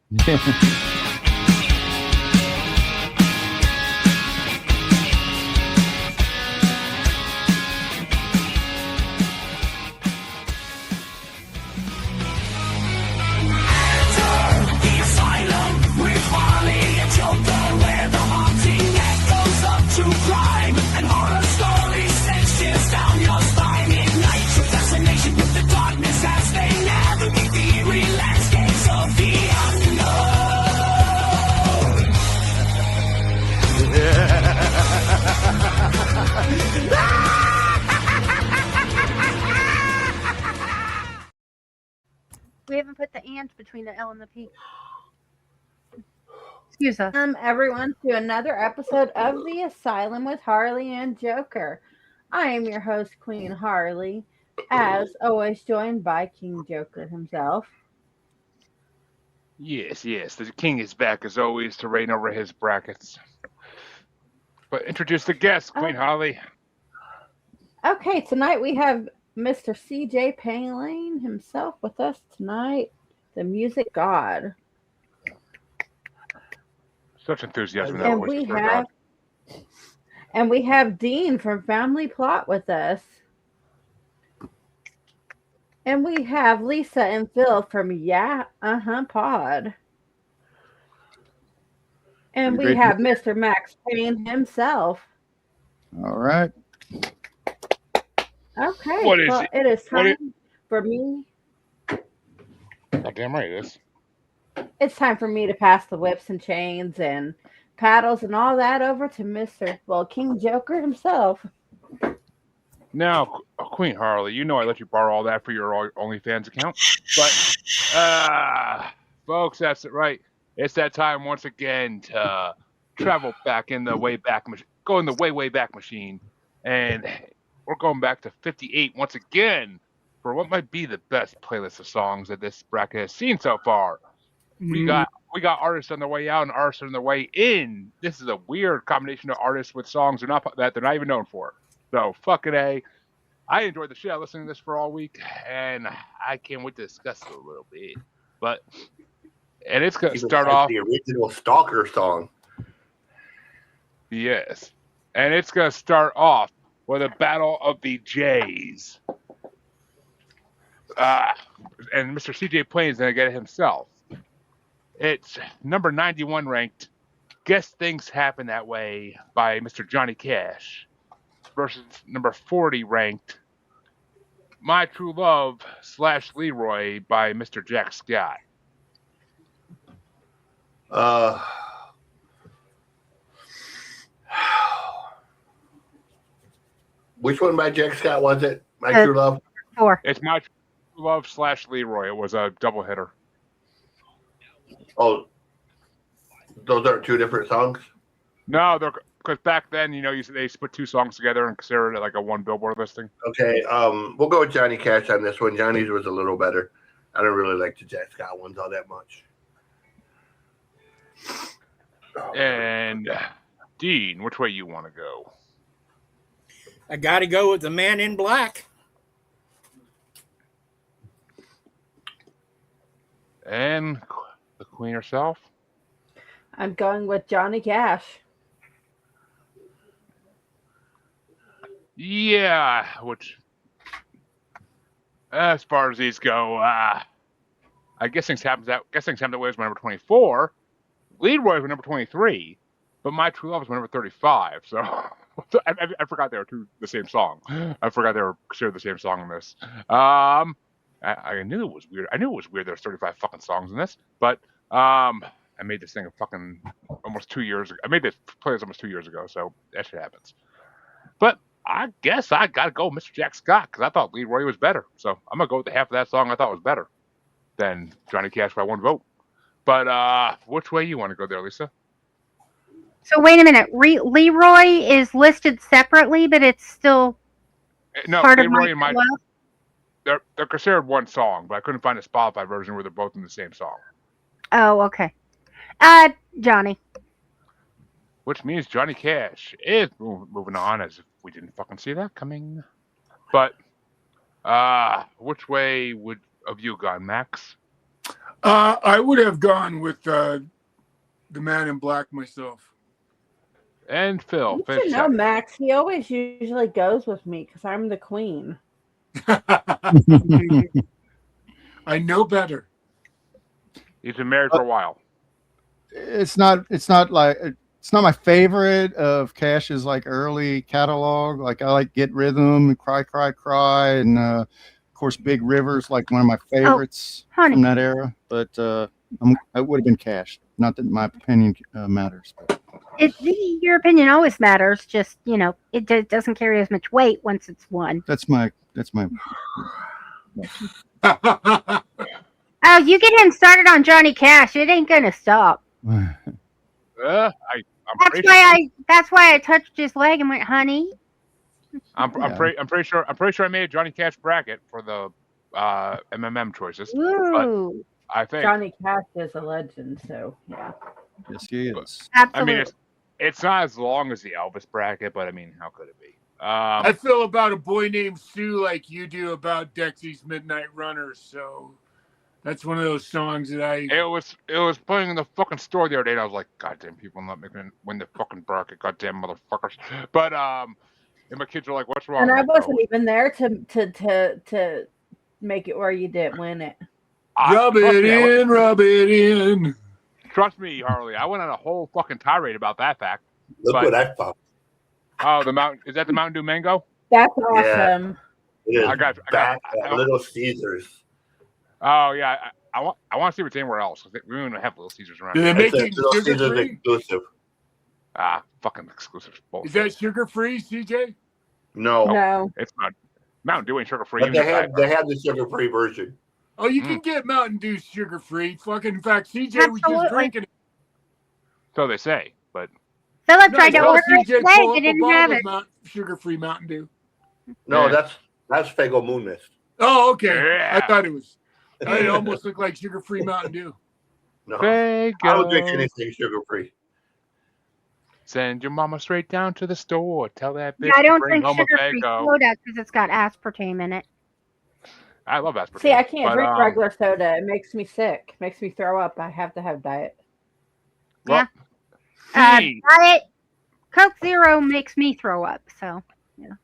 The Asylum with Harley and Joker, where the haunting echoes up to crime and horror stories send shivers down your spine. Ignite your fascination with the darkness as they navigate the eerie landscapes of the We haven't put the and between the L and the P. Excuse us. Everyone, to another episode of The Asylum with Harley and Joker. I am your host, Queen Harley, as always joined by King Joker himself. Yes, the king is back as always to reign over his brackets. But introduce the guest, Queen Harley. Okay, tonight we have Mr. CJ Payne himself with us tonight, the music god. Such enthusiasm. And we have Dean from Family Plot with us. And we have Lisa and Phil from Pod. And we have Mr. Max Payne himself. All right. Okay. It is time for me. Goddamn right it is. It's time for me to pass the whips and chains and paddles and all that over to King Joker himself. Now, Queen Harley, you know I let you borrow all that for your OnlyFans account. But, folks, that's it, right. It's that time once again to travel back in the way back machine. Go in the way back machine. And we're going back to 58 once again for what might be the best playlist of songs that this bracket has seen so far. We got artists on their way out and artists on their way in. This is a weird combination of artists with songs that they're not even known for. So fucking A. I enjoyed the shit out listening to this for all week, and I can't wait to discuss it a little bit. And it's gonna start off the original Stalker song. Yes. And it's gonna start off with a battle of the Jays. And Mr. CJ Payne's gonna get it himself. It's number 91 ranked Guess Things Happen That Way by Mr. Johnny Cash versus number 40 ranked My True Love / Leroy by Mr. Jack Scott. Which one by Jack Scott was it? My True Love? 4. It's My True Love / Leroy. It was a double hitter. Oh, those aren't two different songs? No, because back then, they put two songs together and considered it like a one Billboard listing. Okay, we'll go with Johnny Cash on this one. Johnny's was a little better. I don't really like the Jack Scott ones all that much. And Dean, which way you want to go? I got to go with the Man in Black. And the Queen herself? I'm going with Johnny Cash. Yeah, which, as far as these go, I guess things happen that way was my number 24. Leroy was number 23, but My True Love was my number 35. So I forgot they were the same song. I forgot they were considered the same song in this. I knew it was weird. I knew it was weird. There's 35 fucking songs in this, but I made this thing fucking almost 2 years ago. I made this playlist almost 2 years ago, so that shit happens. But I guess I gotta go with Mr. Jack Scott because I thought Leroy was better. So I'm gonna go with the half of that song I thought was better than Johnny Cash by one vote. But which way you want to go there, Lisa? So wait a minute. Leroy is listed separately, but it's still part of Leroy My and they're considered one song, but I couldn't find a Spotify version where they're both in the same song. Oh, okay. Johnny. Which means Johnny Cash is moving on as if we didn't fucking see that coming. But which way would have you gone, Max? I would have gone with the Man in Black myself. And Phil. You finish should know, second. Max. He always usually goes with me because I'm the queen. I know better. He's been married for a while. It's not my favorite of Cash's like early catalog. Like I like Get Rhythm and Cry Cry Cry, and of course Big River's like one of my favorites from that era. But I would have been Cash. Not that my opinion matters. But. Your opinion always matters. Just it doesn't carry as much weight once it's won. That's my. Oh, you get him started on Johnny Cash. It ain't gonna stop. I'm That's why I touched his leg and went, honey. I'm pretty sure I made a Johnny Cash bracket for the MMM choices. Ooh. But I think Johnny Cash is a legend, so yeah. Yes, he is. Absolutely. I mean, it's not as long as the Elvis bracket, but I mean, how could it be? I feel about A Boy Named Sue like you do about Dexy's Midnight Runners. So that's one of those songs that I. It was playing in the fucking store the other day, and I was like, goddamn, people not making me win the fucking bracket, goddamn motherfuckers. But and my kids are like, what's wrong? And I wasn't even there to make it where you didn't win it. Rub it in. Trust me, Harley. I went on a whole fucking tirade about that fact. Look what I found. Oh, is that the Mountain Dew Mango? That's awesome. Yeah, it is I got Little Caesars. Oh yeah, I want to see what's anywhere else. We don't have Little Caesars around. Do they make It's it Little sugar Caesars free? exclusive. Fucking exclusive bullshit. Is that sugar free, CJ? No, No. It's not. Mountain Dew ain't sugar free. but they have the sugar free version. Oh, you can get Mountain Dew sugar free. Fucking, in fact, CJ was just Absolutely. drinking it. So they say, but Philip tried to tell order it CJ today. pull They up a didn't have bottle it. of sugar-free Mountain Dew. No, Yeah. that's Fago Moon Mist. Oh, okay. Yeah. I thought it was. It almost looked like sugar-free Mountain Dew. No, Fago. I would drink anything sugar free. Send your mama straight down to the store. Tell that bitch I don't to bring drink home a sugar-free Fago. soda because it's got aspartame in it. I love aspartame. See, I can't but, drink regular soda. It makes me sick. Makes me throw up. I have to have diet. Well, Diet Coke Zero makes me throw up. So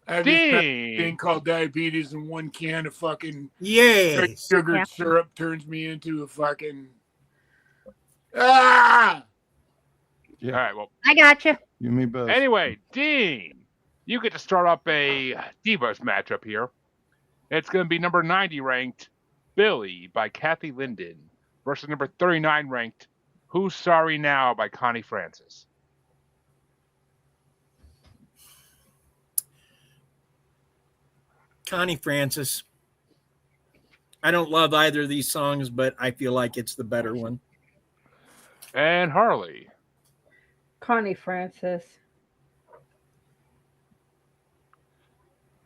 I have this thing called diabetes, and one can of fucking Yes. sugar syrup turns me into a fucking. Ah! Yeah. All right, well, I got you. You and me both. anyway, Dean, you get to start up a Divas matchup here. It's going to be number 90 ranked Billy by Kathy Linden versus number 39 ranked Who's Sorry Now by Connie Francis. Connie Francis. I don't love either of these songs, but I feel like it's the better one. And Harley. Connie Francis.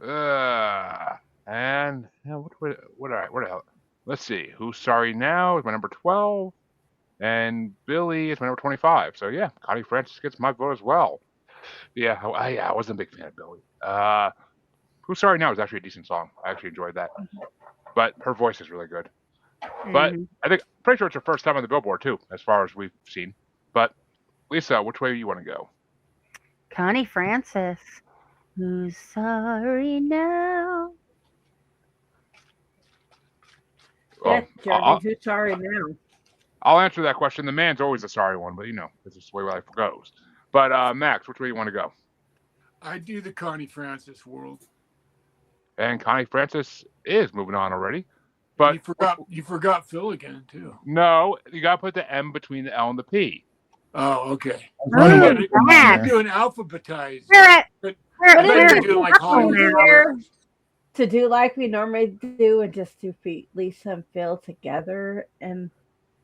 And what the hell? Let's see. Who's Sorry Now is my number 12. And Billy is my number 25. So yeah, Connie Francis gets my vote as well. Yeah, I wasn't a big fan of Billy. Who's Sorry Now is actually a decent song. I actually enjoyed that. But her voice is really good. But I think pretty sure it's her first time on the Billboard too, as far as we've seen. But Lisa, which way do you want to go? Connie Francis. Who's sorry now? Yeah, Jeremy, I'll, who's sorry now? I'll answer that question. The man's always a sorry one, but it's just the way life goes. But Max, which way do you want to go? I do the Connie Francis world. And Connie Francis is moving on already. But you forgot Phil again too. No, you gotta put the M between the L and the P. Oh, okay. Ooh, I'm doing alphabetized. We're doing like Hollywood. To do like we normally do and just do Lisa and Phil together and.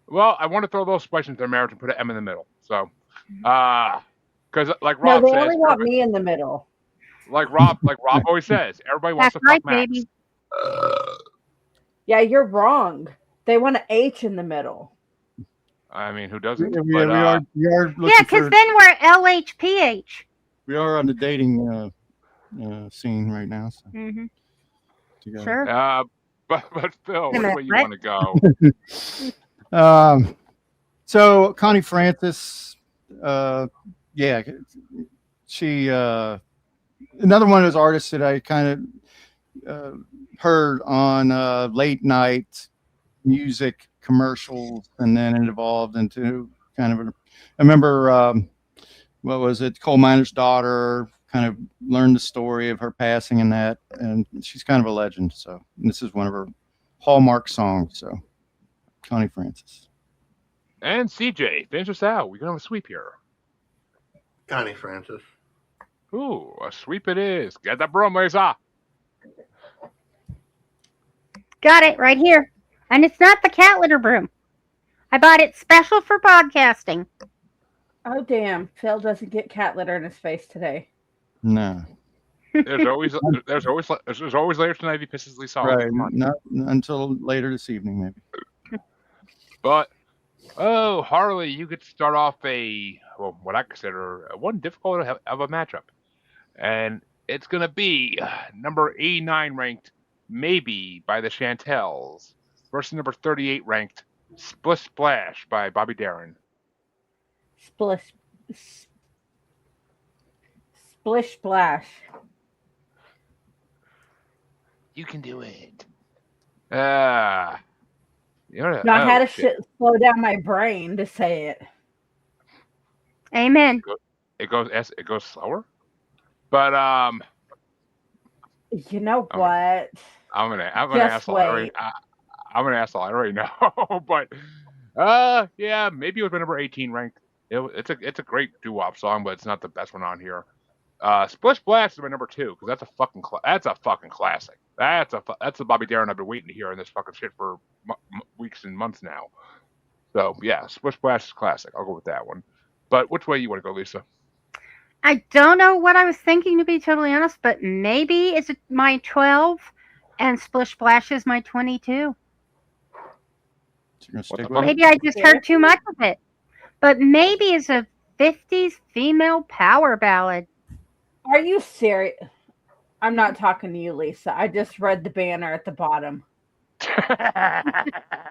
Well, I want to throw those spices into their marriage and put an M in the middle. So, because like Rob no, they says, only want me in the middle. Like Rob always says, everybody wants That's to fuck right, Max. baby. Yeah, you're wrong. They want an H in the middle. I mean, who doesn't? We But, are Yeah, looking because then we're LHPH. we are on the dating scene right now. So. Mm-hmm. Together. Sure. but Phil, which way you want to go? So Connie Francis, yeah, she another one of those artists that I kind of heard on late night music commercials, and then it evolved into kind of I remember what was it, Coal Miner's Daughter, kind of learned the story of her passing and that, and she's kind of a legend. So this is one of her hallmark songs. So Connie Francis. And CJ, finish us out. We're gonna have a sweep here. Connie Francis. Ooh, a sweep it is. Get that broom, Lisa. Got it right here. And it's not the cat litter broom. I bought it special for podcasting. Oh damn! Phil doesn't get cat litter in his face today. No. There's always later tonight if he pisses Lisa off. Right. Come on. Not until later this evening, maybe. But Harley, you could start off what I consider one difficult of a matchup, and it's gonna be number 89 ranked Maybe by the Chantels versus number 38 ranked Splish Splash by Bobby Darin. Splish splash. You can do it. You know, No, I had to slow down my brain to say it. Amen. It goes slower, but You know what? I'm gonna Just ask right. I'm gonna ask right now, but yeah, maybe it was my number 18 ranked. It's a great doo-wop song, but it's not the best one on here. Splish Splash is my number 2 because that's a fucking classic. That's a Bobby Darin I've been waiting to hear in this fucking shit for weeks and months now. So yeah, Splish Splash is classic. I'll go with that one. But which way you want to go, Lisa? I don't know what I was thinking, to be totally honest, but maybe it's my 12 and Splish Splash is my 22. Maybe I just heard too much of it. But maybe it's a 50s female power ballad. Are you serious? I'm not talking to you, Lisa. I just read the banner at the bottom.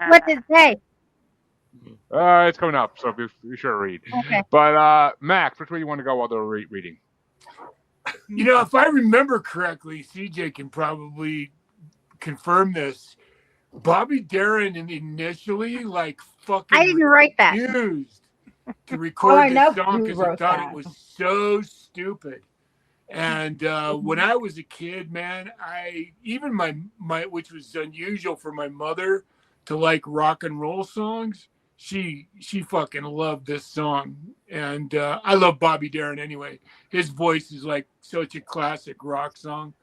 What did it say? It's coming up, so be sure to read. Okay. But Max, which way you want to go while they're reading? You know, if I remember correctly, CJ can probably confirm this. Bobby Darin initially fucking I didn't write that. refused to record this song because he wrote thought that. it was so stupid. And when I was a kid, man, even my which was unusual for my mother to like rock and roll songs, she fucking loved this song. And I love Bobby Darin anyway. His voice is like such a classic rock song.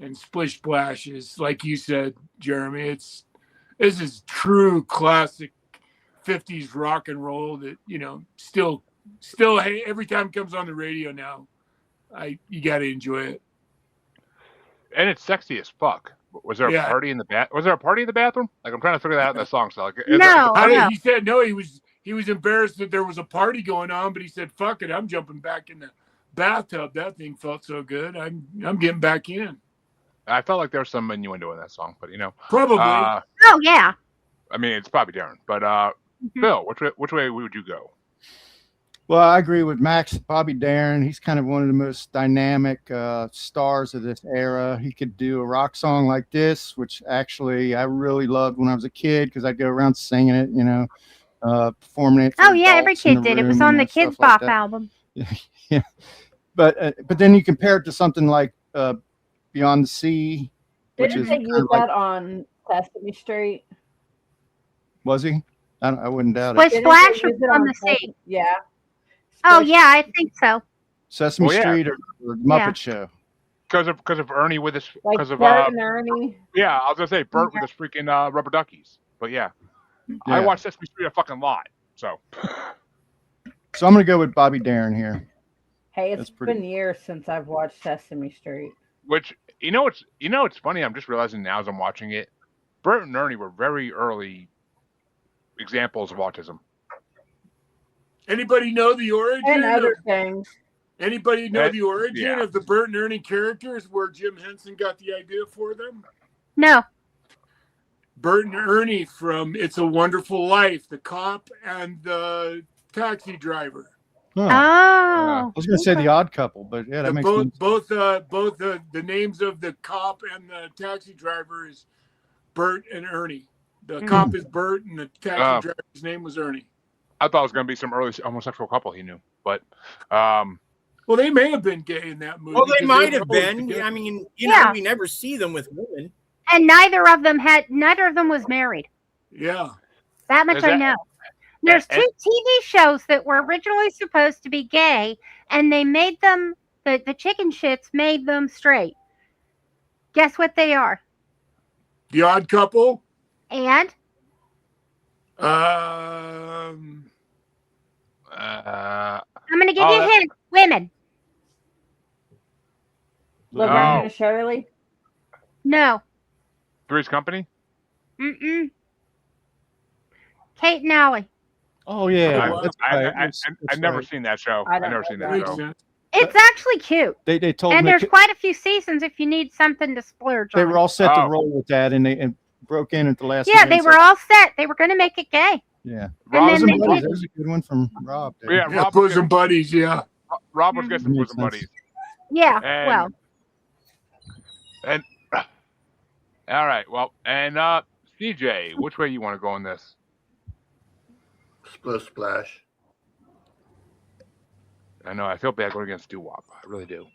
And Splish Splash is, like you said, Jeremy, this is true classic 50s rock and roll that, you know, still hey, every time it comes on the radio now, you got to enjoy it. And it's sexy as fuck. Was there a party in the Was there a party in the bathroom? Like, I'm trying to figure that out in the song. So No. He said no. He was embarrassed that there was a party going on, but he said, "Fuck it, I'm jumping back in the bathtub. That thing felt so good. I'm getting back in." I felt like there was some innuendo in that song, but you know, probably. Oh yeah. I mean, it's Bobby Darin, but Bill, which way would you go? Well, I agree with Max. Bobby Darin, he's kind of one of the most dynamic stars of this era. He could do a rock song like this, which actually I really loved when I was a kid because I'd go around singing it, you know, performing it. Oh yeah, every kid did. It was on the Kids Bop album. Yeah, but then you compare it to something like Beyond the Sea, which Didn't is they use that on Sesame Street? Was he? I wouldn't doubt Splish it. Splash on the sea. Yeah. Oh yeah, I think so. Sesame Street or Muppet Show. Because of Ernie with his because of Bert and Ernie. Yeah, I was gonna say Bert with his freaking rubber duckies. But yeah, I watched Sesame Street a fucking lot. So I'm gonna go with Bobby Darin here. Hey, it's been years since I've watched Sesame Street. Which it's funny. I'm just realizing now as I'm watching it, Bert and Ernie were very early examples of autism. Anybody know the origin? And other things. Anybody know the origin of the Bert and Ernie characters, where Jim Henson got the idea for them? No. Bert and Ernie from It's a Wonderful Life, the cop and the taxi driver. Huh. Oh, I was going to say okay. The Odd Couple, but yeah, that makes sense. Both the names of the cop and the taxi driver is Bert and Ernie. The cop is Bert, and the taxi driver's name was Ernie. I thought it was going to be some early homosexual couple he knew, but well, they may have been gay in that movie. Well, they might have always been. together. I mean, you know, we never see them with women. And neither of them was married. Yeah. That much I know. There's two TV shows that were originally supposed to be gay, and they made them, the chicken shits made them straight. Guess what they are? The Odd Couple. And? I'm going to give you a hint. Women. Laverne and Shirley? No. Three's Company? Mm-mm. Kate and Allie. Oh, yeah. wow. I've never seen that show. I've never seen that Makes show. sense. It's actually cute. They told And me there's quite a few seasons if you need something to splurge on. they were all set to roll with that, and they broke in at the last Yeah, minute. they were all set. They were going to make it gay. Yeah. And then Bosom they Buddies, did. there's a good one from Rob. there. Yeah, Yeah, bosom buddies. Yeah. Rob was getting some Makes bosom sense. buddies. Yeah, And, well. And all right, well, and CJ, which way you want to go on this? Splish Splash. I know I feel bad going against doo-wop. I really do.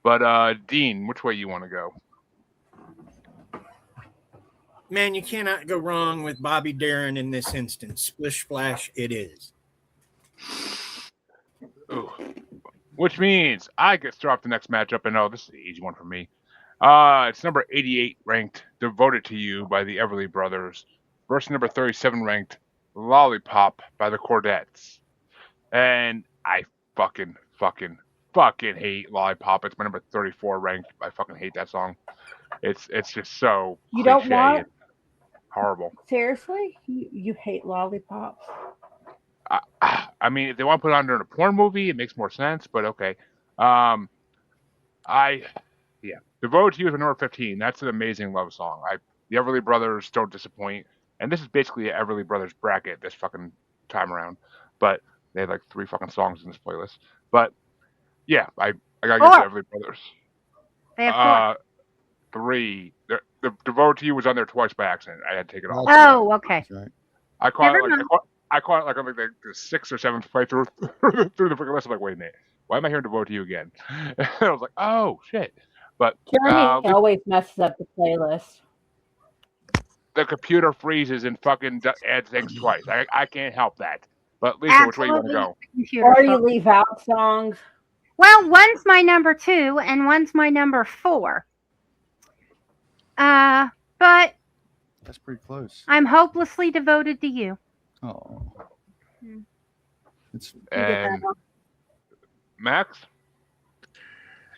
But Dean, which way you want to go? Man, you cannot go wrong with Bobby Darin in this instance. Splish Splash, it is. Ooh. Which means I get to start off the next matchup, and this is the easy one for me. It's number 88 ranked, Devoted to You by the Everly Brothers, versus number 37 ranked, Lollipop by the Chordettes. And I fucking hate Lollipop. It's my number 34 ranked. I fucking hate that song. It's just so You don't cliche want- and horrible. Seriously? You hate lollipops? I mean, if they want to put it on during a porn movie, it makes more sense. But okay, Devoted to You is my number 15. That's an amazing love song. The Everly Brothers don't disappoint, and this is basically an Everly Brothers bracket this fucking time around. But they had like 3 fucking songs in this playlist. But yeah, I gotta give it to Everly Brothers. They have 4. 3. The Devoted to You was on there twice by accident. I had to take it off. Oh, okay. That's right. I caught Never it mind. I caught it like on like the 6th or 7th playthrough through the freaking list. I'm like, wait a minute, why am I hearing Devoted to You again? And I was like, oh shit. But Jeremy always messes up the playlist. the computer freezes and fucking adds things twice. I can't help that. But Lisa, which way you want to go? Or you leave out songs. Well, one's my number 2 and one's my number 4. But That's pretty close. I'm hopelessly devoted to you. Oh. It's And Max?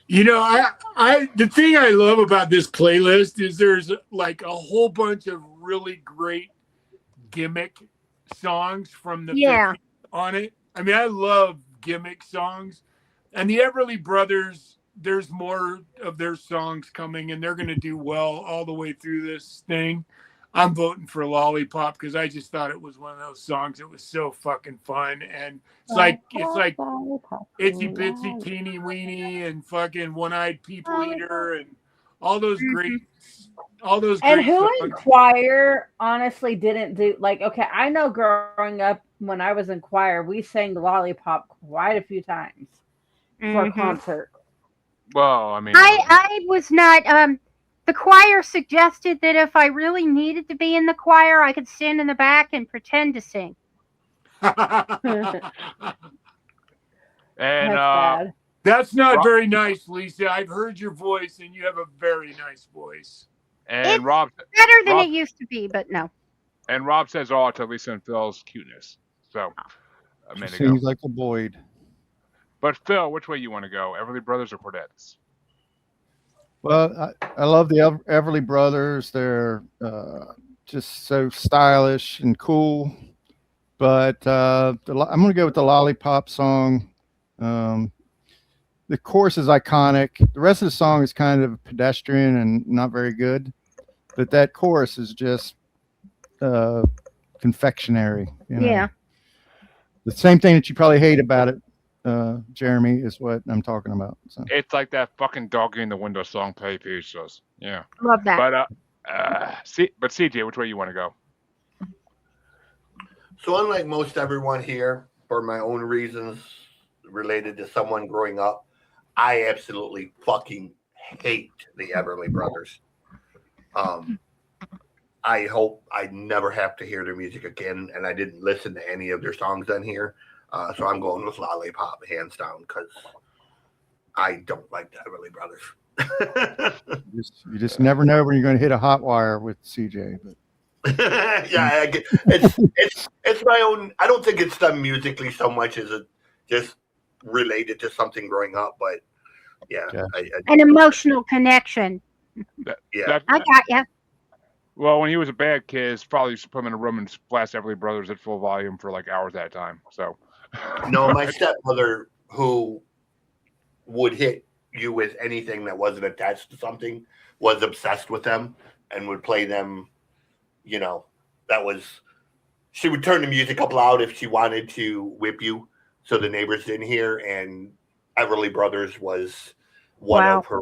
You know, I the thing I love about this playlist is there's like a whole bunch of really great gimmick songs from the 50s on it. I mean, I love gimmick songs. And the Everly Brothers, there's more of their songs coming, and they're going to do well all the way through this thing. I'm voting for Lollipop because I just thought it was one of those songs that was so fucking fun. And it's like Itsy Bitsy Teeny Weeny and fucking One-Eyed People Eater and all those great And who songs. in choir honestly didn't do like, okay, I know growing up when I was in choir, we sang Lollipop quite a few times for a concert. Well, I mean, I was not. The choir suggested that if I really needed to be in the choir, I could stand in the back and pretend to sing. And that's not very nice, Lisa. I've heard your voice, and you have a very nice voice. And It's Rob better than it used to be, but no. And Rob says all to Lisa and Phil's cuteness. So a She minute sings ago. like a Boyd. But Phil, which way you want to go? Everly Brothers or Chordettes? Well, I love the Everly Brothers. They're just so stylish and cool. But I'm going to go with the Lollipop song. The chorus is iconic. The rest of the song is kind of pedestrian and not very good. But that chorus is just confectionery. You know? Yeah. The same thing that you probably hate about it, Jeremy, is what I'm talking about. So. It's like that fucking doggy in the window song Pay Pizzas. Yeah. Love that. But CJ, which way you want to go? So unlike most everyone here, for my own reasons related to someone growing up, I absolutely fucking hate the Everly Brothers. I hope I never have to hear their music again, and I didn't listen to any of their songs on here. So I'm going with Lollipop, hands down, because I don't like the Everly Brothers. You just never know when you're going to hit a hot wire with CJ. But. Yeah, it's my own. I don't think it's done musically so much as it just related to something growing up. But yeah, an emotional connection. Yeah, I got you. Well, when he was a bad kid, his father used to put him in a room and blast Everly Brothers at full volume for like hours at a time. So, no, my stepmother, who would hit you with anything that wasn't attached to something, was obsessed with them and would play them. You know, she would turn the music up loud if she wanted to whip you so the neighbors didn't hear. And Everly Brothers was one of her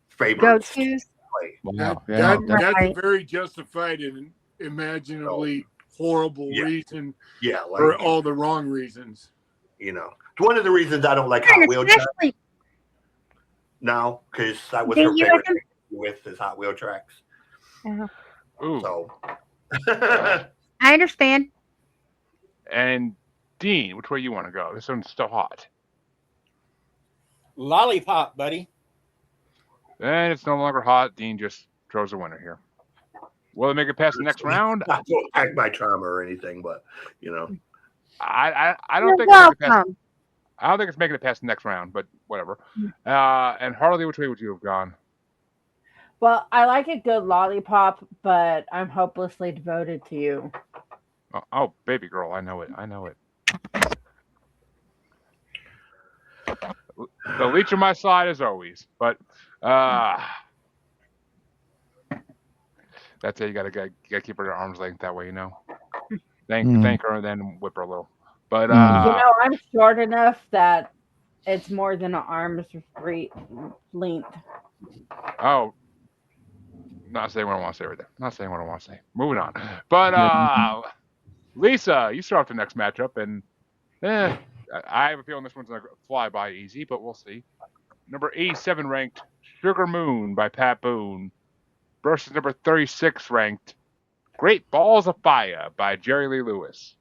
favorites. Go-tos. That's a very justified and imaginably horrible reason for all the wrong reasons. You know, it's one of the reasons I don't like Hot Wheel Tracks. No, because that was her favorite with his Hot Wheel Tracks. Ooh. So I understand. And Dean, which way you want to go? This one's still hot. Lollipop, buddy. And it's no longer hot. Dean just throws a winner here. Will it make it past the next round? I don't act my trauma or anything, but you know, I don't think it's I don't think it's making it past the next round, but whatever. And Harley, which way would you have gone? Well, I like a good lollipop, but I'm hopelessly devoted to you. Oh, baby girl, I know it. The leech on my side as always, but that's it. You gotta keep her at arm's length that way, you know. Thank her and then whip her a little. But you know, I'm short enough that it's more than an arm's length. Oh, not saying what I want to say right there. Moving on. But Lisa, you start off the next matchup, and I have a feeling this one's gonna fly by easy, but we'll see. Number 87 ranked Sugar Moon by Pat Boone versus number 36 ranked Great Balls of Fire by Jerry Lee Lewis.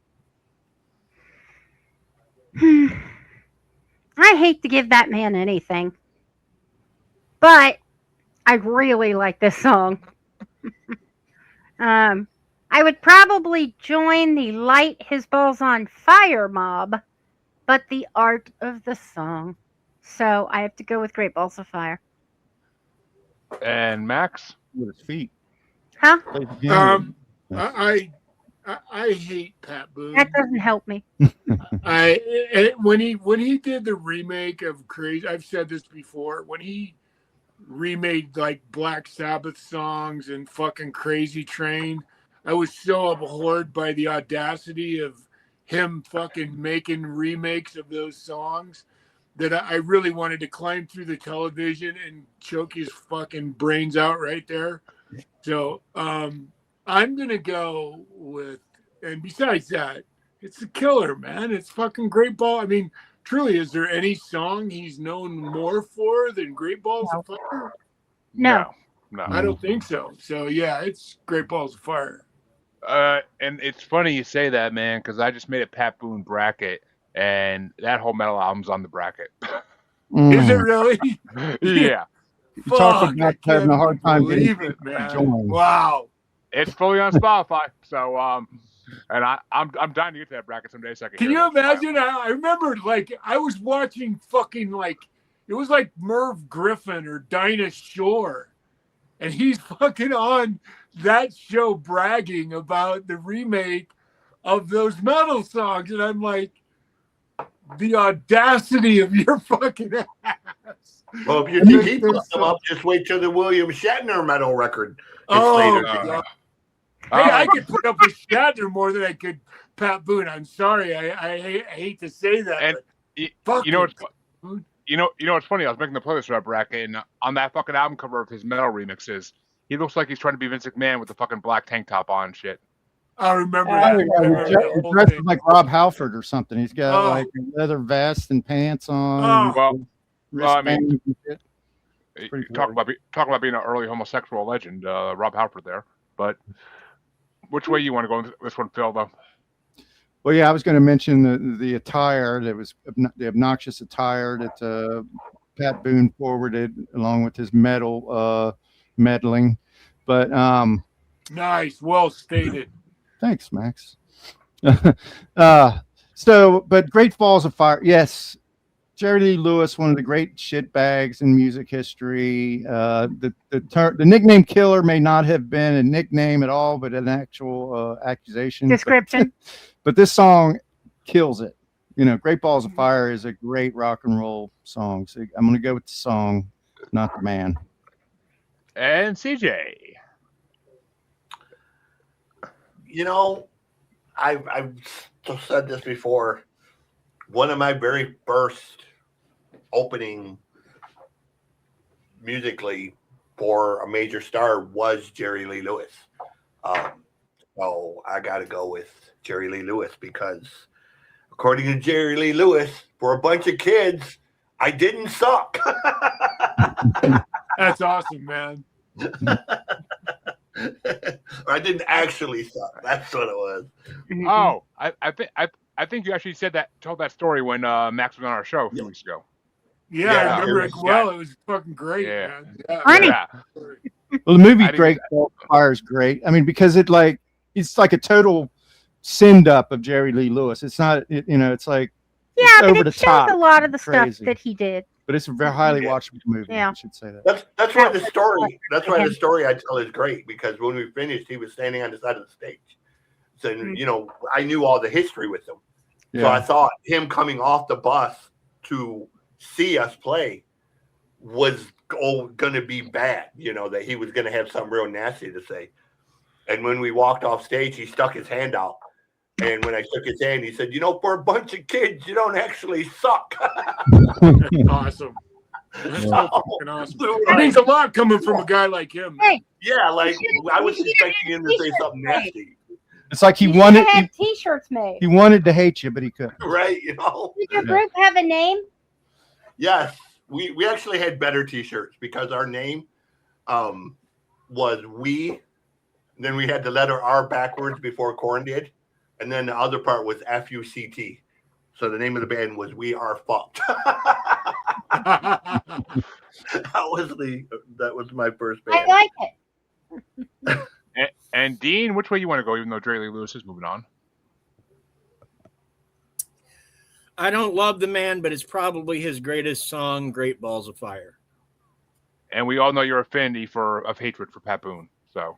I hate to give that man anything, but I really like this song. I would probably join the Light His Balls on Fire mob, but the art of the song. So I have to go with Great Balls of Fire. And Max? With his feet. Huh? I hate Pat Boone. That doesn't help me. When he did the remake of Crazy, I've said this before, when he remade like Black Sabbath songs and fucking Crazy Train, I was so abhorred by the audacity of him fucking making remakes of those songs that I really wanted to climb through the television and choke his fucking brains out right there. So I'm gonna go with, and besides that, it's a killer, man. It's fucking Great Ball. I mean, truly, is there any song he's known more for than Great Balls of Fire? No. I don't think so. So yeah, it's Great Balls of Fire. And it's funny you say that, man, because I just made a Pat Boone bracket, and that whole metal album's on the bracket. Is it really? Yeah. You talk about having a hard time getting it, man. joined. Wow. It's fully on Spotify, so and I'm dying to get to that bracket someday. So I can you imagine? I remember, like, I was watching fucking, like, it was like Merv Griffin or Dinah Shore, and he's fucking on that show bragging about the remake of those metal songs, and I'm like, the audacity of your fucking ass. Well, if you think he put them up, just wait till the William Shatner metal record. Oh, Hey, All I right. could put up with Shatner more than I could Pat Boone. I'm sorry. I hate to say that, And but fuck you know it. what's you know what's funny? I was making the playlist for that bracket, and on that fucking album cover of his metal remixes, he looks like he's trying to be Vince McMahon with the fucking black tank top on and shit. I remember Oh, that. Oh, I yeah, remember that he whole dresses thing. like Rob Halford or something. He's got Oh. like a leather vest and pants on, Oh. Well, I wristbands mean, and shit. Pretty talk cool. about being an early homosexual legend, Rob Halford there. But which way you want to go in this one, Phil? Though. Well, yeah, I was going to mention the attire. That was the obnoxious attire that Pat Boone forwarded along with his meddling. But Nice. Well stated. thanks, Max. But Great Falls of Fire, yes. Jerry Lee Lewis, one of the great shitbags in music history. The nickname Killer may not have been a nickname at all, but an actual accusation. Description. But this song kills it. Great Balls of Fire is a great rock and roll song. So I'm going to go with the song, not the man. And CJ. I've said this before. One of my very first opening musically for a major star was Jerry Lee Lewis. So I got to go with Jerry Lee Lewis because according to Jerry Lee Lewis, for a bunch of kids, I didn't suck. That's awesome, man. I didn't actually suck. That's what it was. Oh, I think you actually told that story when Max was on our show a few weeks ago. Yeah, Yeah, I remember it it was- well. It was fucking great, Yeah. man. Yeah. Funny. Yeah. Well, the movie I didn't Great Balls of Fire is great. I mean, because it's like a total send up of Jerry Lee Lewis. It's not, it's like Yeah, it's but over it the shows top. a lot of the Crazy. stuff that he did. But it's a very highly Yeah. watchable movie. Yeah. I should say that. That's why the story. That's why the story I tell is great because when we finished, he was standing on the side of the stage. So I knew all the history with him. So I thought him coming off the bus to see us play was going to be bad. That he was going to have something real nasty to say. And when we walked off stage, he stuck his hand out. And when I shook his hand, he said, for a bunch of kids, you don't actually suck. That's awesome. That's so So, fucking awesome. we were It like, means a lot coming from a guy like him. Hey, yeah, like I was You should expecting him to say t-shirt something made. nasty, It's like he you should wanted have had T-shirts made. he wanted to hate you, but he couldn't. right? Did your group have a name? Yes, we actually had better T-shirts because our name was We. Then we had the letter R backwards before Korn did, and then the other part was FUCT. So the name of the band was We Are Fucked. That was my first I band. like it. And Dean, which way you want to go? Even though Jerry Lee Lewis is moving on. I don't love the man, but it's probably his greatest song, Great Balls of Fire. And we all know your affinity of hatred for Pat Boone. So.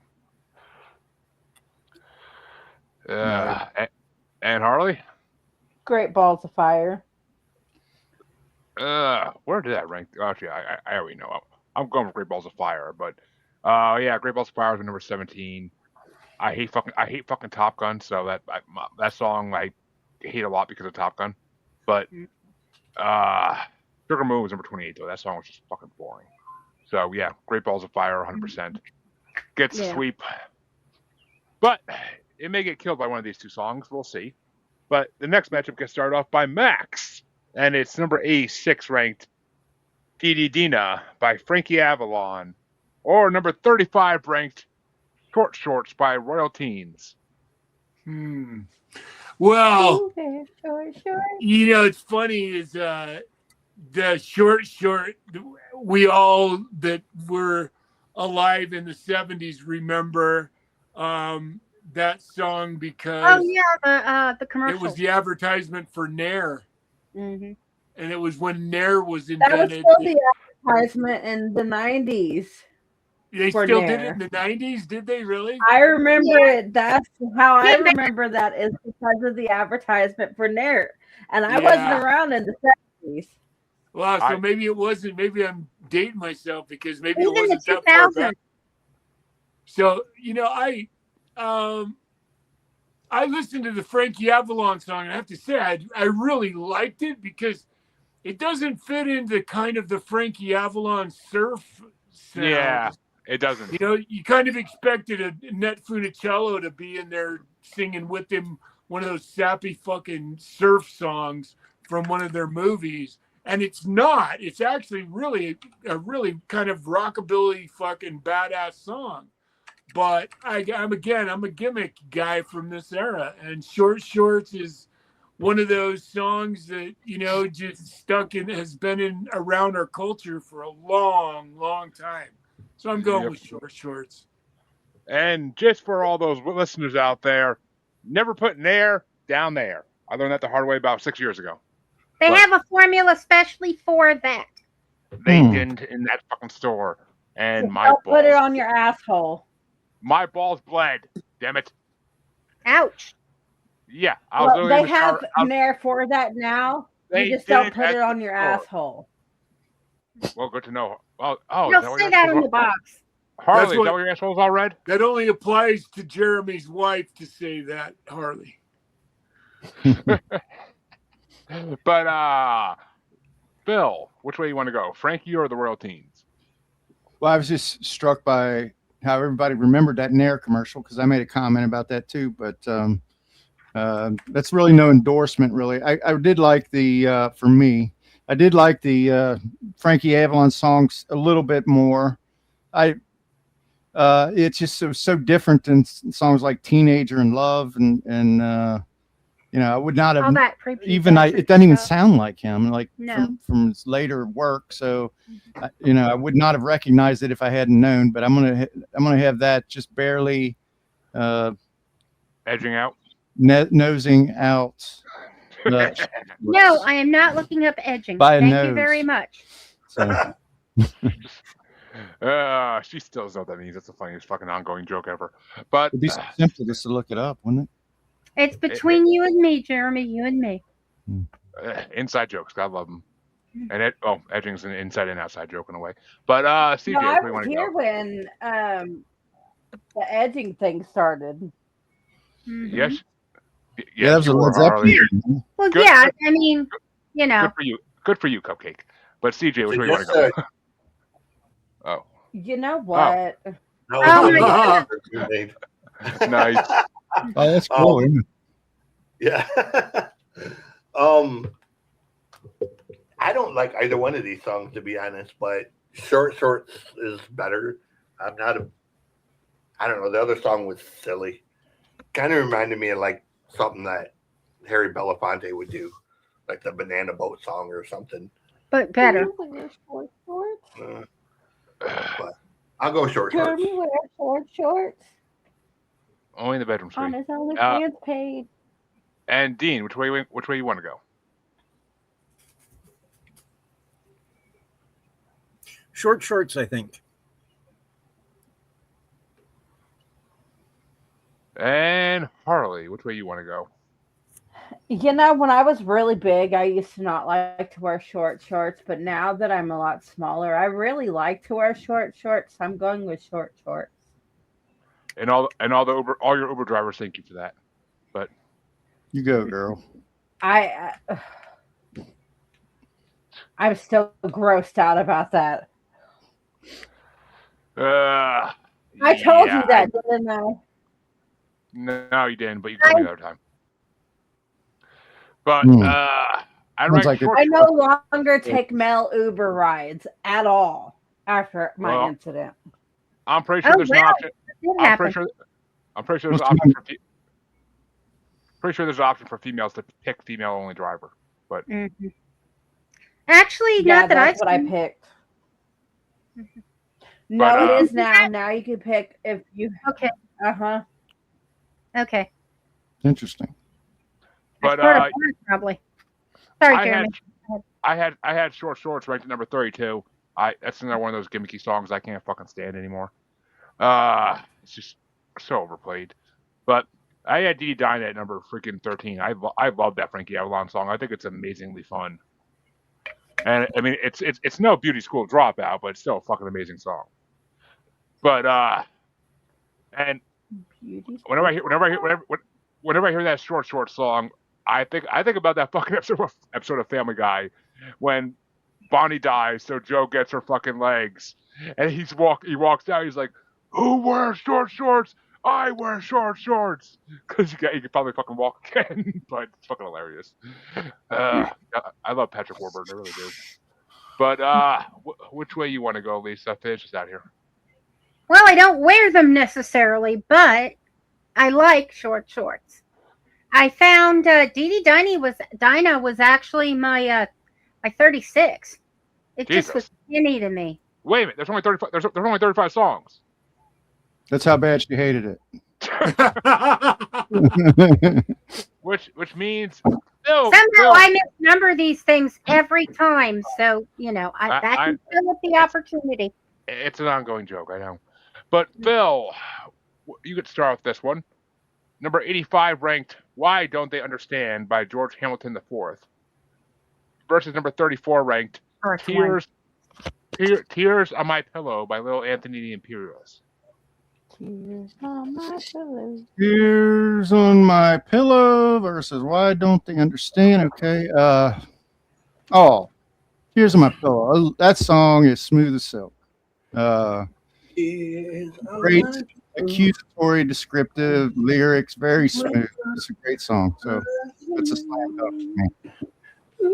And Harley? Great Balls of Fire. Where did that rank? Actually, I already know. I'm going with Great Balls of Fire, but yeah, Great Balls of Fire is number 17. I hate fucking Top Gun, so that song I hate a lot because of Top Gun. But Sugar Moon was number 28 though. That song was just fucking boring. So yeah, Great Balls of Fire, 100% gets the sweep. But it may get killed by one of these two songs. We'll see. But the next matchup gets started off by Max, and it's number 86 ranked Dee Dee Dina by Frankie Avalon, or number 35 ranked Short Shorts by Royal Teens. Well, Sure. it's funny is the short, we all that were alive in the 70s remember that song because Oh yeah, the commercial. it was the advertisement for Nair. Mm-hmm. And it was when Nair was That was invented. still the advertisement in the 90s. They for still did it Nair. in the 90s, did they really? I remember it. That's how I Yeah. remember that is because of the advertisement for Nair. And I Yeah. wasn't around in the 70s. Wow, so I- maybe it wasn't. Maybe I'm dating myself because maybe It it was in the wasn't that far 2000s. back. So I listened to the Frankie Avalon song, and I have to say I really liked it because it doesn't fit into kind of the Frankie Avalon surf sound. Yeah, it doesn't. You know, you kind of expected a Net Funicello to be in there singing with him one of those sappy fucking surf songs from one of their movies. And it's not. It's actually really a really kind of rockabilly fucking badass song. But I'm a gimmick guy from this era. And Short Shorts is one of those songs that, you know, just stuck in, has been in around our culture for a long, long time. So I'm going with Short Shorts. And just for all those listeners out there, never put Nair down there. I learned that the hard way about 6 years ago. They But- have a formula especially for that. They didn't in that fucking store. And my Don't put it balls, on your asshole. my balls bled. Damn it. Ouch. Yeah, I was Well, literally in they the shower. have Nair for that now. They You just don't did put at it the on your store. asshole. Well, good to know. Oh, is You'll that what see your that asshole's on the all- box. Harley, That's is what- that what your asshole's all red? That only applies to Jeremy's wife to say that, Harley. But Bill, which way you want to go? Frankie or the Royal Teens? Well, I was just struck by how everybody remembered that Nair commercial because I made a comment about that too. But that's really no endorsement, really. I did like the for me, I did like the Frankie Avalon songs a little bit more. It's just so different than songs like Teenager and Love and you know, I would not All have that creepy even desert it doesn't even stuff. sound like him, like No. from his later work. So, you know, I would not have recognized it if I hadn't known. But I'm gonna have that just barely Edging out. nosing out. No, I am not looking up edging. By a Thank you nose. very much. So, She still doesn't know what that means. That's the funniest fucking ongoing joke ever. But it'd be so simple just to look it up, wouldn't it? It's between you and me, Jeremy. You and me. inside jokes, I love them. And edging's an inside and outside joke in a way. But CJ, No, I where do you was want to here go? when the edging thing started. Mhm. Yes. Yeah, that was a you Led were, Harley. Zeppelin. Well, Good- yeah. I mean, you know. Good for you. Good for you, Cupcake. But CJ, which So way you want just, to go? Oh, You know what? No, Oh my God. nice. Oh, that's cool. isn't it? Yeah. I don't like either one of these songs to be honest, but Short Shorts is better. I'm not a. I don't know. The other song was silly. Kind of reminded me of like something that Harry Belafonte would do, like the Banana Boat song or something. But better. Jeremy wear short shorts. But I'll go Short Shorts. Jeremy wear short shorts Only in the bedroom on screen. his OnlyFans page. And Dean, which way you want to go? Short Shorts, I think. And Harley, which way you want to go? You know, when I was really big, I used to not like to wear short shorts, but now that I'm a lot smaller, I really like to wear short shorts. I'm going with short shorts. And all your Uber drivers, thank you for that. But You go, girl. I'm still grossed out about that. I I told you that, didn't I? No, you didn't. But you told me the other time. But I Sounds rank like Short I no Shorts- longer take male Uber rides at all after my Well, incident. I'm pretty sure Oh, there's an wow. option. It I'm happened. pretty sure there's an What's option for. Pretty sure there's an option for females to pick female only driver. But Mhm. Actually, Yeah, not that I've that's what I seen. picked. But, No, it is now. Now you can pick if you. Okay. Uh-huh. Okay. Interesting. But Part of that, probably. Sorry, I Jeremy. had Short Shorts ranked at number 32. That's another one of those gimmicky songs I can't fucking stand anymore. It's just so overplayed. But I had Dee Dine at number freaking 13. I love that Frankie Avalon song. I think it's amazingly fun. And I mean, it's no Beauty School Dropout, but it's still a fucking amazing song. But and Beauty. Whenever I hear that short song, I think about that fucking episode of Family Guy when Bonnie dies, so Joe gets her fucking legs, and he walks out. He's like, "Who wears short shorts? I wear short shorts," because he could probably fucking walk again. But it's fucking hilarious. I love Patrick Warburton, I really do. But which way you want to go, Lisa? Finish us out here. Well, I don't wear them necessarily, but I like short shorts. I found Dee Dee Dinah was actually my 36. It just was Jesus. skinny to me. Wait a minute. There's only 35. There's only 35 songs. That's how bad she hated it. Which means Somehow I misnumber these things every time, so that can fill with the opportunity. It's an ongoing joke, I know. But Phil, you could start with this one. Number 85 ranked "Why Don't They Understand" by George Hamilton IV versus number 34 ranked Tears on My Pillow by Little Anthony the Imperials. Tears on my pillow. Tears on My Pillow versus Why Don't They Understand? Okay. Tears on My Pillow. That song is smooth as silk. Great accusatory, descriptive lyrics, very smooth. It's a great song. So it's a slam dunk for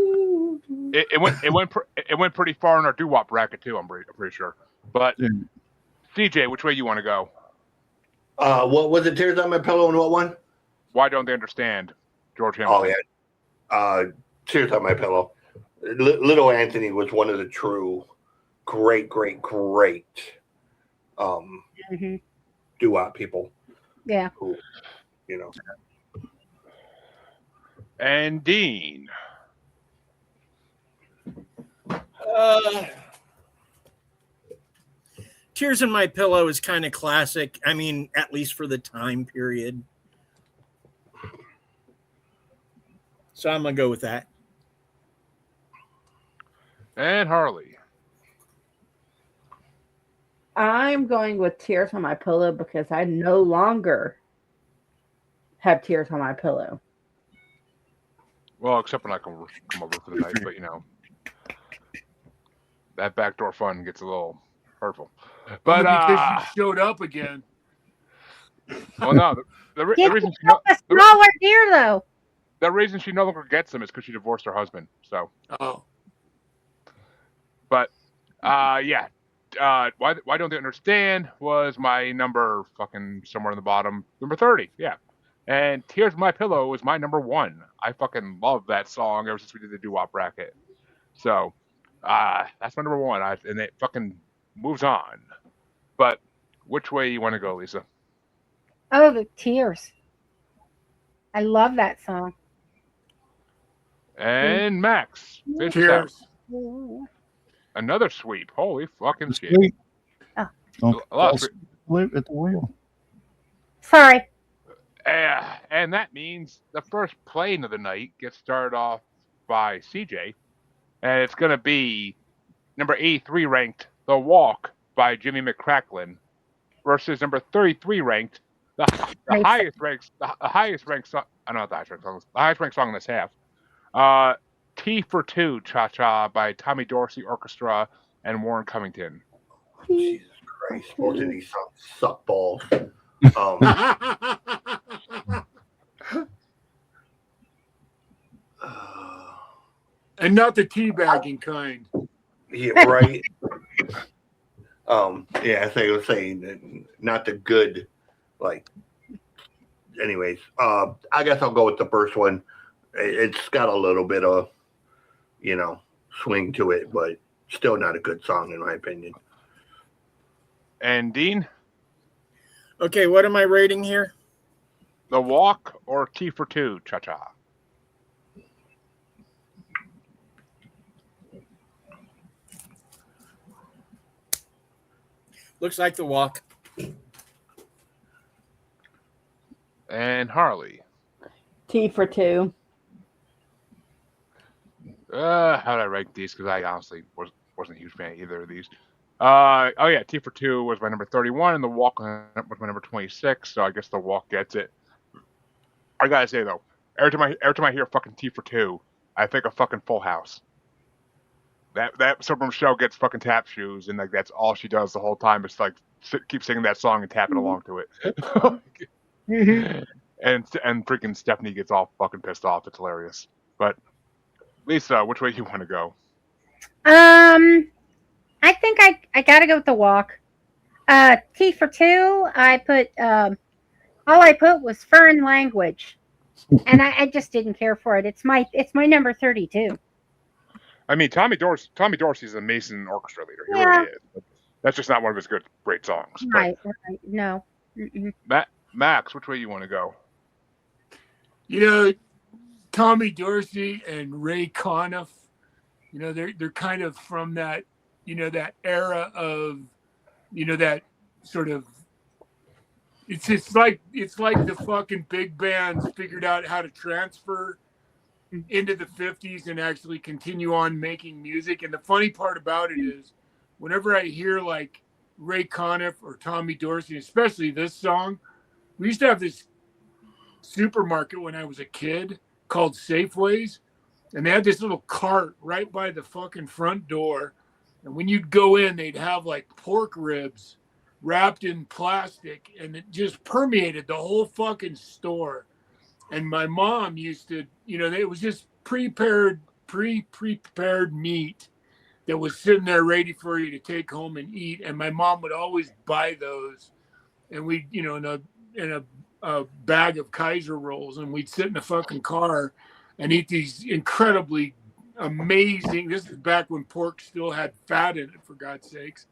me. It went pretty far in our doo-wop bracket too. I'm pretty sure. But Yeah. CJ, which way you want to go? What was it? Tears on My Pillow and what one? Why Don't They Understand? George Hamilton. Oh yeah. Tears on My Pillow. Little Anthony was one of the true great doo-wop people. Yeah. Who, And Dean. Tears in My Pillow is kind of classic. I mean, at least for the time period. So I'm going to go with that. And Harley. I'm going with Tears on My Pillow because I no longer have tears on my pillow. Well, except when I come over for the night, but that backdoor fun gets a little hurtful. But because you showed up again. Well, no, the reason she a smaller deer though. The reason she no longer gets them is because she divorced her husband. So. Oh. But yeah. Why Don't They Understand was my number, fucking somewhere in the bottom, number 30. Yeah. And Tears on My Pillow was my number 1. I fucking love that song ever since we did the doo-wop bracket. So that's my number 1. And it fucking moves on. But which way you want to go, Lisa? Oh, the Tears. I love that song. And Max. Tears. Another sweep. Holy fucking shit. Oh. Don't fall asleep at the wheel. Sorry. And that means the first playing of the night gets started off by CJ. And it's going to be number 83 ranked The Walk by Jimmy McCracklin versus number 33 ranked the highest ranked song. I don't know the highest ranked song in this half. T for Two, Cha Cha by Tommy Dorsey Orchestra and Warren Cummington. Jesus Christ, both of these songs suck balls. And not the teabagging kind. Yeah, right. Yeah, as I was saying, not the good, anyways. I guess I'll go with the first one. It's got a little bit of, swing to it, but still not a good song in my opinion. And Dean? Okay, what am I rating here? The Walk or T for Two, Cha Cha? Looks like The Walk. And Harley? T for Two. How did I rank these? Because I honestly wasn't a huge fan of either of these. Oh yeah, T for Two was my number 31, and the Walk was my number 26. So I guess the Walk gets it. I gotta say though, every time I hear fucking T for Two, I think of fucking Full House. That Superman show gets fucking tap shoes, and like that's all she does the whole time. It's like keep singing that song and tapping along to it. and freaking Stephanie gets all fucking pissed off. It's hilarious. But Lisa, which way you want to go? I think I gotta go with the Walk. T for Two, I put all I put was foreign language, and I just didn't care for it. It's my number 32. I mean, Tommy Dorsey's an amazing orchestra leader. He Yeah. really is. But that's just not one of his great songs. Right. No. But Max, which way you want to go? You know, Tommy Dorsey and Ray Conniff, you know, they're kind of from that, you know, that era of, you know, that sort of, it's like the fucking big bands figured out how to transfer into the 50s and actually continue on making music. And the funny part about it is whenever I hear like Ray Conniff or Tommy Dorsey, especially this song, we used to have this supermarket when I was a kid called Safeways, and they had this little cart right by the fucking front door, and when you'd go in they'd have like pork ribs wrapped in plastic, and it just permeated the whole fucking store. And my mom used to, you know, it was just prepared meat that was sitting there ready for you to take home and eat, and my mom would always buy those, and we, you know, in a bag of Kaiser rolls, and we'd sit in the fucking car and eat these incredibly amazing, this is back when pork still had fat in it, for God's sakes,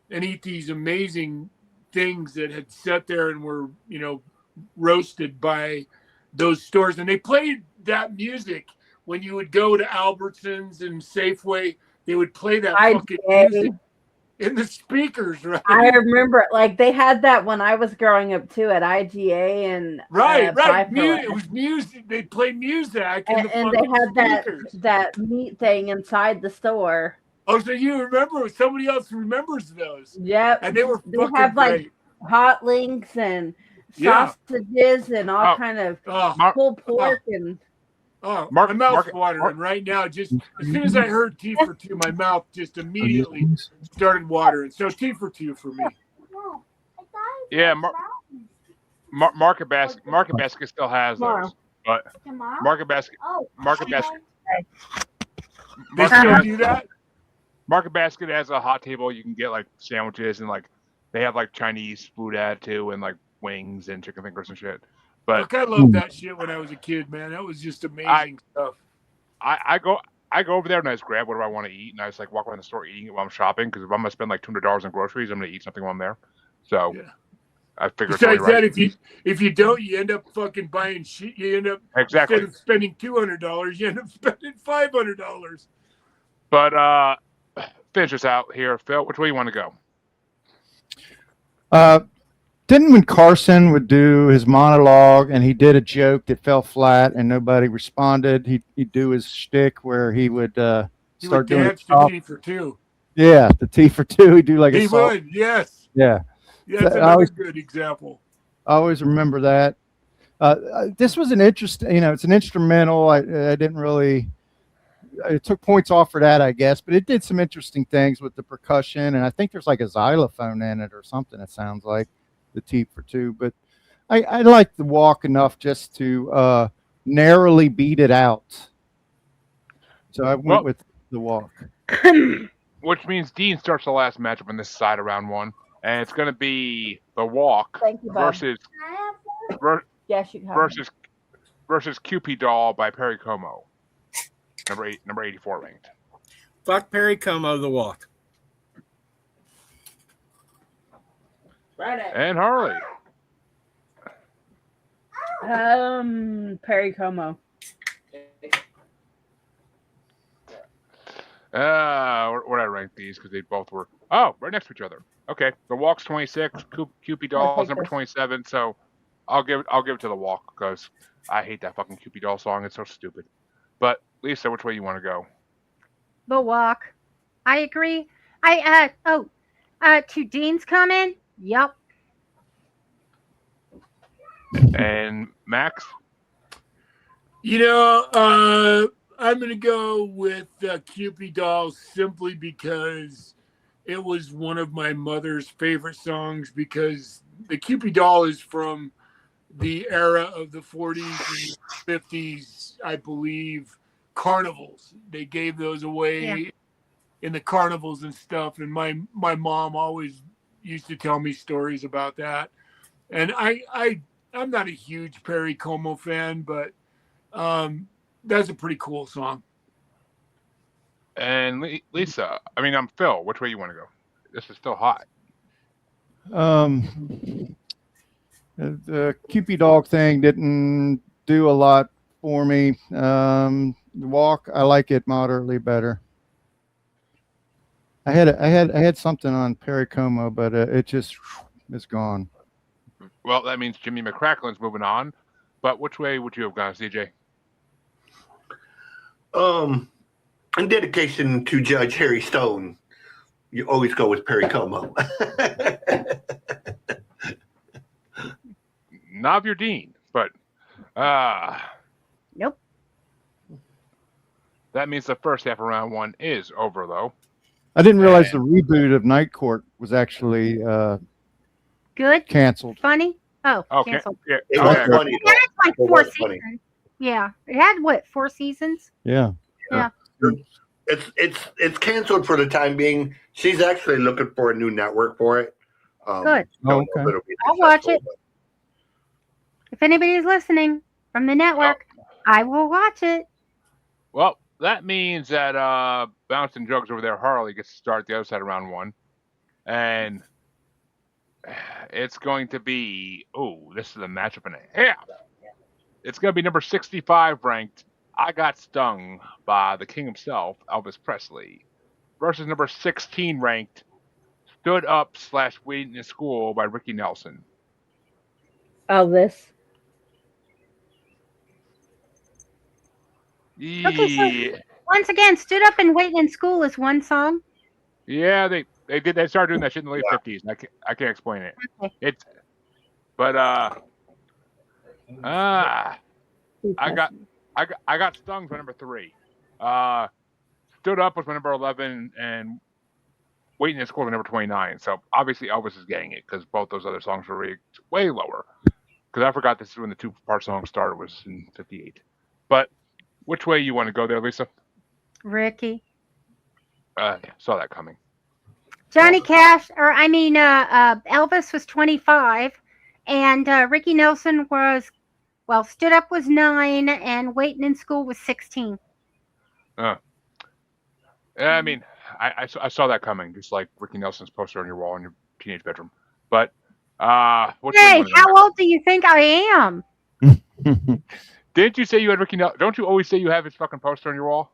and eat these amazing things that had sat there and were, you know, roasted by those stores. And they played that music when you would go to Albertsons and Safeway. They would play that fucking music in the speakers, right? I remember it. Like they had that when I was growing up too at IGA and right. It was music. They played music, and they had that meat thing inside the store. Oh, so you remember? Somebody else remembers those? Yep. And they were they fucking have like great. hot links and sausages and all kind of pulled pork and. Oh, my mouth's watering right now. Just as soon as I heard T for Two, my mouth just immediately started watering. So T for Two for me. Yeah, Market Basket still has those, but Market Basket They still do that. Market Basket has a hot table. You can get like sandwiches and like they have like Chinese food at too, and like wings and chicken fingers and shit. But look, I loved that shit when I was a kid, man. That was just amazing stuff. I go over there and I just grab whatever I want to eat, and I just like walk around the store eating it while I'm shopping, because if I'm gonna spend like $200 on groceries, I'm gonna eat something while I'm there. So I figure. Besides that, if you don't, you end up fucking buying shit. You end up instead of spending $200, you end up spending $500. But finish us out here, Phil. Which way you want to go? Didn't when Carson would do his monologue and he did a joke that fell flat and nobody responded, he'd do his shtick where he would start doing dance to T for Two. Yeah, the T for Two. He'd do like he would, yes. Yeah. Yeah, that's another good example. I always remember that. This was an interesting, you know, it's an instrumental. I didn't really. It took points off for that, I guess, but it did some interesting things with the percussion, and I think there's like a xylophone in it or something. It sounds like the T for Two, but I like the Walk enough just to narrowly beat it out. So I went with the Walk. Which means Dean starts the last matchup on this side of round one, and it's going to be the Walk versus Cupid Doll by Perry Como. Number 84 ranked. Fuck Perry Como, the Walk. Right. And Harley. Perry Como. Where'd I rank these? Because they both were right next to each other. Okay, the Walk's 26. Cupid Doll is number 27. So I'll give it to the Walk because I hate that fucking Cupid Doll song. It's so stupid. But Lisa, which way you want to go? The Walk. I agree. To Dean's comment, yep. And Max? I'm going to go with Cupid Doll simply because it was one of my mother's favorite songs, because the Cupid Doll is from the era of the 40s and 50s, I believe, carnivals. They gave those away in the carnivals and stuff. And my mom always used to tell me stories about that. And I'm not a huge Perry Como fan, but that's a pretty cool song. And Lisa, I'm Phil. Which way you want to go? This is still hot. The Cupid dog thing didn't do a lot for me. The walk, I like it moderately better. I had something on Perry Como, but it just is gone. Well, that means Jimmy McCracklin's moving on. But which way would you have gone, CJ? In dedication to Judge Harry Stone, you always go with Perry Como. Not your Dean, but Nope. That means the first half of round one is over, though. I didn't realize the reboot of Night Court was actually Good. canceled. Funny. Oh, Okay. canceled. Yeah. It was Okay. funny. It had like It 4 was funny. seasons. Yeah, it had what, 4 seasons? Yeah. Yeah. It's canceled for the time being. She's actually looking for a new network for it. Good. Don't know Okay. if it'll be I'll watch successful, it. If anybody's listening from the network, I will watch it. Well, that means that Bouncing Jugs over there, Harley, gets to start the other side of round one. And it's going to be, this is a matchup and a half. It's going to be number 65 ranked, I Got Stung by the king himself, Elvis Presley, versus number 16 ranked, Stood Up / Waiting in School by Ricky Nelson. Elvis. Okay, so- Yeah, Once again, Stood Up and Waiting in School is one song. yeah, they started doing that shit in the late 50s. And I can't explain it. Okay. But I got Stung for number 3. Stood Up was my number 11, and Waiting in School was number 29. So obviously Elvis is getting it because both those other songs were way lower. Because I forgot this is when the 2-part song started, was in 58. But which way you want to go there, Lisa? Ricky. Saw that coming. Johnny Cash, Elvis was 25, and Ricky Nelson was, Stood Up was 9, and Waiting in School was 16. I saw that coming, just like Ricky Nelson's poster on your wall in your teenage bedroom. But which way Hey, you wanna go? how old do you think I am? Didn't you say you had Ricky Nelson? Don't you always say you have his fucking poster on your wall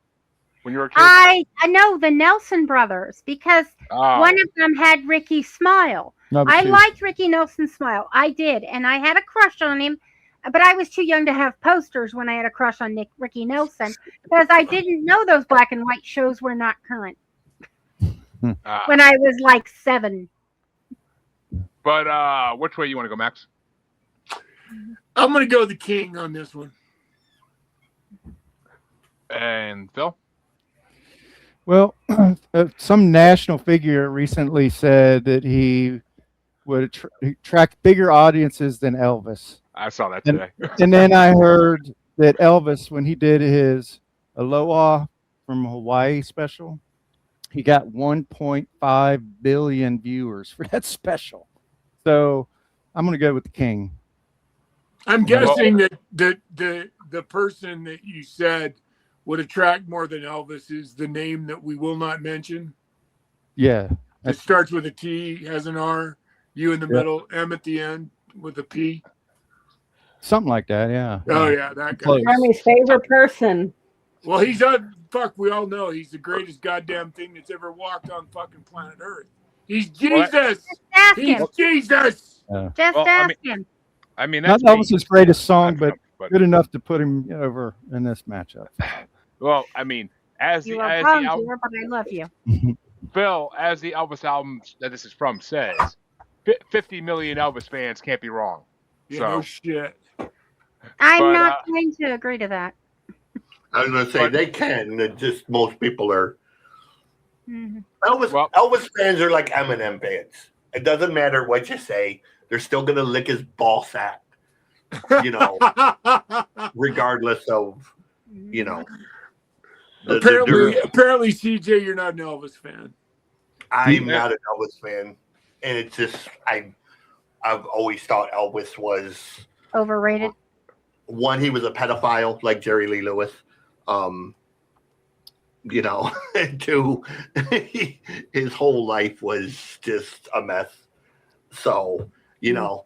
when you were a kid? I know the Nelson brothers because Oh. one of them had Ricky's smile. No, but I she- liked Ricky Nelson's smile. I did, and I had a crush on him, but I was too young to have posters when I had a crush on Ricky Nelson because I didn't know those black and white shows were not current Ah. when I was like 7. But which way you want to go, Max? I'm going to go the king on this one. And Phil? Well, some national figure recently said that he would attract bigger audiences than Elvis. I saw that today. And then I heard that Elvis, when he did his Aloha from Hawaii special, he got 1.5 billion viewers for that special. So I'm going to go with the king. I'm guessing that the person that you said would attract more than Elvis is the name that we will not mention. Yeah. It starts with a T, has an R, U in the middle, M at the end with a P. Something like that, yeah. Oh, yeah, that guy. Close. Jeremy's favorite person. Well, we all know he's the greatest goddamn thing that's ever walked on fucking planet Earth. He's Jesus. Just ask He's him. Jesus. Just Well, ask him. Not that's me. Elvis's greatest song, but But good enough to put him over in this matchup. well, as You the are as wrong, the dear, but I love you. Phil, as the Elvis album that this is from says, 50 million Elvis fans can't be wrong. Yeah, So, no shit. I'm But, not going to agree to that. I was going to say But- they can. It's just most people are. Mhm. Elvis fans are like Eminem fans. It doesn't matter what you say; they're still going to lick his ball sack, you know, regardless of, you know. Apparently, CJ, you're not an Elvis fan. I'm not an Elvis fan, and it's just I've always thought Elvis was Overrated. one. He was a pedophile like Jerry Lee Lewis. You know, and two, his whole life was just a mess. So, you know,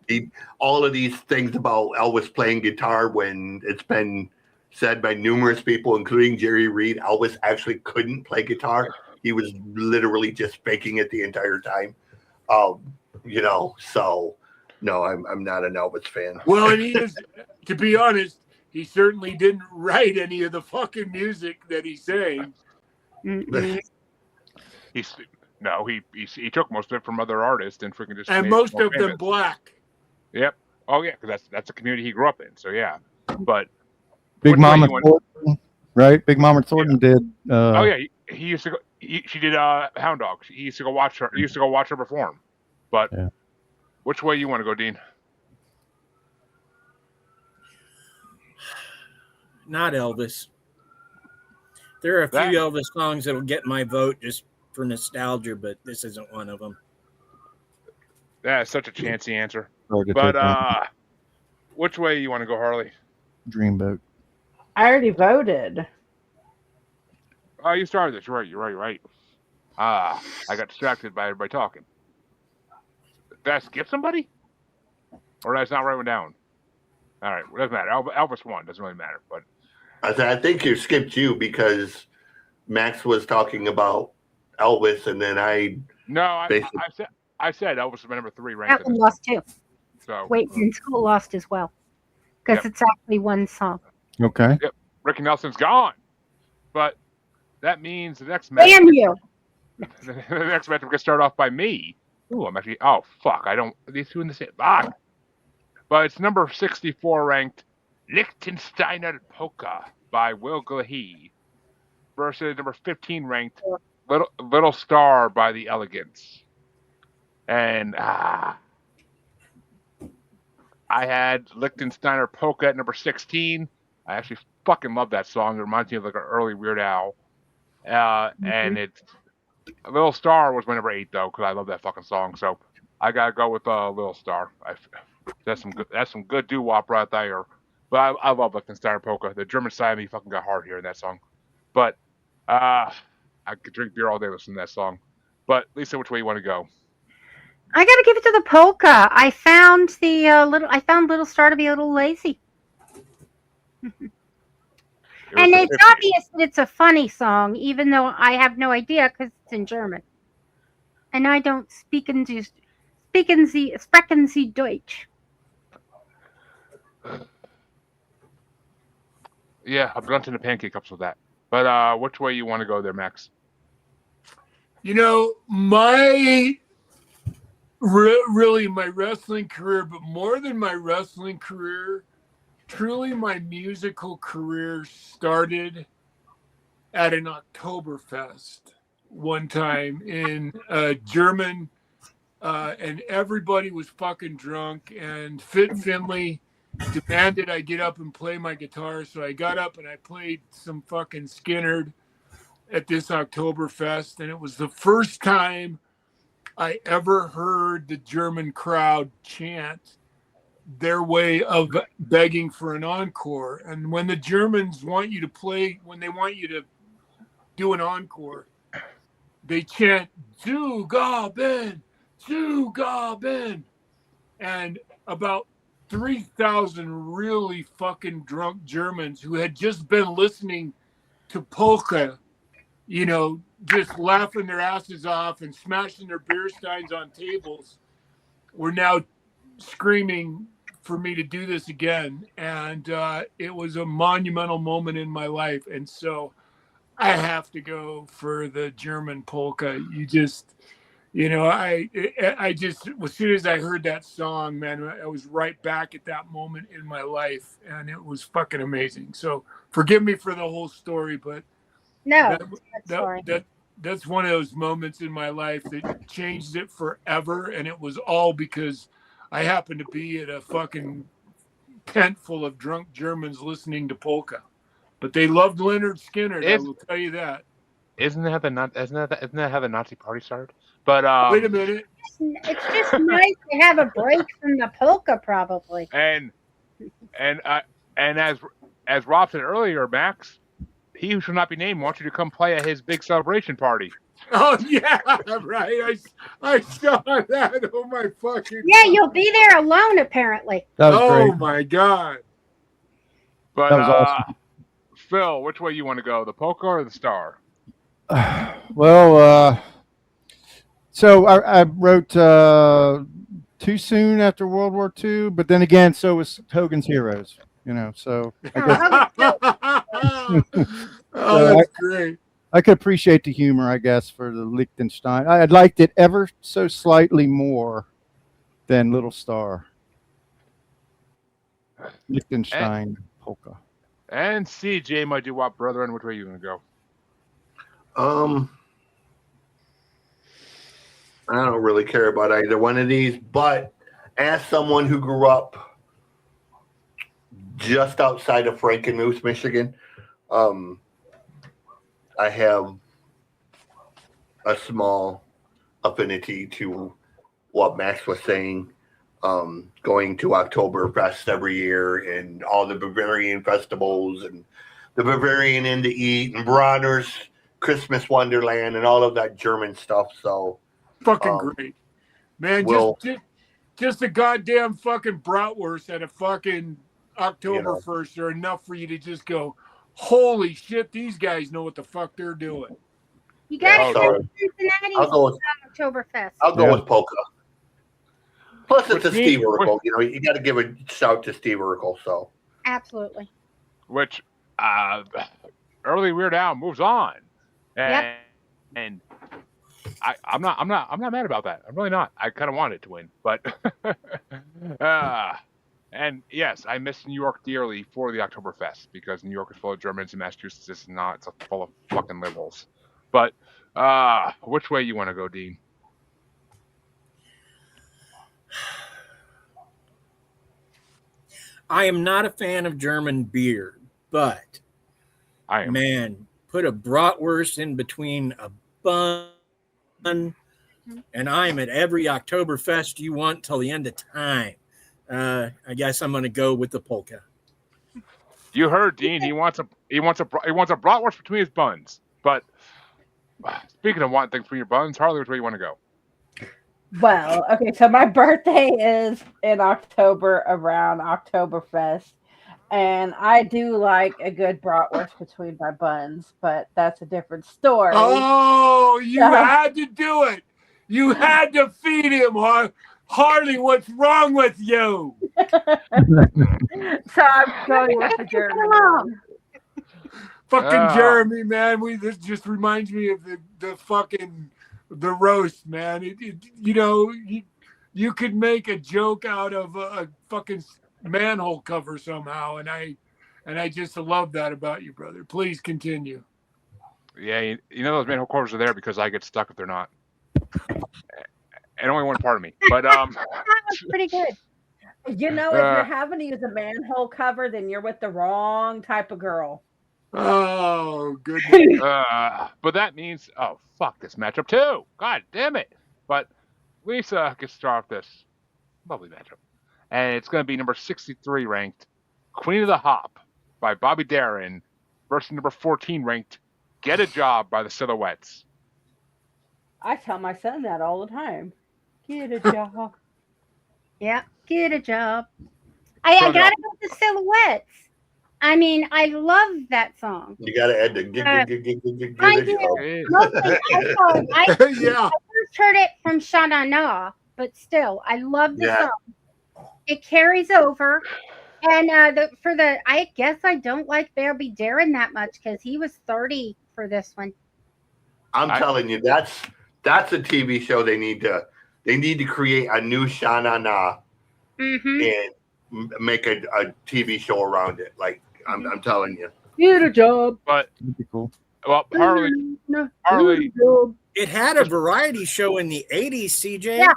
all of these things about Elvis playing guitar, when it's been said by numerous people, including Jerry Reed, Elvis actually couldn't play guitar. He was literally just faking it the entire time. You know, so no, I'm not an Elvis fan. Well, and he is, to be honest, he certainly didn't write any of the fucking music that he sang. Mm-mm. He took most of it from other artists and freaking just. And made most more of them famous. black. Yep. Oh yeah, because that's a community he grew up in. So yeah, but Big which way Mama you want- Thornton, right? Big Mama Thornton did. Oh yeah, he used to go. She did Hound Dog. He used to go watch her. He used to go watch her perform. But Yeah. which way you want to go, Dean? Not Elvis. There are a few Elvis songs that'll get my vote just for nostalgia, but this isn't one of them. That's such a chancy answer. Hard to But take on. which way you want to go, Harley? Dreamboat. I already voted. Oh, you started this. You're right. I got distracted by everybody talking. Did I skip somebody? Or did I not write one down? All right, well, doesn't matter. Elvis won. Doesn't really matter. But I think you skipped you because Max was talking about Elvis, and then I said Elvis was my number 3 ranked. That one lost too. So Wait, and School lost as well. Because it's actually one song. Okay. Yep, Ricky Nelson's gone. But that means the next match. Damn you! The next match we're gonna start off by me. Ooh, I'm actually. Oh fuck! I don't. These two in the same. But it's number 64 ranked Liechtensteiner Polka by Will Glahe versus number 15 ranked Little Star by The Elegants. And I had Liechtensteiner Polka at number 16. I actually fucking love that song. It reminds me of like an early Weird Al. And it's Little Star was my number 8 though, because I love that fucking song. So I gotta go with Little Star. That's some good doo-wop right there. But I love Liechtensteiner Polka. The German side of me fucking got hard here in that song. But I could drink beer all day listening to that song. But Lisa, which way you want to go? I gotta give it to the polka. I found Little Star to be a little lazy. And it's obvious that it's a funny song, even though I have no idea because it's in German. And I don't sprechen Sie Deutsch. Yeah, a blunt and a pancake helps with that. But which way you want to go there, Max? You know, my really my wrestling career, but more than my wrestling career, truly my musical career started at an Oktoberfest one time in German, and everybody was fucking drunk, and Fit Finley demanded I get up and play my guitar, so I got up and I played some fucking Skinnerd at this Oktoberfest, and it was the first time I ever heard the German crowd chant their way of begging for an encore. And when the Germans want you to play, when they want you to do an encore, they chant "Zu Gaben, Zu Gaben," and about 3,000 really fucking drunk Germans who had just been listening to polka, you know, just laughing their asses off and smashing their beer steins on tables, were now screaming for me to do this again. And it was a monumental moment in my life. And so I have to go for the German polka. I just, as soon as I heard that song, man, I was right back at that moment in my life, and it was fucking amazing. So forgive me for the whole story, but No, that that's that fine. that's one of those moments in my life that changed it forever, and it was all because I happened to be at a fucking tent full of drunk Germans listening to polka. But they loved Leonard Skinner, I will tell you that. Isn't that how the Nazi party started? But Wait a minute. It's just nice to have a break from the polka, probably. and and as Rob said earlier, Max, he who shall not be named wants you to come play at his big celebration party. Oh yeah, right. I saw that. Oh my fucking Yeah, God. you'll be there alone, apparently. That was Oh great. my God. But That was awesome. Phil, which way you want to go, the polka or the star? Well, so I wrote too soon after World War II, but then again, so was Hogan's Heroes. So I guess Oh, that's great. I could appreciate the humor, I guess, for the Liechtenstein. I liked it ever so slightly more than Little Star. Liechtenstein polka. And CJ, my doo-wop brethren, which way you want to go? I don't really care about either one of these, but as someone who grew up just outside of Frankenmuth, Michigan, I have a small affinity to what Max was saying. Going to Oktoberfest every year and all the Bavarian festivals and the Bavarian Inn to Eat and Bronner's Christmas Wonderland and all of that German stuff. So Fucking great. Man, just a goddamn fucking bratwurst at a fucking Oktoberfest are enough for you to just go, holy shit, these guys know what the fuck they're doing. You got to Yeah, go to Cincinnati I'll go with Oktoberfest. I'll go with polka. Plus, it's a Which Steve means- Urkel. You got to give a shout to Steve Urkel. So Absolutely. Which early Weird Al moves on, and and I'm not mad about that. I'm really not. I kind of wanted it to win, but and yes, I miss New York dearly for the Oktoberfest because New York is full of Germans and Massachusetts is not. It's full of fucking liberals. But which way you want to go, Dean? I am not a fan of German beer, but I am. man, put a bratwurst in between a bun, and I'm at every Oktoberfest you want till the end of time. I guess I'm going to go with the polka. You heard Dean. He wants a bratwurst between his buns. But speaking of wanting things between your buns, Harley, which way you want to go? Well, okay, so my birthday is in October around Oktoberfest, and I do like a good bratwurst between my buns, but that's a different story. Oh, you had to do it. You had to feed him, Harley. What's wrong with you? So I'm going with the German one. Fucking Jeremy, man. This just reminds me of the fucking the roast, man. You could make a joke out of a fucking manhole cover somehow, and I just love that about you, brother. Please continue. Yeah, you know those manhole covers are there because I get stuck if they're not. And only one part of me. But That was pretty good. If you're having to use a manhole cover, then you're with the wrong type of girl. Oh, goodness. But that means, oh, fuck this matchup too. God damn it. But Lisa gets to start off this lovely matchup. And it's going to be number 63 ranked Queen of the Hop by Bobby Darin versus number 14 ranked Get a Job by the Silhouettes. I tell my son that all the time. Get a job. Yeah, get a job. I got to go with the Silhouettes. I mean, I love that song. you got to add the get I a do. job. I Yeah. first heard it from Shana Na, but still, I love the Yeah. song. It carries over. And I guess I don't like Bobby Darin that much because he was 30 for this one. I'm telling you, that's a TV show they need to create a new Shana Na and make a TV show around it. Like I'm telling you. Get a job. But That'd be cool. well, Harley, It had a variety show in the 80s, CJ. Yeah.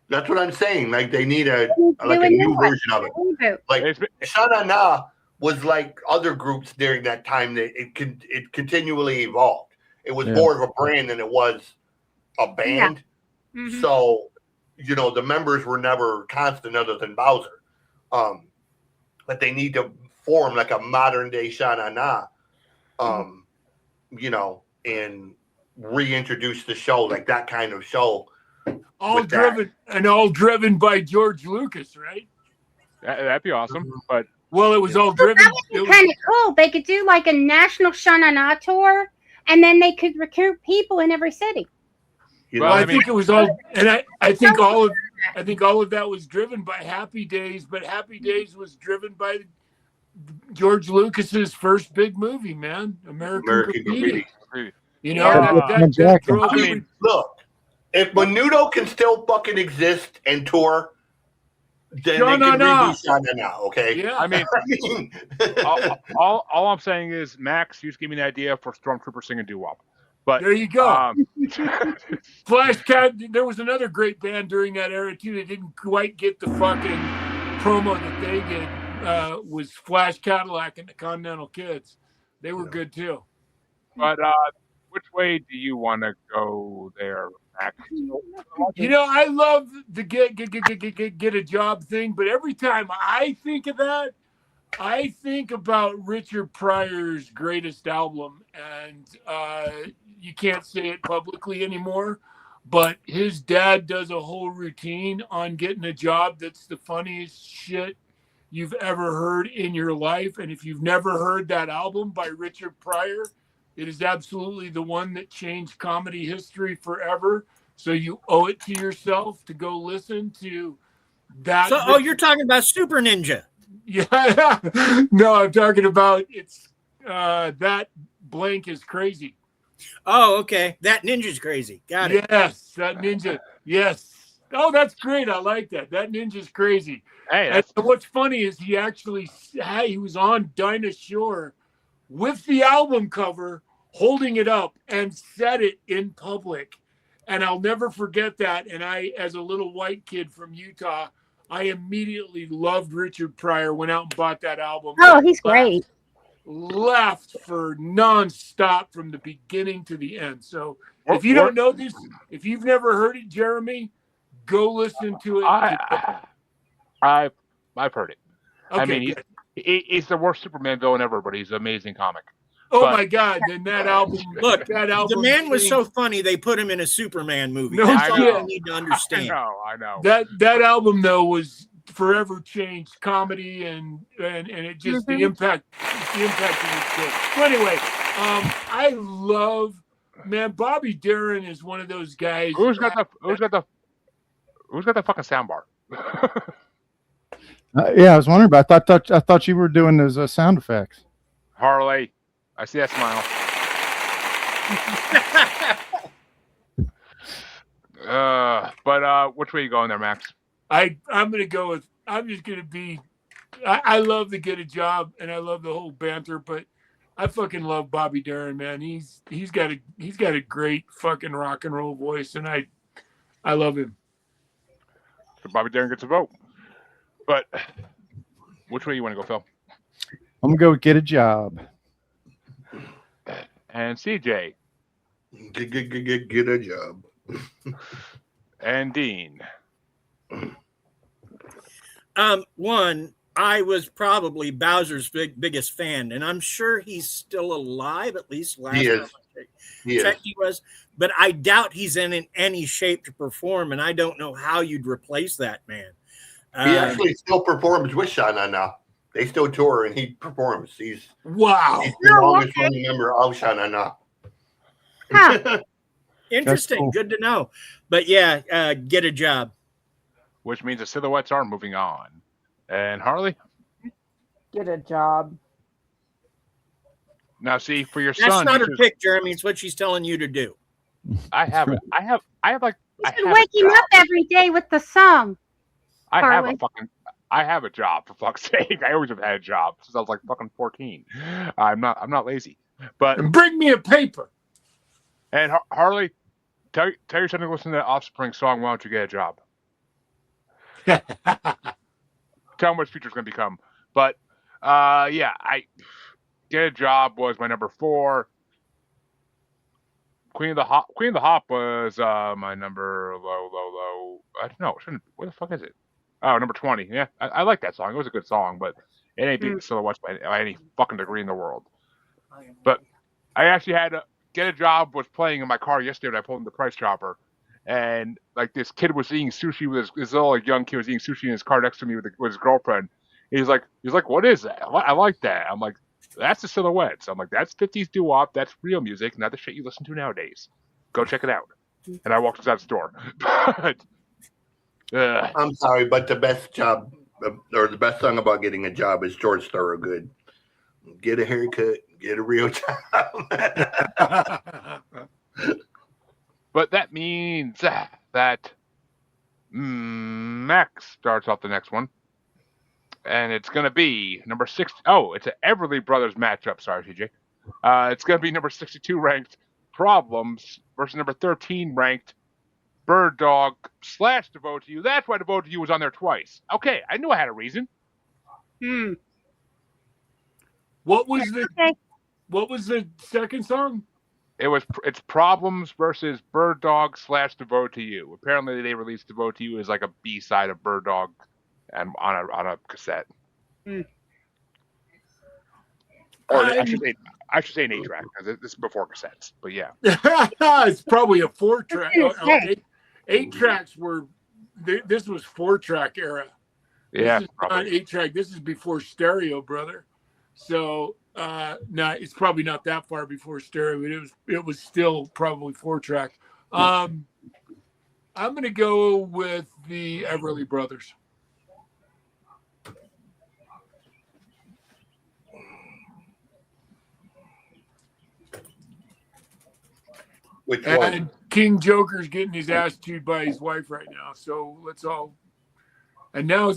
That's what I'm saying. Like they need a Do a new new one. version of it. Reboot. Like it's, Shana Na was like other groups during that time that it continually evolved. It was more of a brand than it was a band. Mhm. So, the members were never constant other than Bowser. But they need to form like a modern day Shana Na, and reintroduce the show, like that kind of show. All driven by George Lucas, right? that'd be awesome. But Well, it was all So driven. that would be kind of cool. They could do like a national Shanana tour, and then they could recruit people in every city. Well, I I mean- think it was all, and I think all of that was driven by Happy Days, but Happy Days was driven by George Lucas's first big movie, man, American Graffiti. That drove every. Look, if Menudo can still fucking exist and tour, then they can redo Shana Na, okay? Yeah. I mean, all I'm saying is, Max, you just gave me an idea for Stormtrooper singing doo-wop. But there you go. Flash Cat. There was another great band during that era too. They didn't quite get the fucking promo that they did. Was Flash Cadillac and the Continental Kids. They were good too. But which way do you want to go there, Max? I love the get a job thing, but every time I think of that, I think about Richard Pryor's greatest album, and you can't say it publicly anymore, but his dad does a whole routine on getting a job that's the funniest shit you've ever heard in your life. And if you've never heard that album by Richard Pryor, it is absolutely the one that changed comedy history forever. So you owe it to yourself to go listen to that. So, you're talking about Super Ninja. Yeah. No, I'm talking about that blank is crazy. Oh, okay. That ninja's crazy. Got it. Yes, that ninja. Yes. Oh, that's great. I like that. That ninja's crazy. Hey, And what's funny is he was on Dinah Shore with the album cover, holding it up, and said it in public. And I'll never forget that. And I, as a little white kid from Utah, I immediately loved Richard Pryor, went out and bought that album. Oh, he's great. Laughed for nonstop from the beginning to the end. So if you don't know this, if you've never heard it, Jeremy, go listen to it. I've heard it. Okay, I mean, he's the worst Superman villain ever, but he's an amazing comic. My God! Then that album. Look, that album. the man was so funny they put him in a Superman movie. No That's all shit. you need to understand. I know. That album though was forever changed comedy and it just the impact it was good. So anyway, I love Bobby Darin is one of those guys. Who's got the fucking soundbar? Yeah, I was wondering about. I thought you were doing those sound effects. Harley, I see that smile. But which way you going there, Max? I'm gonna go with. I'm just gonna be. I love the Get a Job and I love the whole banter, but I fucking love Bobby Darin, man. He's got a great fucking rock and roll voice, and I love him. So Bobby Darin gets a vote. But which way you want to go, Phil? I'm gonna go Get a Job. And CJ. Get a job. And Dean. One, I was probably Bowser's biggest fan, and I'm sure he's still alive, at least last time I checked he was. But I doubt he's in any shape to perform, and I don't know how you'd replace that man. He actually still performs with Shana now. They still tour and he performs. He's the longest running member of Shana now. Huh. Interesting. Cool. Good to know. But yeah, Get a Job. Which means the silhouettes are moving on. And Harley? Get a job. Now, see, for your That's son, not you her should- pick, Jeremy. It's what she's telling you to do. I have it. I have like You I should have wake a him job. up every day with the song. I have Harley. I have a job, for fuck's sake. I always have had a job since I was like fucking 14. I'm not lazy. But And bring me a paper. and Harley, tell your son to listen to that Offspring song. Why don't you get a job? Tell him what his future's gonna become. But yeah, I get a job was my number 4. Queen of the Hop was my number low. I don't know. Where the fuck is it? Oh, number 20. Yeah, I like that song. It was a good song, but it ain't beat the Silhouettes by any fucking degree in the world. But I actually had to get a job. Was playing in my car yesterday when I pulled in the Price Chopper, and like this kid was eating sushi with this little young kid was eating sushi in his car next to me with his girlfriend. He's like, what is that? I like that. I'm like, that's the Silhouettes. I'm like, that's 50s doo-wop. That's real music, not the shit you listen to nowadays. Go check it out. And I walked inside the store. But I'm sorry, but the best job or the best song about getting a job is George Thorogood. Get a haircut, get a real job. but that means that Max starts off the next one. And it's going to be number 6. Oh, it's an Everly Brothers matchup. Sorry, TJ. It's going to be number 62 ranked Problems versus number 13 ranked Bird Dog / Devote to You. That's why Devote to You was on there twice. Okay, I knew I had a reason. What was the second song? It's Problems versus Bird Dog / Devote to You. Apparently, they released Devote to You as like a B-side of Bird Dog, and on a cassette. Or I should say an 8-track because this is before cassettes. But yeah, It's probably a 4-track. I was gonna say. 8 tracks were. This was 4-track era. yeah, This is not probably. 8-track. This is before stereo, brother. So no, it's probably not that far before stereo. But it was still probably 4-track. I'm gonna go with the Everly Brothers. Which one? And King Joker's getting his ass chewed by his wife right now. So let's all. And now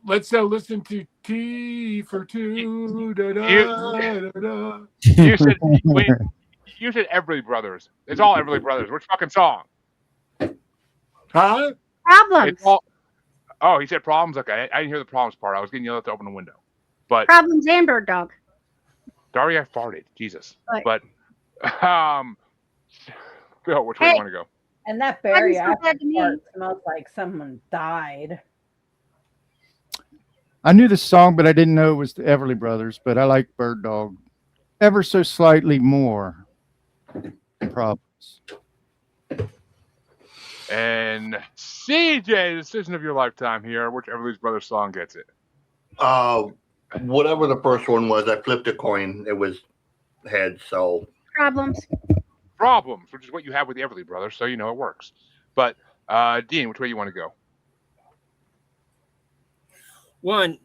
let's listen to T for Two. Da, da, da, da. You said wait. You said Everly Brothers. It's all Everly Brothers. Which fucking song? Huh? Problems. It's all. Oh, he said Problems. Okay, I didn't hear the Problems part. I was getting yelled at to open the window. But Problems and Bird Dog. sorry, I farted. Jesus. Right. But Phil, which way do you want to go? And that berry so glad to meet apple you. smells like someone died. I knew the song, but I didn't know it was the Everly Brothers. But I like Bird Dog ever so slightly more than Problems. And CJ, decision of your lifetime here. Which Everly Brothers song gets it? Whatever the first one was, I flipped a coin. It was head, so Problems. Problems, which is what you have with the Everly Brothers, so you know it works. But Dean, which way you want to go? One,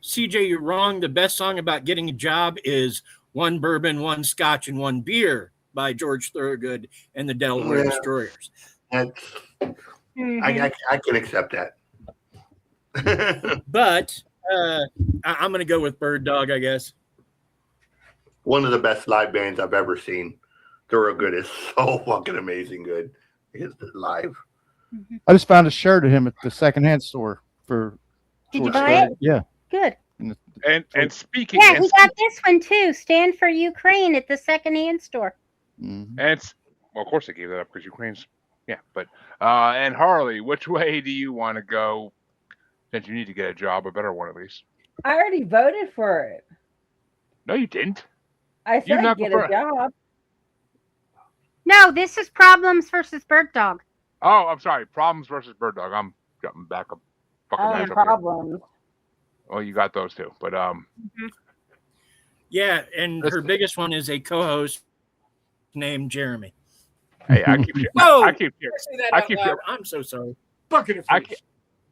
CJ, you're wrong. The best song about getting a job is One Bourbon, One Scotch, and One Beer by George Thorogood and the Delaware Destroyers. that's, I can accept that. But I'm going to go with Bird Dog, I guess. One of the best live bands I've ever seen. Thorogood is so fucking amazing good. It's live. I just found a shirt of him at the secondhand store for. Did you George buy Thorogood. it? Yeah. Good. And speaking, Yeah, and, he got this one too. Stand for Ukraine at the secondhand store. Mhm. well, of course they gave that up because Ukraine's, yeah. But and Harley, which way do you want to go? Since you need to get a job, a better one at least. I already voted for it. No, you didn't. I You're said not get for- a job. No, this is Problems versus Bird Dog. Oh, I'm sorry. Problems versus Bird Dog. I'm jumping back up. Fucking match up here. Problems. Well, you got those too, but Yeah, and her biggest one is a co-host named Jeremy. hey, I keep Whoa! I keep Did I say that I out keep loud? I'm so sorry. Bucket of fish.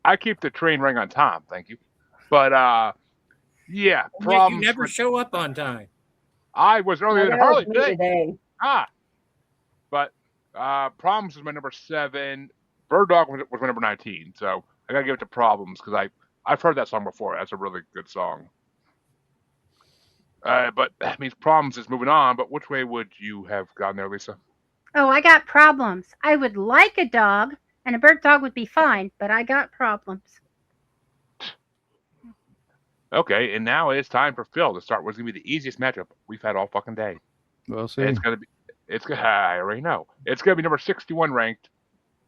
I keep the train running on time. Thank you. But yeah, You Problems. never show up on time. I was earlier No, than that was Harley me today. today. But Problems is my number 7. Bird Dog was my number 19. So I gotta give it to Problems because I've heard that song before. That's a really good song. But that means Problems is moving on. But which way would you have gone there, Lisa? Oh, I got problems. I would like a dog, and a bird dog would be fine, but I got problems. Okay, and now it's time for Phil to start what's gonna be the easiest matchup we've had all fucking day. We'll see. And I already know. It's gonna be number 61 ranked,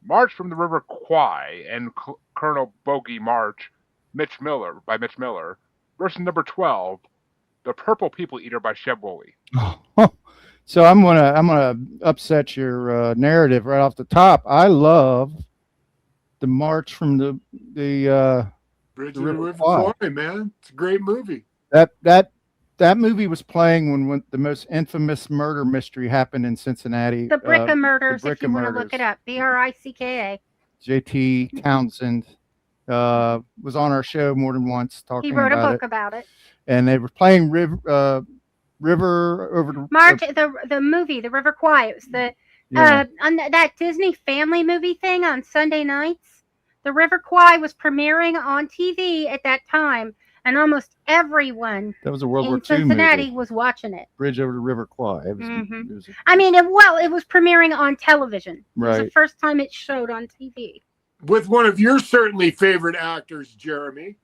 March from the River Kwai and Colonel Bogey March, Mitch Miller versus number 12, The Purple People Eater by Sheb Woolley. So I'm gonna upset your narrative right off the top. I love the March from the Bridge The of the River River Kwai. Kwai, man. It's a great movie. That movie was playing when the most infamous murder mystery happened in Cincinnati. The Bricka murders, if Bricka you want to look it murders. up. BRICKA. J.T. Townsend was on our show more than once talking He wrote a about book it. about it. And they were playing River over the March, the movie, The River Kwai. It was the yeah. on that Disney family movie thing on Sunday nights. The River Kwai was premiering on TV at that time, and almost everyone That was a World in War II Cincinnati movie. was watching it. Bridge over the River Kwai. It was, Mhm. it was I mean, it was premiering on television. It was the Right. first time it showed on TV. With one of your certainly favorite actors, Jeremy.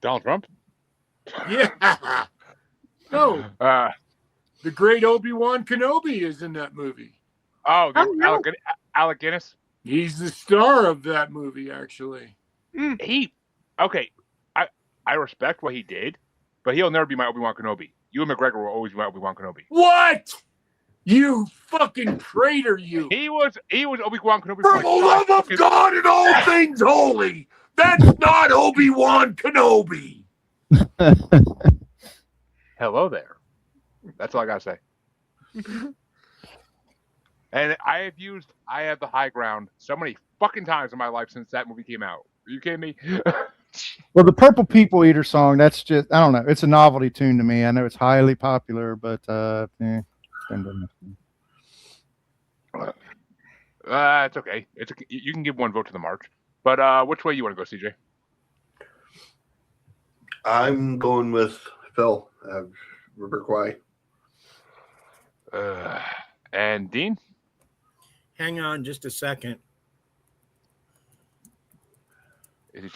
Donald Trump? Yeah. No, Uh, the great Obi-Wan Kenobi is in that movie. oh, no. Alec Guinness? He's the star of that movie, actually. Okay, I respect what he did, but he'll never be my Obi-Wan Kenobi. Ewan McGregor will always be my Obi-Wan Kenobi. What? You fucking traitor, you. He was Obi-Wan Kenobi For the love of God and all things holy, that's not Obi-Wan Kenobi. Hello there. That's all I gotta say. And I have the high ground so many fucking times in my life since that movie came out. Are you kidding me? Well, the Purple People Eater song, that's just, I don't know. It's a novelty tune to me. I know it's highly popular, but It's okay. You can give one vote to the March. But which way you want to go, CJ? I'm going with Phil, River Kwai. And Dean? Hang on just a second. Are you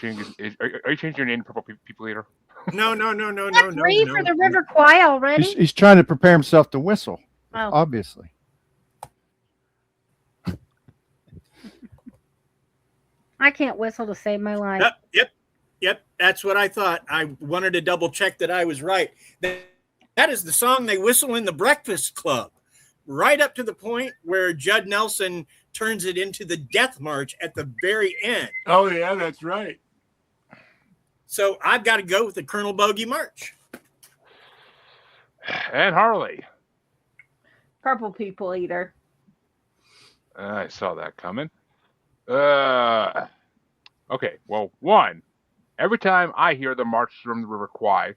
changing your name to Purple People Eater? No. That's three for the River Kwai already. he's trying to prepare himself to whistle, Oh. obviously. I can't whistle to save my life. Yep. That's what I thought. I wanted to double check that I was right. That is the song they whistle in the Breakfast Club, right up to the point where Judd Nelson turns it into the Death March at the very end. Oh, yeah, that's right. So I've got to go with the Colonel Bogey March. And Harley. Purple People Eater. I saw that coming. Okay, well, every time I hear the March from the River Kwai,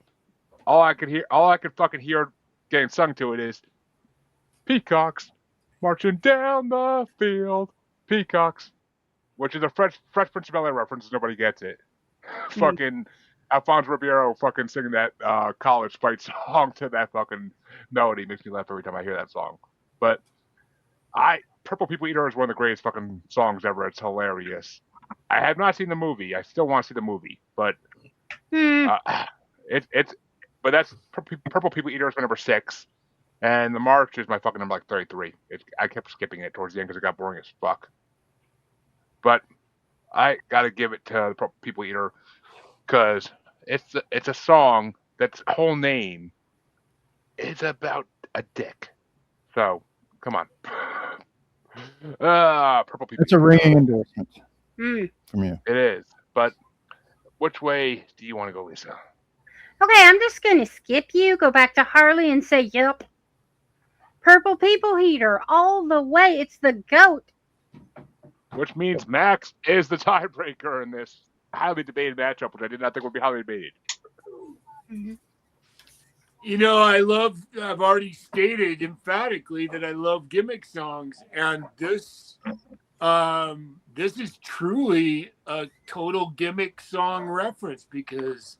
all I could fucking hear getting sung to it is peacocks marching down the field, peacocks, which is a Fresh Prince of Bel-Air reference. Nobody gets it. Fucking Alfonso Ribeiro fucking singing that college fight song to that fucking melody makes me laugh every time I hear that song. But Purple People Eater is one of the greatest fucking songs ever. It's hilarious. I have not seen the movie. I still want to see the movie, but but that's Purple People Eater is my number 6, and the March is my fucking number like 33. I kept skipping it towards the end because it got boring as fuck. But I gotta give it to the Purple People Eater because it's a song that's whole name is about a dick. So come on. Purple People. It's a ringing endorsement from you. It is. But which way do you want to go, Lisa? Okay, I'm just going to skip you, go back to Harley and say, yep. Purple People Eater, all the way. It's the GOAT. Which means Max is the tiebreaker in this highly debated matchup, which I did not think would be highly debated. I've already stated emphatically that I love gimmick songs, and this is truly a total gimmick song reference because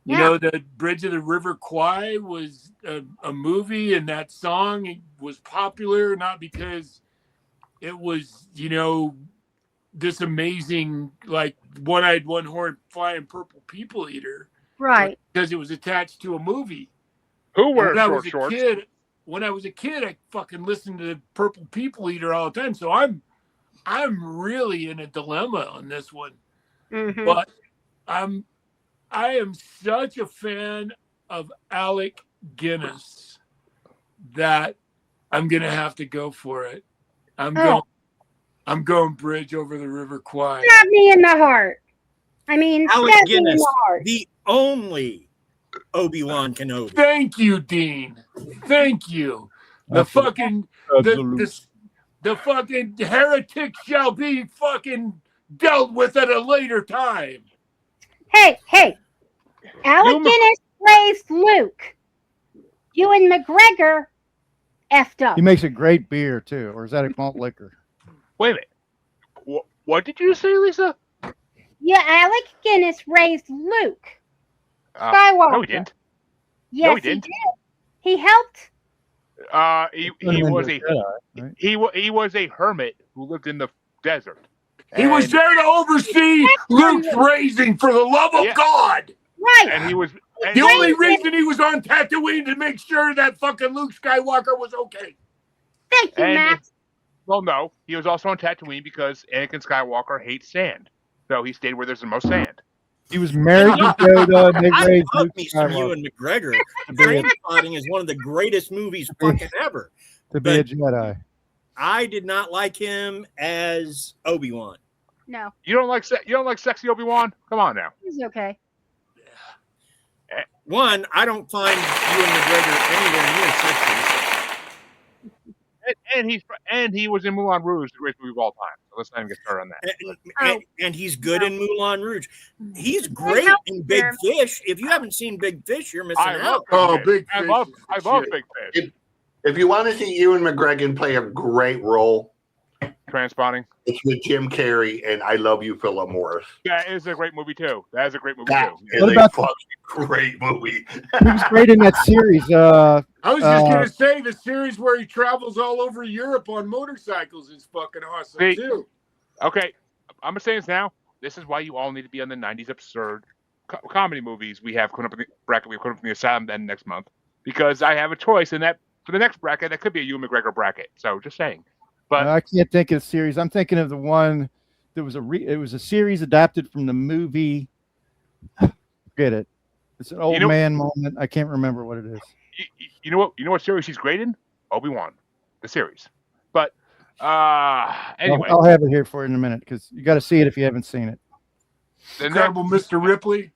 the Bridge of the River Kwai was a movie, and that song was popular not because it was this amazing like one-eyed one-horned flying purple people eater, Right. because it was attached to a movie. Who And wears when I short was a shorts? kid, I fucking listened to Purple People Eater all the time. So I'm really in a dilemma on this one. Mm-hmm. But I am such a fan of Alec Guinness that I'm gonna have to go for it. I'm going Bridge over the River Kwai. Stab me in the heart. I mean, Alec stab me in Guinness, the heart. the only Obi-Wan Kenobi. Thank you, Dean. Thank you. The fucking the fucking heretic shall be fucking dealt with at a later time. Hey, Alec Guinness raised Luke. Ewan McGregor effed up. He makes a great beer too, or is that a malt liquor? Wait a minute. What did you say, Lisa? Yeah, Alec Guinness raised Luke Skywalker. No, he didn't. Yes, No, he didn't. did. He helped. He was a hermit who lived in the desert. He was there to oversee Luke's raising for the love of God. Right. And he was the only reason he was on Tatooine to make sure that fucking Luke Skywalker was okay. Thank you, Max. Well, no, he was also on Tatooine because Anakin Skywalker hates sand, so he stayed where there's the most sand. He was married to Yoda. And they I raised love Luke me some Skywalker Ewan McGregor. Trainspotting is one of the greatest movies fucking ever. to be a Jedi. I did not like him as Obi-Wan. No. You don't like sexy Obi-Wan? Come on now. He's okay. One, I don't find Ewan McGregor anywhere near sexy. And he was in Moulin Rouge, the greatest movie of all time. So let's not even get started on that. And he's good in Moulin Rouge. He's great in Big Fish. If you haven't seen Big Fish, you're missing out. Big Fish. I love Big Fish. If you want to see Ewan McGregor play a great role, Transpotting. it's with Jim Carrey and I Love You, Philip Morris. That is a great movie too. That is What a about- fucking great movie. He was great in that series. I was just gonna say the series where he travels all over Europe on motorcycles is fucking awesome too. Okay, I'm gonna say this now. This is why you all need to be on the '90s absurd comedy movies we have coming up in the bracket. We've coming up in the Asylum then next month because I have a choice in that for the next bracket. That could be a Ewan McGregor bracket. So just saying. But I can't think of the series. I'm thinking of the one that was it was a series adapted from the movie. Forget it. It's an old man moment. I can't remember what it is. You know what series he's great in? Obi-Wan, the series. But anyway, I'll have it here for you in a minute because you got to see it if you haven't seen it. The Incredible Mr. Ripley.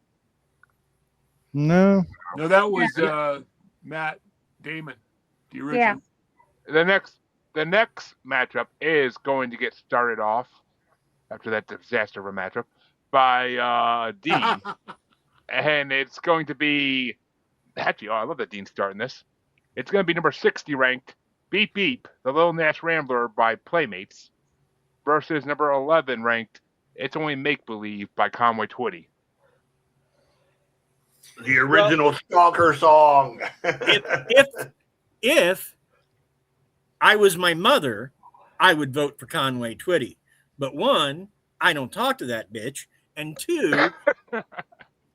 No, that was Matt Damon, the original. Yeah. The next matchup is going to get started off after that disaster of a matchup by Dean, and it's going to be actually. Oh, I love that Dean's starting this. It's going to be number 60 ranked Beep Beep, the Little Nash Rambler by Playmates, versus number 11 ranked It's Only Make Believe by Conway Twitty. The original Stalker song. If I was my mother, I would vote for Conway Twitty. But one, I don't talk to that bitch. And two,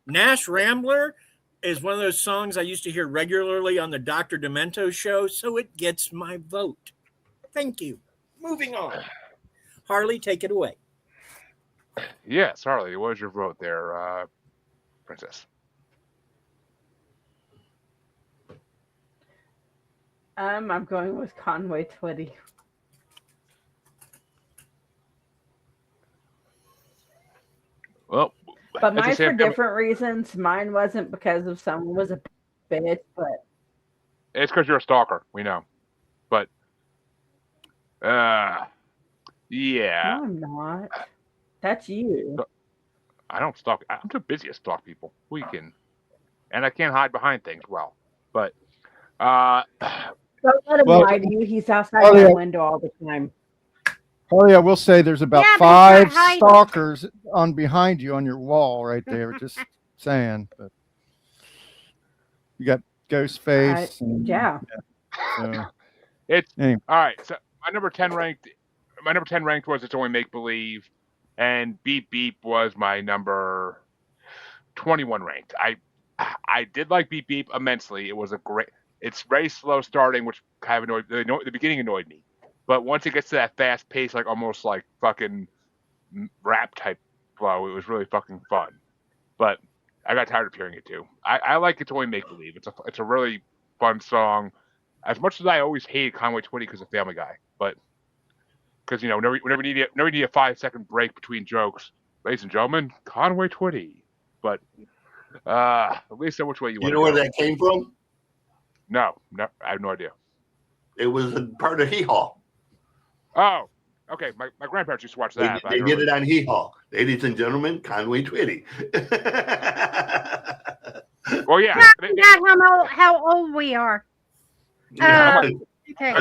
Nash Rambler is one of those songs I used to hear regularly on the Dr. Demento show, so it gets my vote. Thank you. Moving on. Harley, take it away. Yes, Harley, what was your vote there, Princess? I'm going with Conway Twitty. Well, but mine for different reasons. Mine wasn't because of someone was a bitch, but it's because you're a stalker. We know, but yeah. No, I'm not. That's you. I don't stalk. I'm too busy to stalk people. And I can't hide behind things well. But Don't let him Well, lie to you. He's outside Harley, my window all the time. Harley, I will say there's about Yeah, but he's not 5 hiding. stalkers on behind you on your wall right there. Just saying. But you got Ghostface. Yeah. So, it's anyway. all right. So my number 10 ranked was It's Only Make Believe, and Beep Beep was my number 21 ranked. I did like Beep Beep immensely. It was a great. It's very slow starting, which kind of annoyed. The beginning annoyed me, but once it gets to that fast pace, like almost like fucking rap type flow, it was really fucking fun. But I got tired of hearing it too. I like It's Only Make Believe. It's a really fun song. As much as I always hated Conway Twitty because of Family Guy, but because whenever you need a 5-second break between jokes, ladies and gentlemen, Conway Twitty. But at least know which way you want You to know go. where that came from? No, I have no idea. It was a part of Hee Haw. Oh, okay. My grandparents used to watch that. They did it on Hee Haw. Ladies and gentlemen, Conway Twitty. Well, yeah. I forgot how old we are. Yeah, Okay.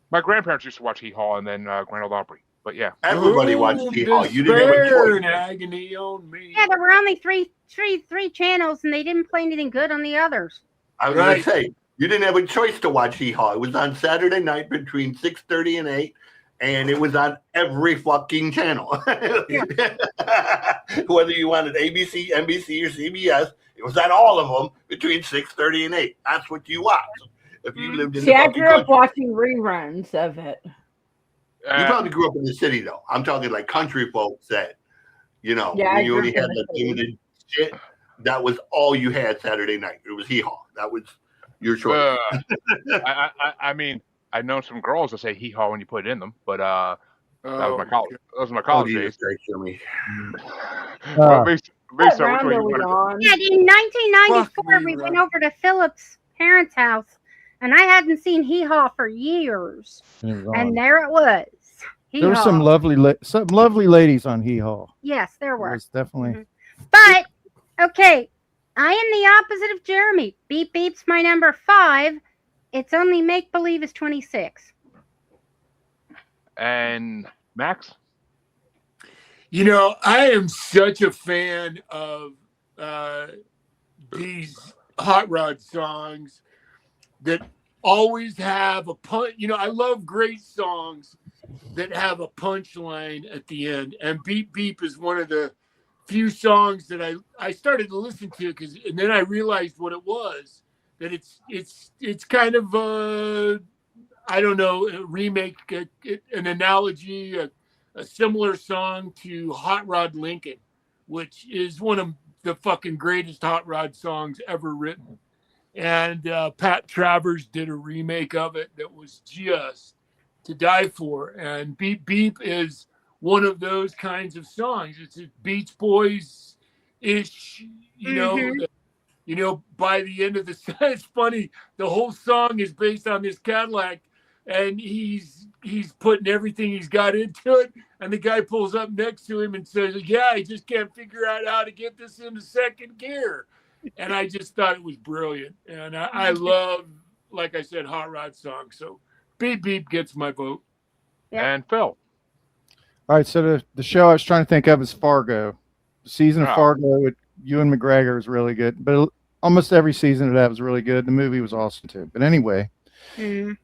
My grandparents used to watch Hee Haw and then Grand Ole Opry. But yeah, everybody watched Hee Haw. You didn't have a Despair choice. and agony on me. Yeah, there were only three channels, and they didn't play anything good on the others. I was Right. going to say, you didn't have a choice to watch Hee Haw. It was on Saturday night between 6:30 and 8, and it was on every fucking channel. Whether you wanted ABC, NBC, or CBS, it was on all of them between 6:30 and 8. That's what you watched. If you lived in See, the I fucking grew up country. watching reruns of it. You probably grew up in the city, though. I'm talking like country folks that, Yeah, when I you grew only up in had the the city. limited shit, that was all you had Saturday night. It was Hee Haw. That was your choice. I mean, I know some girls that say Hee Haw when you put it in them, but that was my Oh, college. That was my Oh, college Jesus days. Christ, Jimmy. Well, based What on which round way are you we want to go. on? Yeah, in 1994, Fuck me, we went Rob. over to Philip's parents' house, and I hadn't seen Hee Haw for years. It was on. And there it was. There were Hee-haw. some lovely ladies on Hee Haw. Yes, there It were. was definitely. But, okay, I am the opposite of Jeremy. Beep Beep's my number 5. It's Only Make Believe is 26. And Max? I am such a fan of these hot rod songs that always have a punch. I love great songs that have a punchline at the end. And Beep Beep is one of the few songs that I started to listen to and then I realized what it was. That it's kind of I don't know, a remake, an analogy, a similar song to Hot Rod Lincoln, which is one of the fucking greatest hot rod songs ever written. And Pat Travers did a remake of it that was just to die for. And Beep Beep is one of those kinds of songs. It's a Beach Boys-ish, by the end of the song, it's funny. The whole song is based on this Cadillac, and he's putting everything he's got into it. And the guy pulls up next to him and says, "Yeah, I just can't figure out how to get this into second gear." And I just thought it was brilliant. And I love, like I said, hot rod songs. So Beep Beep gets my vote. Yeah. And Phil? All right, so the show I was trying to think of is Fargo. The season of Oh. Fargo with Ewan McGregor is really good, but almost every season of that was really good. The movie was awesome too. But anyway, I'm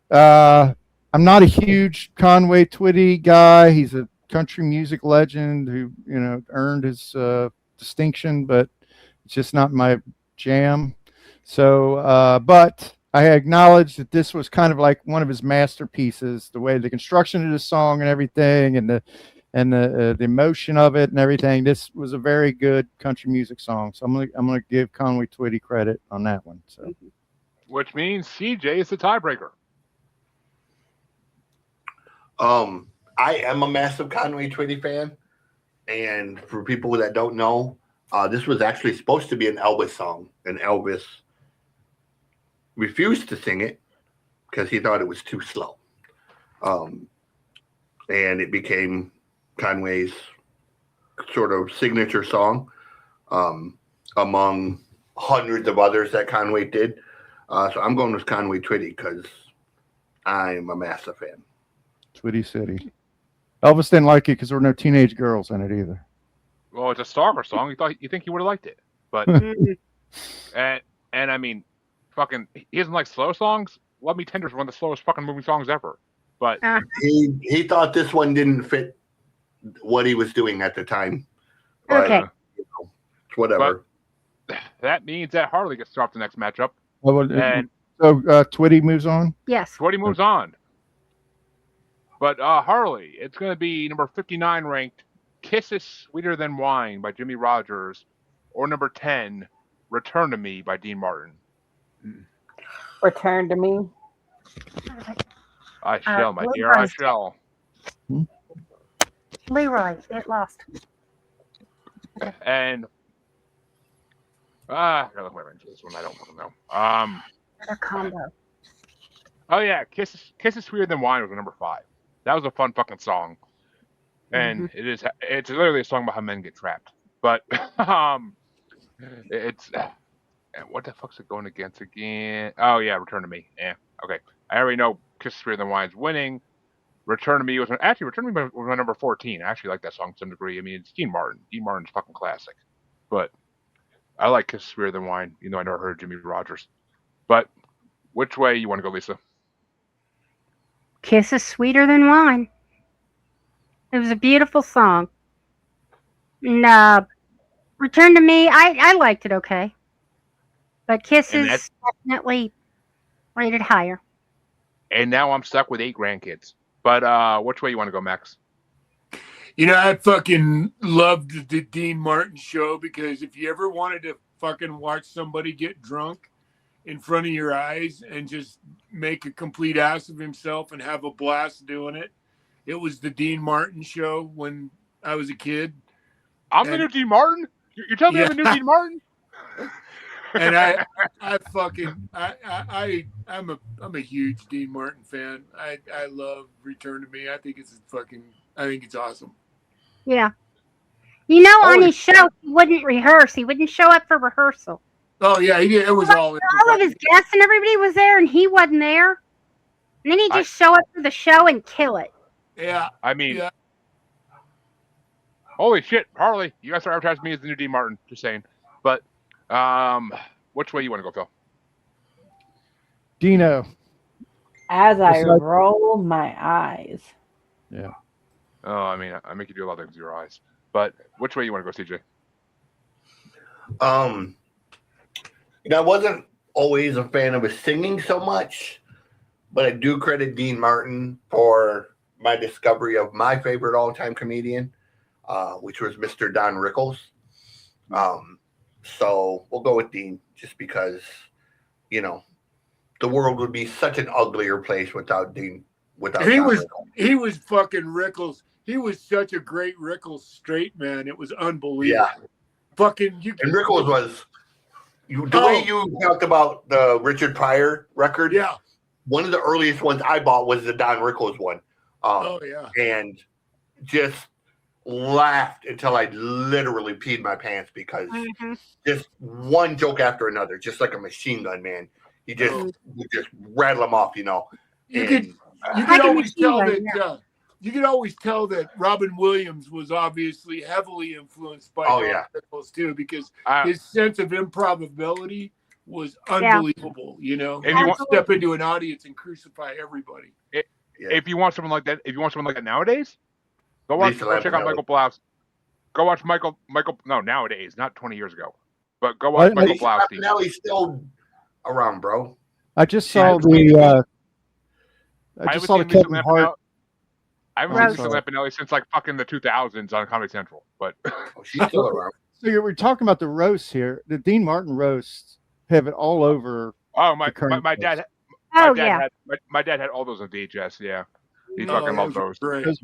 not a huge Conway Twitty guy. He's a country music legend who earned his distinction, but it's just not my jam. So, but I acknowledge that this was kind of like one of his masterpieces. The way the construction of the song and everything, and the emotion of it and everything. This was a very good country music song. So I'm gonna give Conway Twitty credit on that one. So, which means CJ is the tiebreaker. I am a massive Conway Twitty fan, and for people that don't know, this was actually supposed to be an Elvis song, and Elvis refused to sing it because he thought it was too slow. And it became Conway's sort of signature song, among hundreds of others that Conway did. So I'm going with Conway Twitty because I'm a massive fan. Twitty City. Elvis didn't like it because there were no teenage girls in it either. Well, it's a stalker song. You think he would have liked it, but and I mean, fucking, he doesn't like slow songs. Love Me Tender is one of the slowest fucking moving songs ever. But He thought this one didn't fit what he was doing at the time. But, Okay. It's whatever. But that means that Harley gets dropped the next matchup, and So Twitty moves on? Yes. Twitty moves on. But Harley, it's going to be number 59 ranked, Kisses Sweeter Than Wine by Jimmy Rogers, or number 10, Return to Me by Dean Martin. Return to Me. I shall, my dear, I shall. Leroy, it lost. And I gotta look my range for this one. I don't fucking know. A combo. Oh yeah, Kisses Sweeter Than Wine was number 5. That was a fun fucking song, and it's literally a song about how men get trapped. But it's what the fuck's it going against again? Oh yeah, Return to Me. Yeah, okay. I already know Kisses Sweeter Than Wine's winning. Return to Me was Return to Me was my number 14. I actually like that song to some degree. I mean, it's Dean Martin. Dean Martin's fucking classic. But I like Kisses Sweeter Than Wine, even though I never heard Jimmy Rogers. But which way you want to go, Lisa? Kisses Sweeter Than Wine. It was a beautiful song. And Return to Me, I liked it okay. But Kisses definitely rated higher. And now I'm stuck with 8 grandkids. But which way you want to go, Max? You know, I fucking loved the Dean Martin show because if you ever wanted to fucking watch somebody get drunk in front of your eyes and just make a complete ass of himself and have a blast doing it, it was the Dean Martin show when I was a kid. I'm the new Dean Martin? You're telling me I'm the new Dean Martin? And I'm a huge Dean Martin fan. I love Return to Me. I think it's awesome. Yeah. You know, on his show, he wouldn't rehearse. He wouldn't show up for rehearsal. Oh yeah, he did. It was all of his guests and everybody was there, and he wasn't there. And then he'd just show up for the show and kill it. Yeah. I mean, holy shit, Harley, you guys start advertising me as the new Dean Martin. Just saying. But which way you want to go, Phil? Dino. As I roll my eyes. Yeah. Oh, I mean, I make you do a lot of things with your eyes. But which way you want to go, CJ? I wasn't always a fan of his singing so much, but I do credit Dean Martin for my discovery of my favorite all-time comedian, which was Mr. Don Rickles. So we'll go with Dean just because, the world would be such an uglier place without Dean. He was fucking Rickles. He was such a great Rickles straight man. It was unbelievable. Yeah. Fucking and Rickles was the way you talked about the Richard Pryor record. Yeah. One of the earliest ones I bought was the Don Rickles one. And just laughed until I literally peed my pants because just one joke after another, just like a machine gun, man. He just would just rattle them off, You could always tell that. You could always tell that Robin Williams was obviously heavily influenced by Rickles too, because his sense of improbability was unbelievable. And you step into an audience and crucify everybody. If you want someone like that, nowadays, go check out Michael Blouse. Go watch Michael. No, nowadays, not 20 years ago, but go watch Michael Blouse. Now he's still around, bro. I just saw the. I just saw the Kevin Hart. I haven't seen Lisa Lampanelli since like fucking the 2000s on Comedy Central, but she's still around. So we're talking about the roasts here. The Dean Martin roasts have it all over. Oh my dad. My dad had all those on VHS. Yeah, he fucking loved those. You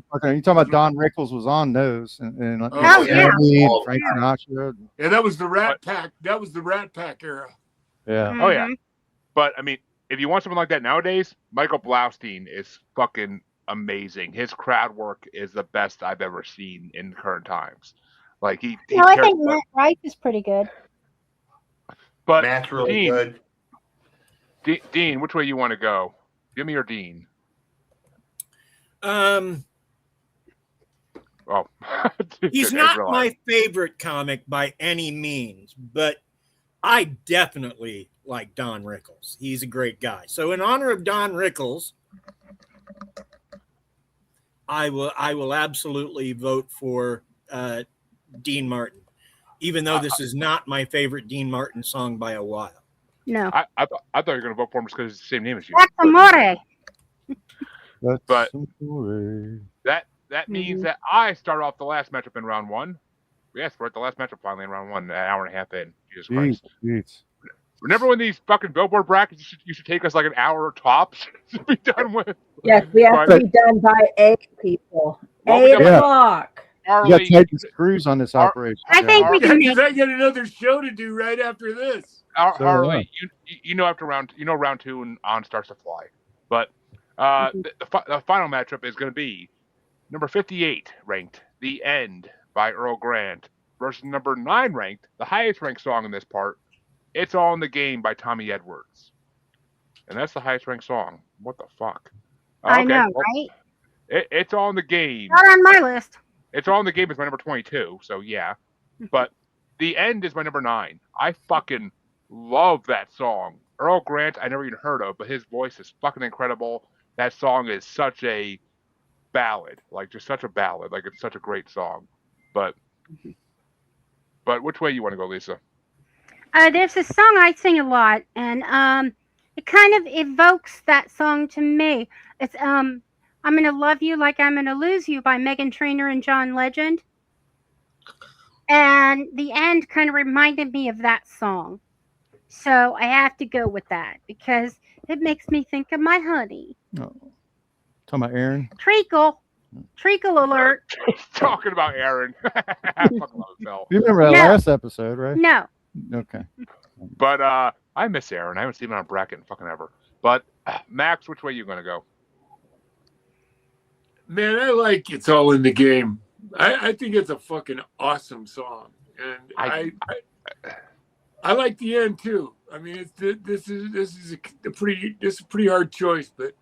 talking about Don Rickles was on those, and Frank Sinatra. Yeah, that was the Rat Pack. That was the Rat Pack era. Yeah. Oh yeah, but I mean, if you want someone like that nowadays, Michael Blaustein is fucking amazing. His crowd work is the best I've ever seen in current times. Like I think Matt Rife is pretty good. But Matt's really good. Dean, which way you want to go? Jimmy or Dean? Um, Oh, he's Good, I not realize. my favorite comic by any means, but I definitely like Don Rickles. He's a great guy. So in honor of Don Rickles, I will absolutely vote for Dean Martin, even though this is not my favorite Dean Martin song by a while. No. I thought you were going to vote for him just because it's the same name as you. That's amore. But Amore. that means that I start off the last matchup in round one. Yes, we're at the last matchup finally in round one, an hour and a half in. Jesus Christ. Jeez. Remember when these fucking billboard brackets used to take us like an hour tops to be done with? Yes, we have to be done by 8 people. Well, we 8 got- Yeah. o'clock. You got Harley, tight screws on this operation. I think we can Because make I got another show to do right after this. Harley, you know after round two and on starts to fly. But the final matchup is going to be number 58 ranked "The End" by Earl Grant versus number 9 ranked, the highest ranked song in this part, "It's All in the Game" by Tommy Edwards. And that's the highest ranked song. What the fuck? I know, well, right? It's All in the Game. Not on my list. It's All in the Game is my number 22, so yeah. But The End is my number 9. I fucking love that song. Earl Grant, I never even heard of, but his voice is fucking incredible. That song is such a ballad, like just such a ballad. Like it's such a great song. But which way you want to go, Lisa? There's a song I sing a lot, and it kind of evokes that song to me. It's "I'm Gonna Love You Like I'm Gonna Lose You" by Meghan Trainor and John Legend. And The End kind of reminded me of that song. So I have to go with that because it makes me think of my honey. Oh. Talking about Aaron. Treacle. Treacle alert. Talking about Aaron. I fucking love Phil. You remember that No. last episode, right? No. Okay. But I miss Aaron. I haven't seen him on a bracket in fucking ever. But Max, which way you gonna go? Man, I like "It's All in the Game." I think it's a fucking awesome song, and I like "The End" too. I mean, this is a pretty hard choice, but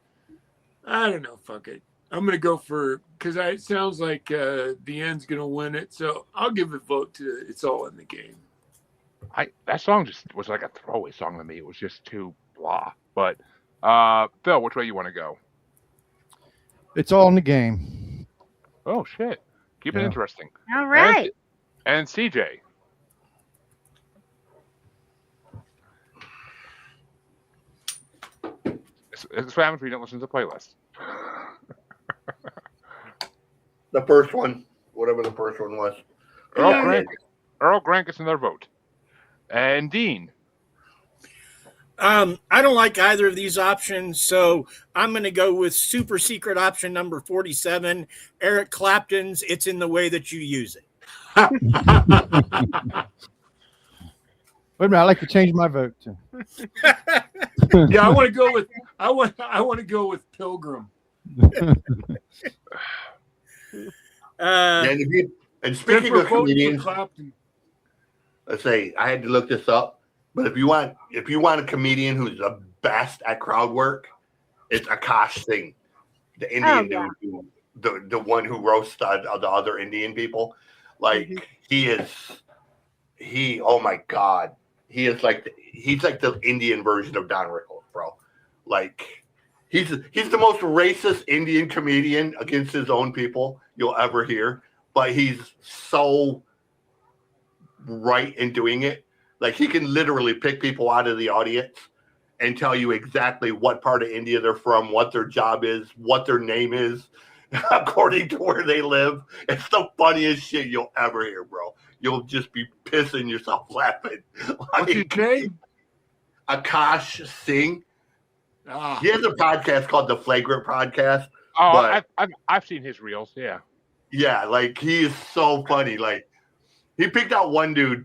I don't know. Fuck it. I'm gonna go for because it sounds like "The End's" gonna win it, so I'll give a vote to "It's All in the Game." That song just was like a throwaway song to me. It was just too blah. But Phil, which way you want to go? It's all in the game. Oh shit! Keep it Yeah. interesting. All right. And CJ. This what happens when you don't listen to the playlist. The first one, whatever the first one was. Earl Grant gets another vote. And Dean. I don't like either of these options, so I'm going to go with super secret option number 47, Eric Clapton's "It's in the Way That You Use It." Wait a minute, I'd like to change my vote too. Yeah, I want to go with I want to go with "Pilgrim." And speaking of comedians, Clapton. let's say I had to look this up. But if you want a comedian who's the best at crowd work, it's Akash Singh, the Indian dude, the one who roasts the other Indian people. Like oh my God, he's like the Indian version of Don Rickles, bro. Like he's the most racist Indian comedian against his own people you'll ever hear. But he's so right in doing it. Like he can literally pick people out of the audience and tell you exactly what part of India they're from, what their job is, what their name is, according to where they live. It's the funniest shit you'll ever hear, bro. You'll just be pissing yourself laughing. What's his name? Akash Singh. Ah. He has a podcast called The Flagrant Podcast. Oh, I've seen his reels. Yeah. Yeah, like he is so funny. Like he picked out one dude.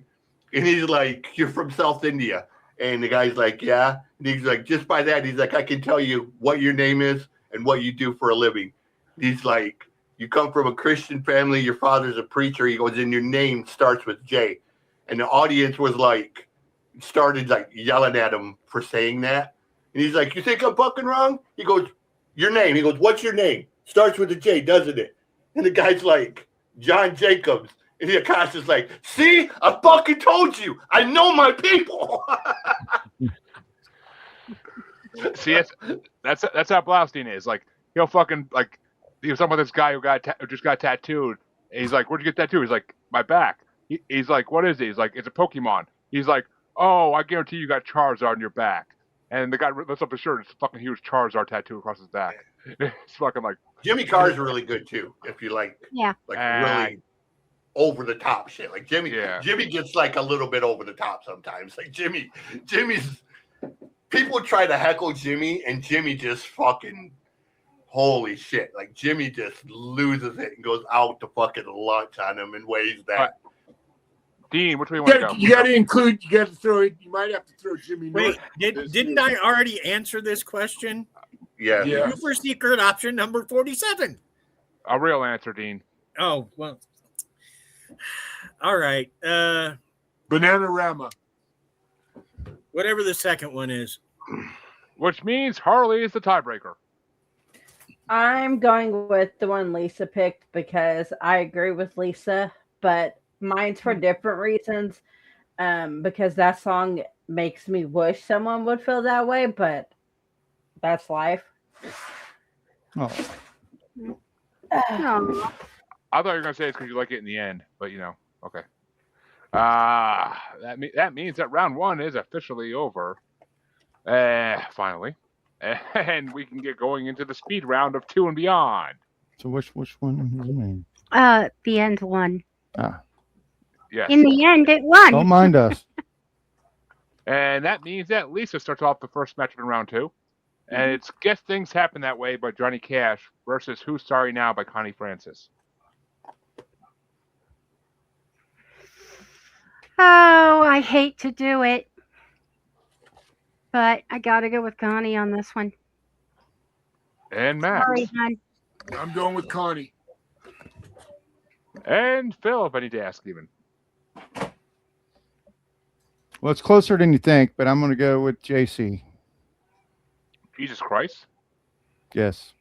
And he's like, "You're from South India." And the guy's like, "Yeah." And he's like, "Just by that," he's like, "I can tell you what your name is and what you do for a living." He's like, "You come from a Christian family. Your father's a preacher." He goes, "And your name starts with J." And the audience was like, started like yelling at him for saying that. And he's like, "You think I'm fucking wrong?" He goes, "Your name." He goes, "What's your name? Starts with a J, doesn't it?" And the guy's like, "John Jacobs." And the Acosta's like, "See, I fucking told you. I know my people." See, that's how Blaustein is. Like, he'll fucking, like, he was talking about this guy who just got tattooed. And he's like, "Where'd you get tattooed?" He's like, "My back." He's like, "What is it?" He's like, "It's a Pokemon." He's like, "Oh, I guarantee you got Charizard on your back." And the guy lifts up his shirt. It's a fucking huge Charizard tattoo across his back. It's fucking like Jimmy Carr's really good too. If you like really over the top shit. Like Jimmy gets like a little bit over the top sometimes. Like Jimmy's people try to heckle Jimmy, and Jimmy just fucking holy shit. Like Jimmy just loses it and goes out to fucking lunch on him in ways that. Dean, which way you want to go? You got to include. You got to throw it. You might have to throw Jimmy. Wait, didn't I already answer this question? Yeah. Super secret option number 47. A real answer, Dean. Oh well. All right. Bananarama. Whatever the second one is. Which means Harley is the tiebreaker. I'm going with the one Lisa picked because I agree with Lisa, but mine's for different reasons. Because that song makes me wish someone would feel that way, but that's life. Oh. Aw. I thought you were gonna say it's because you like it in the end, but you know, okay. That means that round one is officially over. Finally, and we can get going into the speed round of 2 and beyond. So which one is the name? The end won. Ah. Yes. In the end, it won. Don't mind us. And that means that Lisa starts off the first matchup in round 2. And it's Guess Things Happen That Way by Johnny Cash versus Who's Sorry Now by Connie Francis. Oh, I hate to do it, but I got to go with Connie on this one. And Max. Sorry, hon. I'm going with Connie. And Phil, if I need to ask even. Well, it's closer than you think, but I'm going to go with JC. Jesus Christ. Yes.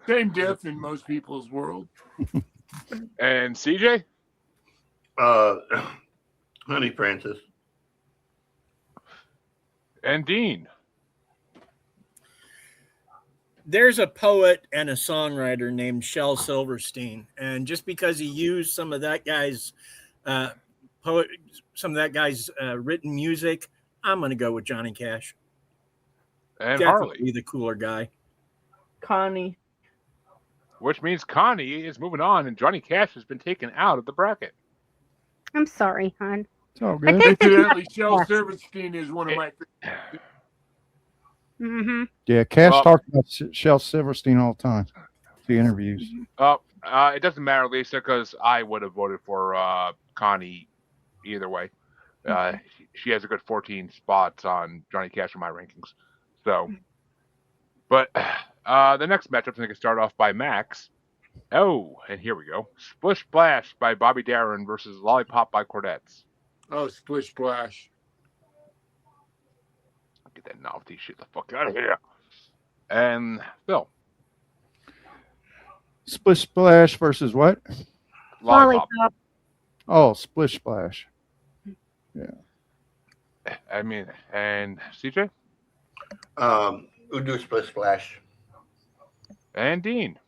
Same death in most people's world. And CJ? Honey Francis. And Dean? There's a poet and a songwriter named Shel Silverstein, and just because he used some of that guy's written music, I'm going to go with Johnny Cash. And Definitely Harley. the cooler guy. Connie. Which means Connie is moving on, and Johnny Cash has been taken out of the bracket. I'm sorry, hon. It's all I good. think Incidentally, Shel Silverstein is one of my favorites. Mm-hmm. Yeah, Cash Well- talked about Shel Silverstein all the time. The interviews. It doesn't matter, Lisa, because I would have voted for Connie either way. She has a good 14 spots on Johnny Cash in my rankings. So, but the next matchup is going to start off by Max. Oh, and here we go. Splish Splash by Bobby Darin versus Lollipop by Cordettes. Oh, Splish Splash. Get that novelty shit the fuck out of here. And Phil. Splish Splash versus what? Lollipop. Lollipop. Oh, Splish Splash. I mean, and CJ? We'll do Splish Splash. And Dean.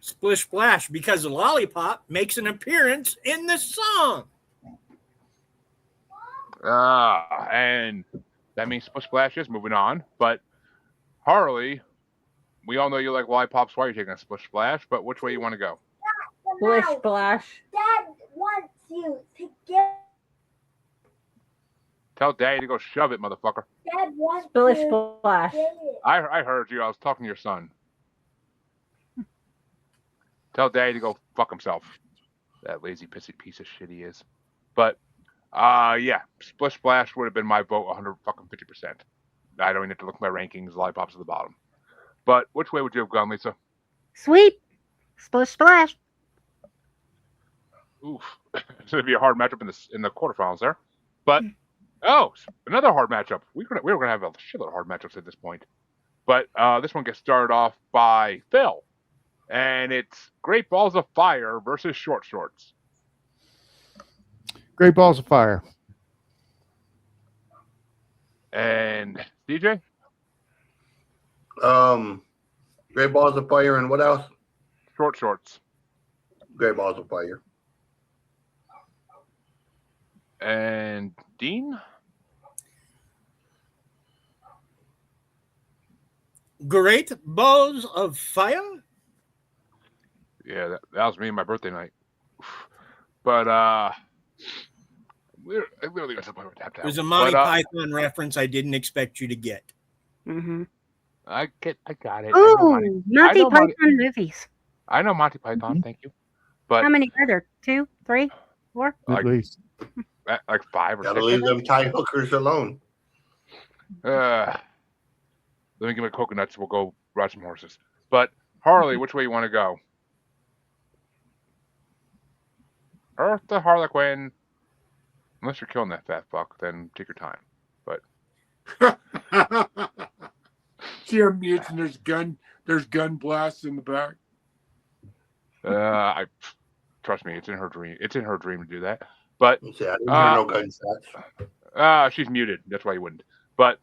Splish Splash, because the Lollipop makes an appearance in the song. And that means Splish Splash is moving on. But Harley, we all know you like Lollipops. Why are you taking a Splish Splash? But which way you want to go? Splish Splash. Dad wants you to get. Tell Daddy to go shove it, motherfucker. Dad wants Splish you to Splash. get it. I heard you. I was talking to your son. Tell Daddy to go fuck himself. That lazy pissy piece of shit he is. But yeah, Splish Splash would have been my vote 150%. I don't even have to look at my rankings. Lollipops at the bottom. But which way would you have gone, Lisa? Sweep. Splish Splash. Oof. It's going to be a hard matchup in the quarterfinals there. But Oh, another hard matchup. We were gonna have a shitload of hard matchups at this point, but this one gets started off by Phil, and it's Great Balls of Fire versus Short Shorts. Great Balls of Fire. Mm-hmm. And DJ. Great Balls of Fire and what else? Short Shorts. Great Balls of Fire. And Dean. Great Balls of Fire. Yeah, that was me and my birthday night. But we literally got something tap. There's a Monty Python reference I didn't expect you to get. Mm-hmm. I got it. Ooh, Monty Python movies. I know Monty Python. Thank you. But how many are there? 2, 3, 4? At least. Like 5 or 6. Gotta leave them tie hookers alone. Let me get my coconuts. We'll go ride some horses. But Harley, which way you want to go? Earth to Harley Quinn. Unless you're killing that fat fuck, then take your time. But see her mutes and there's gun blasts in the back. Trust me, it's in her dream. It's in her dream to do that. But I didn't hear no gunshots. She's muted. That's why you wouldn't. But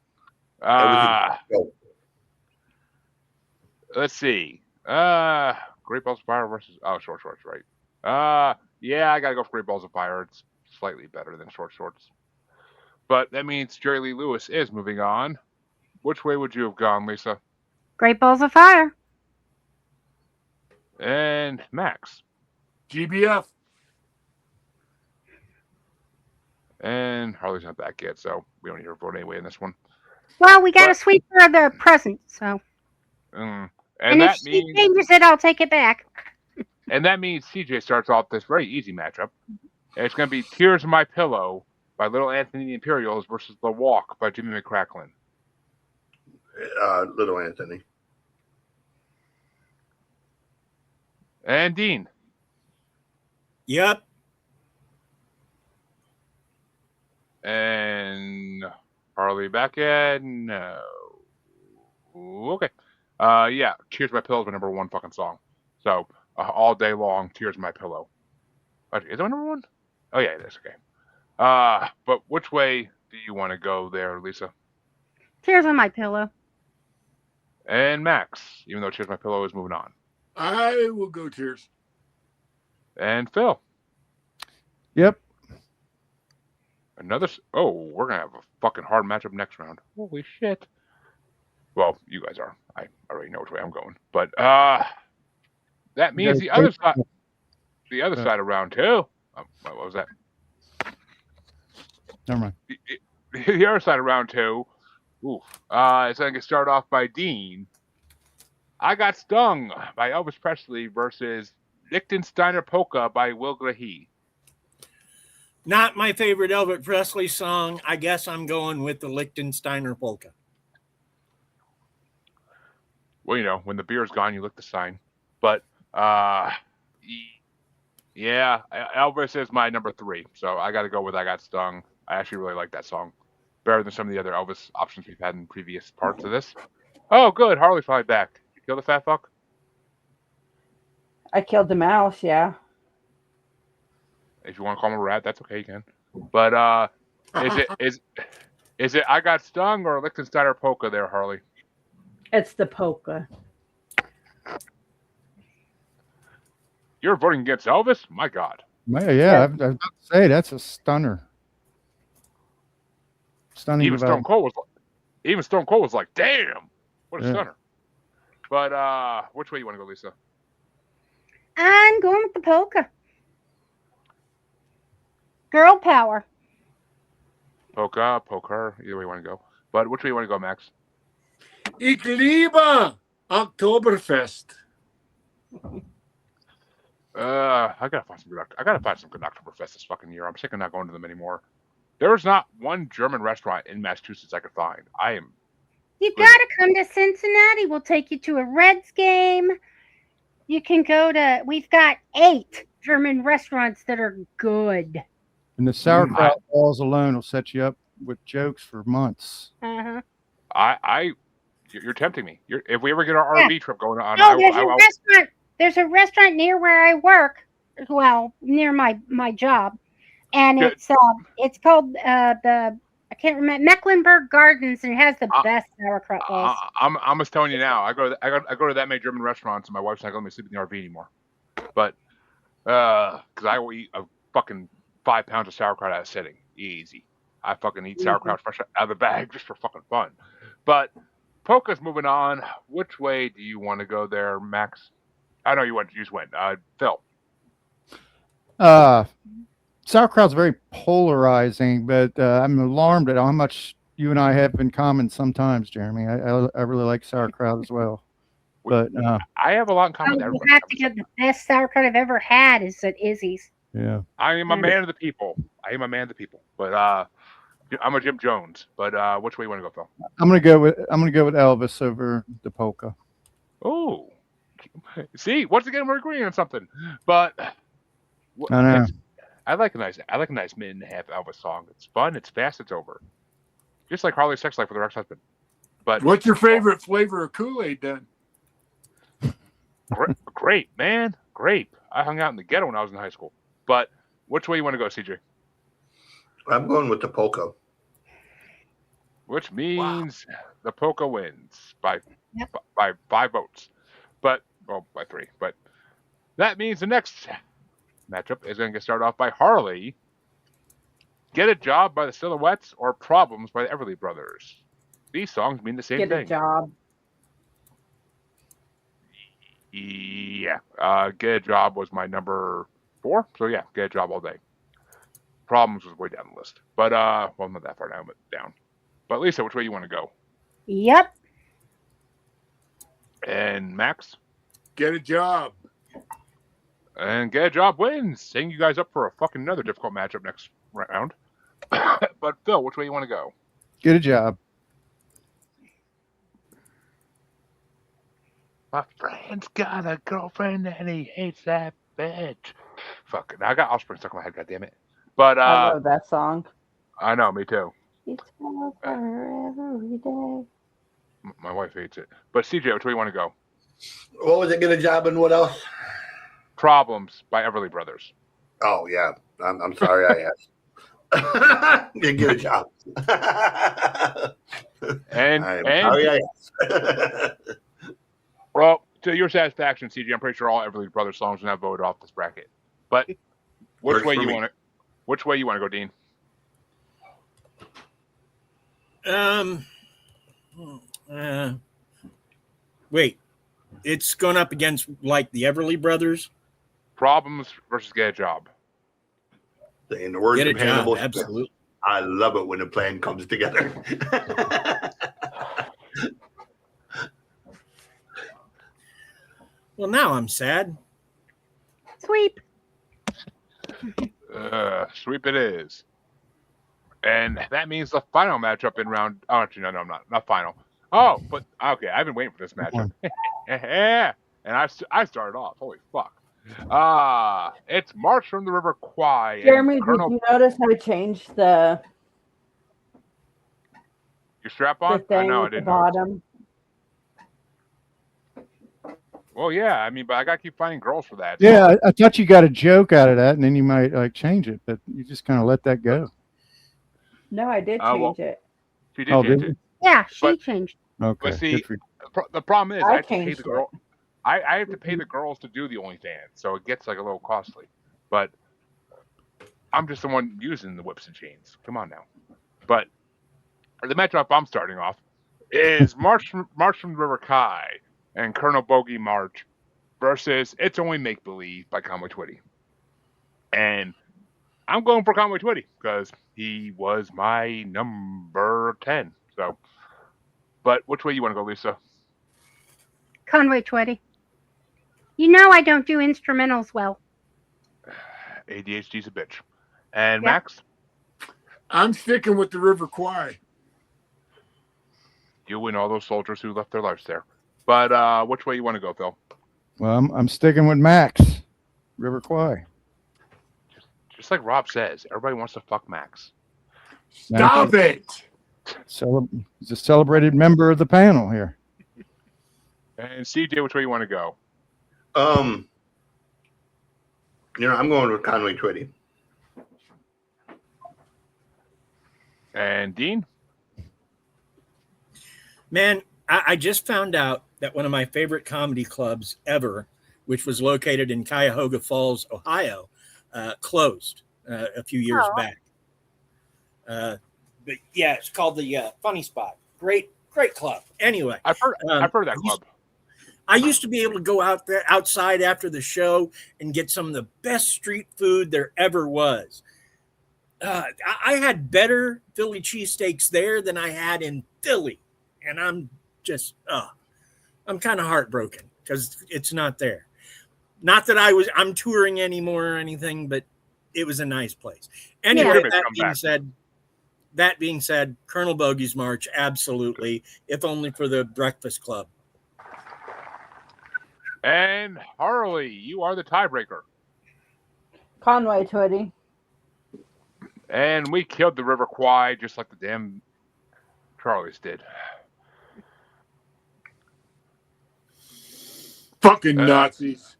let's see. Great Balls of Fire versus Short Shorts, right? Yeah, I gotta go for Great Balls of Fire. It's slightly better than Short Shorts. But that means Jerry Lee Lewis is moving on. Which way would you have gone, Lisa? Great Balls of Fire. And Max. GBF. And Harley's not back yet, so we don't need her vote anyway in this one. Well, we got to sweep for the present, so. And if she changes it, I'll take it back. And that means CJ starts off this very easy matchup. And it's going to be Tears in My Pillow by Little Anthony and the Imperials versus The Walk by Jimmy McCracklin. Little Anthony. And Dean. Yep. And Harley back yet? No. Okay. Yeah, Tears in My Pillow is my number one fucking song. So, all day long, Tears in My Pillow. Is it my number one? Oh, yeah, it is. Okay. But which way do you want to go there, Lisa? Tears on My Pillow. And Max, even though Tears on My Pillow is moving on. I will go Tears. And Phil. Yep. We're going to have a fucking hard matchup next round. Holy shit. Well, you guys are. I already know which way I'm going. But that means the other side of round 2. What was that? Never mind. The other side of round 2. Oof. It's going to get started off by Dean. I Got Stung by Elvis Presley versus Lichtensteiner Polka by Will Grahee. Not my favorite Elvis Presley song. I guess I'm going with the Lichtensteiner Polka. Well, you know, when the beer's gone, you lick the sign. But, yeah, Elvis is my number 3. So I got to go with I Got Stung. I actually really like that song. Better than some of the other Elvis options we've had in previous parts of this. Oh, good. Harley's finally back. Did you kill the fat fuck? I killed the mouse, yeah. If you want to call him a rat, that's okay, you can. But is it I Got Stung or Lichtensteiner Polka there, Harley? It's the polka. You're voting against Elvis? My God. Yeah, I was about to say that's a stunner. Stunning. Even Stone Cold was like, damn, what a stunner. But which way you want to go, Lisa? I'm going with the polka. Girl power. Polka, poker, either way you want to go. But which way you want to go, Max? Ich liebe Oktoberfest. I gotta find some good Oktoberfest this fucking year. I'm sick of not going to them anymore. There's not one German restaurant in Massachusetts I could find. You gotta come to Cincinnati. We'll take you to a Reds game. You can go to. We've got 8 German restaurants that are good. And the sauerkraut balls alone will set you up with jokes for months. Uh-huh. You're tempting me. If we ever get our Yeah. RV trip going on, Oh, there's a restaurant. There's a restaurant near where I work. Well, near my job, and Good. it's called the I can't remember Mecklenburg Gardens, and it has the best sauerkraut bowls. I'm just telling you now. I go to that many German restaurants, and my wife's not gonna let me sleep in the RV anymore. But because I will eat a fucking 5 pounds of sauerkraut at a sitting, easy. I fucking eat sauerkraut fresh out of the bag just for fucking fun. But Polka's moving on. Which way do you want to go there, Max? I know you just went. Phil. Sauerkraut's very polarizing, but I'm alarmed at how much you and I have in common sometimes, Jeremy. I really like sauerkraut as well. But I have a lot in common with You everybody. have to get the best sauerkraut I've ever had is at Izzy's. yeah. I am a man of the people. But I'm a Jim Jones. But which way you want to go, Phil? I'm gonna go with Elvis over the polka. Oh, see, once again we're agreeing on something. But I know. I like a nice minute and a half Elvis song. It's fun. It's fast. It's over. Just like Harley's sex life with her ex-husband. But What's your favorite flavor of Kool-Aid then? Grape, man, grape. I hung out in the ghetto when I was in high school. But which way you want to go, CJ? I'm going with the polka. Which means the polka wins by Yep. by 5 votes. By 3. But that means the next matchup is going to get started off by Harley. Get a Job by the Silhouettes or Problems by the Everly Brothers. These songs mean the same Get thing. a job. Yeah. Get a Job was my number 4. So yeah, Get a Job all day. Problems was way down the list. But well, not that far down, but down. But Lisa, which way you want to go? Yep. And Max? Get a job. And Get a Job wins. Setting you guys up for a fucking another difficult matchup next round. But Phil, which way you want to go? Get a job. My friend's got a girlfriend and he hates that bitch. Fuck it. I got Offspring stuck in my head, goddammit. But I love that song. I know, me too. It's for every day. My wife hates it. But CJ, which way you want to go? What was it? Get a job and what else? Problems by Everly Brothers. Oh yeah, I'm sorry I asked. Get a job. And sorry I asked. Well, to your satisfaction, CJ, I'm pretty sure all Everly Brothers songs are now voted off this bracket. But which way you want to? Which way you want to go, Dean? Wait, it's going up against like the Everly Brothers. Problems versus Get a Job. In the words Get a of Hannibal, job, absolutely. I love it when a plan comes together. Well, now I'm sad. Sweep. Sweep it is. And that means the final matchup in round. Oh, actually, no, I'm not. Not final. Oh, but okay. I've been waiting for this matchup. Yeah, and I started off. Holy fuck. It's March from the River Kwai. Jeremy, did you notice how to change the Your strap on? thing know, I at the didn't. bottom? Well, yeah. I mean, but I gotta keep finding girls for that. Yeah, I thought you got a joke out of that, and then you might like change it, but you just kind of let that go. No, I did Oh, well, change it. She did Oh, change did it. Yeah, she But- changed. Okay. But see, good for you. the problem is I I have to pay changed the girl. I have to pay the girls to do the OnlyFans, so it gets like a little costly. But I'm just the one using the whips and chains. Come on now. But the matchup I'm starting off is March from the River Kai and Colonel Bogey March versus It's Only Make Believe by Conway Twitty. And I'm going for Conway Twitty because he was my number 10. So, but which way you want to go, Lisa? Conway Twitty. You know I don't do instrumentals well. ADHD's a bitch. And Yeah. Max, I'm sticking with the River Kwai. you and all those soldiers who left their lives there. But which way you want to go, Phil? Well, I'm sticking with Max, River Kwai. Just like Rob says, everybody wants to fuck Max. Stop it. He's a celebrated member of the panel here. And CJ, which way you want to go? I'm going with Conway Twitty. And Dean? Man, I just found out that one of my favorite comedy clubs ever, which was located in Cuyahoga Falls, Ohio, closed a few years back. But yeah, it's called the Funny Spot. Great club. Anyway, I've heard of that club. I used to be able to go outside after the show and get some of the best street food there ever was. I had better Philly cheesesteaks there than I had in Philly. And I'm just, I'm kind of heartbroken because it's not there. Not that I'm touring anymore or anything, but it was a nice place. Anyway, that being said, Colonel Bogey's March, absolutely, if only for the Breakfast Club. And Harley, you are the tiebreaker. Conway Twitty. And we killed the River Kwai just like the damn Charlies did. Fucking Nazis.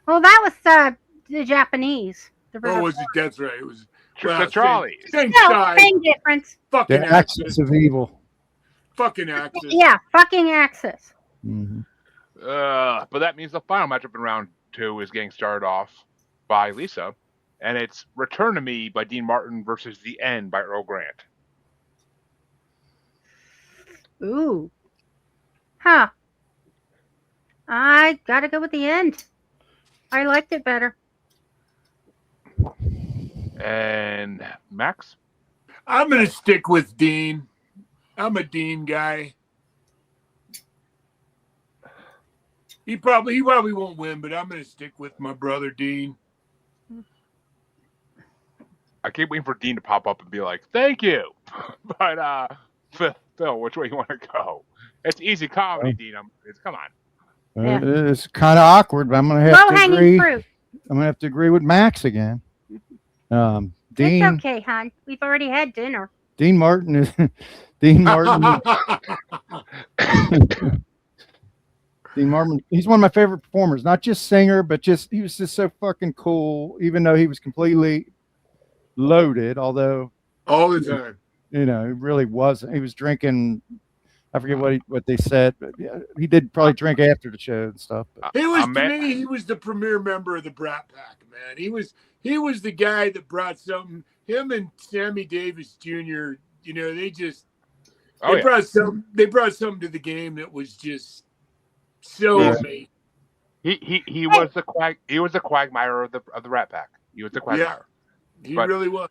Well, that was the Japanese. That's right. It was the Charlies. Same difference. Fucking The axis of evil. Fucking Axis. Yeah, fucking Axis. Mm-hmm. But that means the final matchup in round 2 is getting started off by Lisa, and it's Return to Me by Dean Martin versus The End by Earl Grant. Ooh. Huh. I gotta go with The End. I liked it better. And Max? I'm going to stick with Dean. I'm a Dean guy. He probably won't win, but I'm going to stick with my brother Dean. I keep waiting for Dean to pop up and be like, "Thank you," but Phil, which way you want to go? It's easy comedy, Dean. Come on. Yeah. It's kind of awkward, but I'm going to have to agree. Fruit. I'm going to have to agree with Max again. Dean. It's okay, hon. We've already had dinner. Dean Martin is Dean Martin. Dean Martin. He's one of my favorite performers. Not just singer, but he was just so fucking cool. Even though he was completely loaded, although all the time, he really wasn't. He was drinking. I forget what they said, but yeah, he did probably drink after the show and stuff. But. He was the premier member of the Brat Pack, man. He was the guy that brought something. Him and Sammy Davis Jr. They brought something to the game that was just so amazing. He was the quagmire of the Rat Pack. He was the quagmire. Yeah, he really was.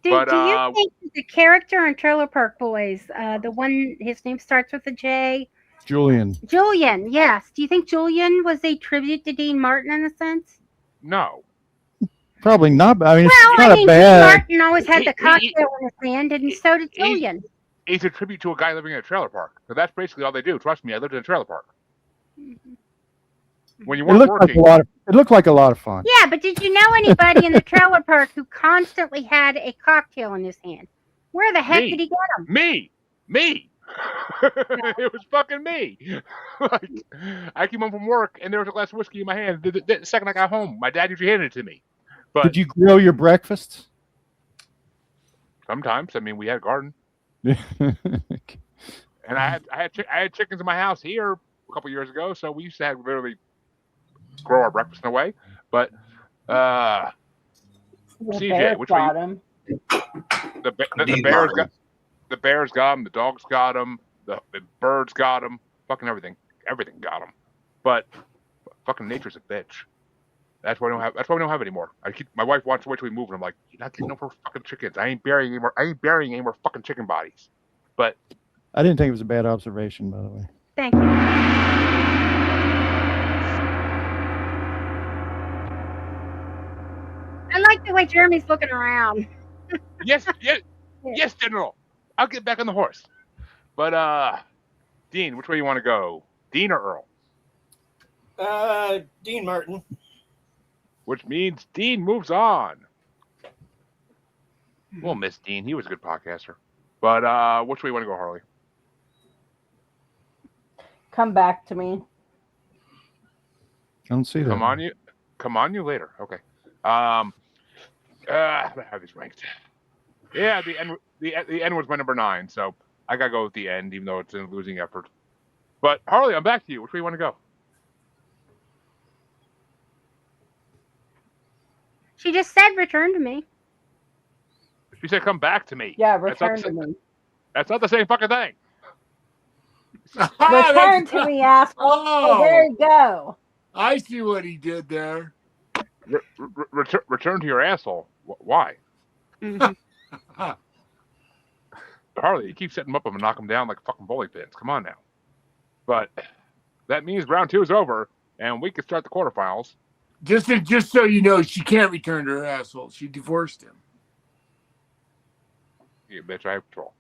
Do you think the character in Trailer Park Boys, the one his name starts with a J? Julian, yes. Do you think Julian was a tribute to Dean Martin in a sense? No. Probably not. But I mean, Dean Martin always had the cocktail in his hand, and so did Julian. He's a tribute to a guy living in a trailer park. So that's basically all they do. Trust me, I lived in a trailer park. When you weren't working, it looked like a lot of fun. Yeah, but did you know anybody in the trailer park who constantly had a cocktail in his hand? Where the heck did he get them? Me. It was fucking me. I came home from work and there was a glass of whiskey in my hand. The second I got home, my dad usually handed it to me. But did you grill your breakfasts? Sometimes. I mean, we had a garden, and I had chickens in my house here a couple years ago, so we used to literally grow our breakfast in a way. But CJ, which way? The bears got them. The dogs got them. The birds got them. Fucking everything got them. But fucking nature's a bitch. That's why we don't have anymore. My wife wants to wait till we move, and I'm like, you're not getting no more fucking chickens. I ain't burying any more fucking chicken bodies. But I didn't think it was a bad observation, by the way. Thank you. I like the way Jeremy's looking around. yes, General. I'll get back on the horse. But Dean, which way you want to go? Dean or Earl? Dean Martin. which means Dean moves on. We'll miss Dean. He was a good podcaster. But which way you want to go, Harley? Come back to me. I don't see that. Come on, you later. Okay. I have these ranked. Yeah, the end was my number 9, so I gotta go with the end, even though it's a losing effort. But Harley, I'm back to you. Which way you want to go? She just said return to me. She said come back to me. Yeah, return to me. That's not the same fucking thing. Return to me, asshole. Oh, there you go. I see what he did there. Return to your asshole. Why? Harley, you keep setting them up and knock them down like fucking bowling pins. Come on now. But that means round 2 is over, and we can start the quarterfinals. Just so you know, she can't return to her asshole. She divorced him. You bitch, I have control.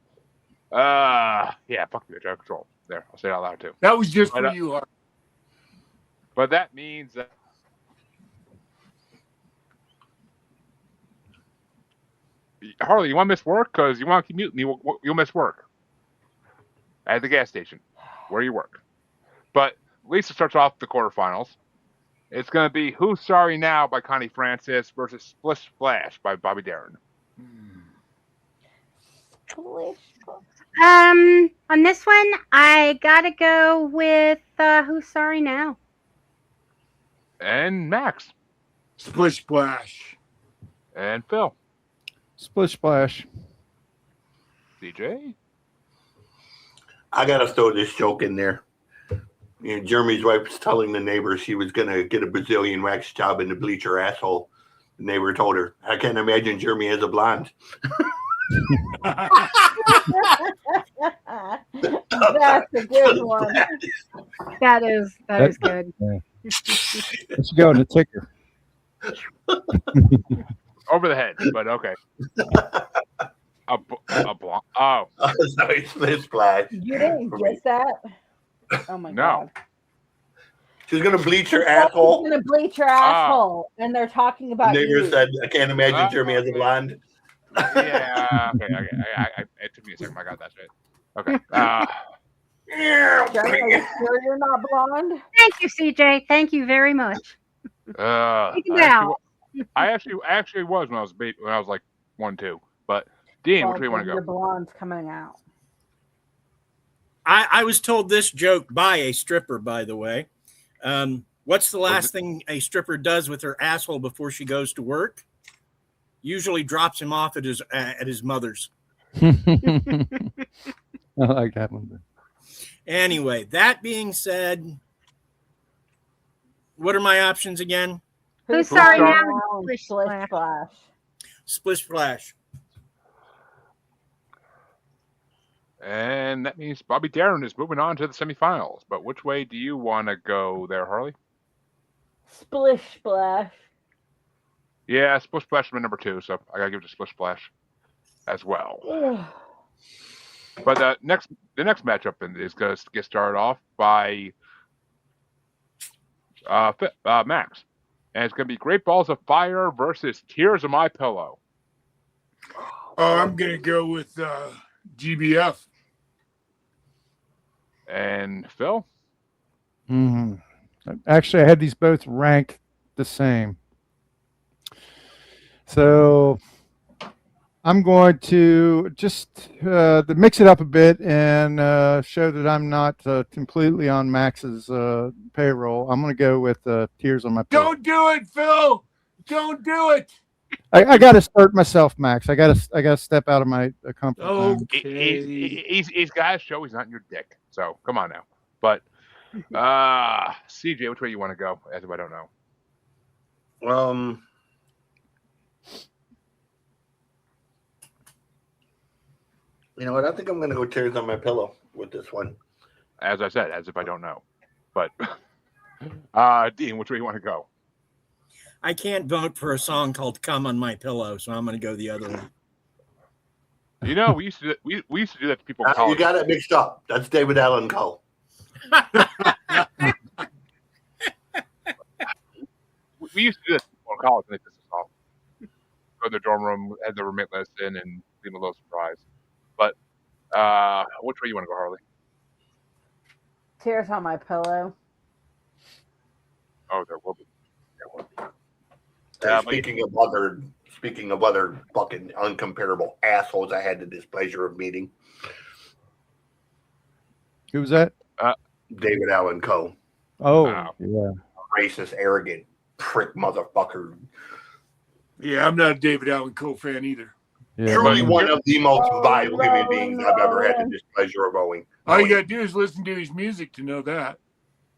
Yeah, fuck you, bitch, I have control. There, I'll say it out loud too. That was just for you, Harley. But that means that Harley, you want to miss work? Because you want to keep muting me, you'll miss work. At the gas station, where you work. But Lisa starts off the quarterfinals. It's going to be Who's Sorry Now by Connie Francis versus Splish Splash by Bobby Darin. On this one, I gotta go with Who's Sorry Now. And Max. Splish Splash. And Phil. Splish Splash. DJ. I gotta throw this joke in there. You know, Jeremy's wife was telling the neighbor she was gonna get a Brazilian wax job and to bleach her asshole. The neighbor told her, "I can't imagine Jeremy as a blonde." That's a good one. That is good. Let's go in the ticker. Over the head, but okay. A blonde. Oh. Sorry, Splish Splash. You didn't get that? Oh my god. She's gonna bleach her asshole. She's gonna bleach her asshole, and they're talking about the neighbor you. said, "I can't imagine Jeremy as a blonde." Yeah. Okay. It took me a second. I got that straight. Okay. Jeremy, are you sure you're not blonde? Thank you, CJ. Thank you very much. I actually was when I was like 1-2. But Dean, which way you want to go? Your blonde's coming out. I was told this joke by a stripper, by the way. What's the last thing a stripper does with her asshole before she goes to work? Usually drops him off at his mother's. I like that one. Anyway, that being said, what are my options again? Who's Sorry Now? Splish Splash. Splish Splash. And that means Bobby Darin is moving on to the semifinals. But which way do you want to go there, Harley? Splish Splash. Yeah, Splish Splash is my number 2, so I gotta give it to Splish Splash as well. But the next matchup is going to get started off by Max, and it's going to be Great Balls of Fire versus Tears of My Pillow. I'm gonna go with GBF. And Phil? Actually, I had these both ranked the same. So I'm going to just mix it up a bit and show that I'm not completely on Max's payroll. I'm going to go with Tears on My Pillow. Don't do it, Phil. Don't do it. I got to start myself, Max. I got to step out of my comfort zone. He's got to show he's not in your dick. So come on now. But CJ, which way you want to go? As if I don't know. You know what? I think I'm going to go Tears on My Pillow with this one. As I said, as if I don't know. But Dean, which way you want to go? I can't vote for a song called "Come on My Pillow," so I'm going to go the other one. You know, we used to do that to people in college. You got it mixed up. That's David Allen Coe. We used to do this in college and they pissed us off. Go to the dorm room, had the roommate list in, and leave a little surprise. But which way you want to go, Harley? Tears on my pillow. Oh, there will be. There will be. Hey, But speaking of other fucking uncomparable assholes I had the displeasure of meeting, Who was that? David Allen Coe, Oh, Wow. yeah. racist, arrogant prick motherfucker. Yeah, I'm not a David Allen Coe fan either. Yeah, Truly man. one of the most vile human no, beings I've ever had the no. displeasure of owning. All you gotta do is listen to his music to know that.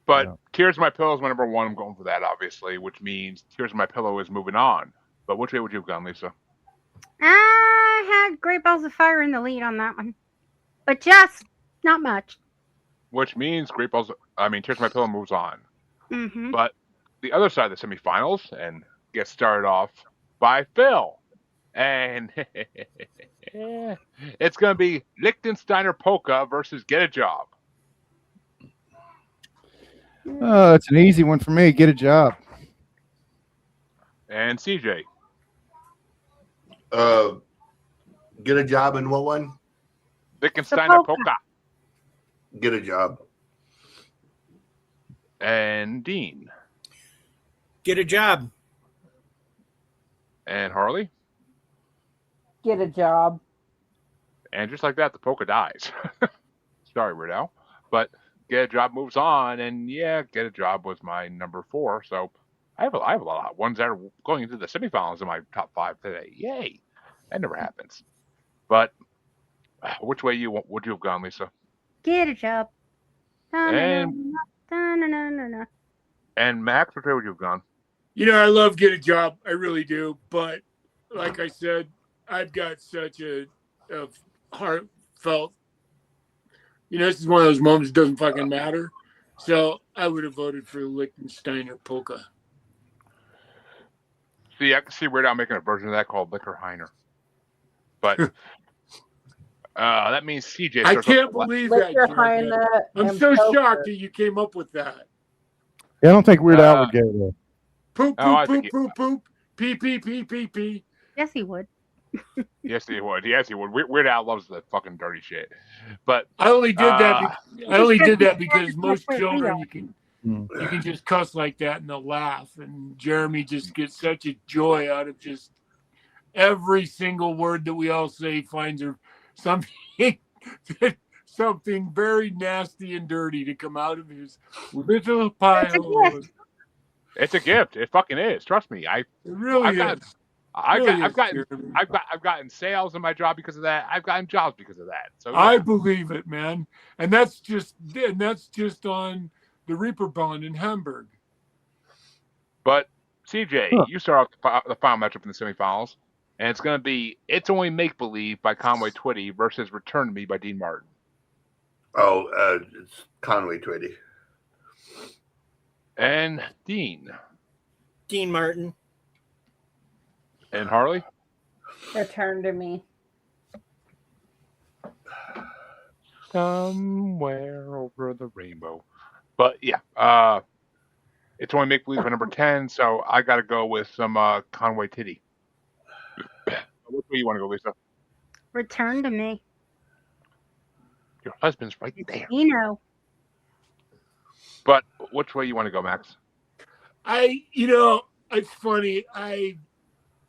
But Yeah. Tears of My Pillow is my number one. I'm going for that, obviously, which means Tears of My Pillow is moving on. But which way would you have gone, Lisa? I had Great Balls of Fire in the lead on that one, but just not much. Which means Tears of My Pillow moves on. Mm-hmm. But the other side of the semifinals and gets started off by Phil. And it's going to be Liechtensteiner Polka versus Get a Job. It's an easy one for me. Get a job. And CJ. Get a job in what one? Liechtensteiner Polka. Get a job. And Dean. Get a job. And Harley. Get a job. And just like that, the polka dies. Sorry, Weird Al. But Get a Job moves on, and yeah, Get a Job was my number 4. So I have a lot of ones that are going into the semifinals in my top 5 today. Yay! That never happens. But which way would you have gone, Lisa? Get a job. And and Max, which way would you have gone? You know, I love Get a Job. I really do. But like I said, I've got such a heartfelt, this is one of those moments that doesn't fucking matter. So I would have voted for Liechtensteiner Polka. See, I can see Weird Al making a version of that called Liquor Heiner. But that means CJ. I can't believe that. Liquor Jared. Heiner I'm and so poker. shocked that you came up with that. Yeah, I don't think Weird Al would get it. Poop, Oh, I poop, think poop, poop, poop. Pee, pee, pee, pee, pee. Yes, he would. Yes, he would. Yes, he would. Weird Al loves the fucking dirty shit. But I only did that. I only did that because That's most what we children are. you can just cuss like that and they'll laugh. And Jeremy just gets such a joy out of just every single word that we all say finds her something very nasty and dirty to come out of his little pile. it's a gift. It fucking is. Trust me. It really is. I've gotten sales in my job because of that. I've gotten jobs because of that. So yeah. I believe it, man. And that's just on the Reaper Bond in Hamburg. But CJ, you start off the final matchup in the semifinals, and it's going to be "It's Only Make Believe" by Conway Twitty versus "Return to Me" by Dean Martin. Oh, it's Conway Twitty. And Dean. Dean Martin. And Harley. Return to Me. Somewhere over the rainbow. But yeah, it's Only Make Believe for number 10, so I got to go with some Conway Twitty. Which way you want to go, Lisa? Return to Me. Your husband's right there. You know. But which way you want to go, Max? It's funny.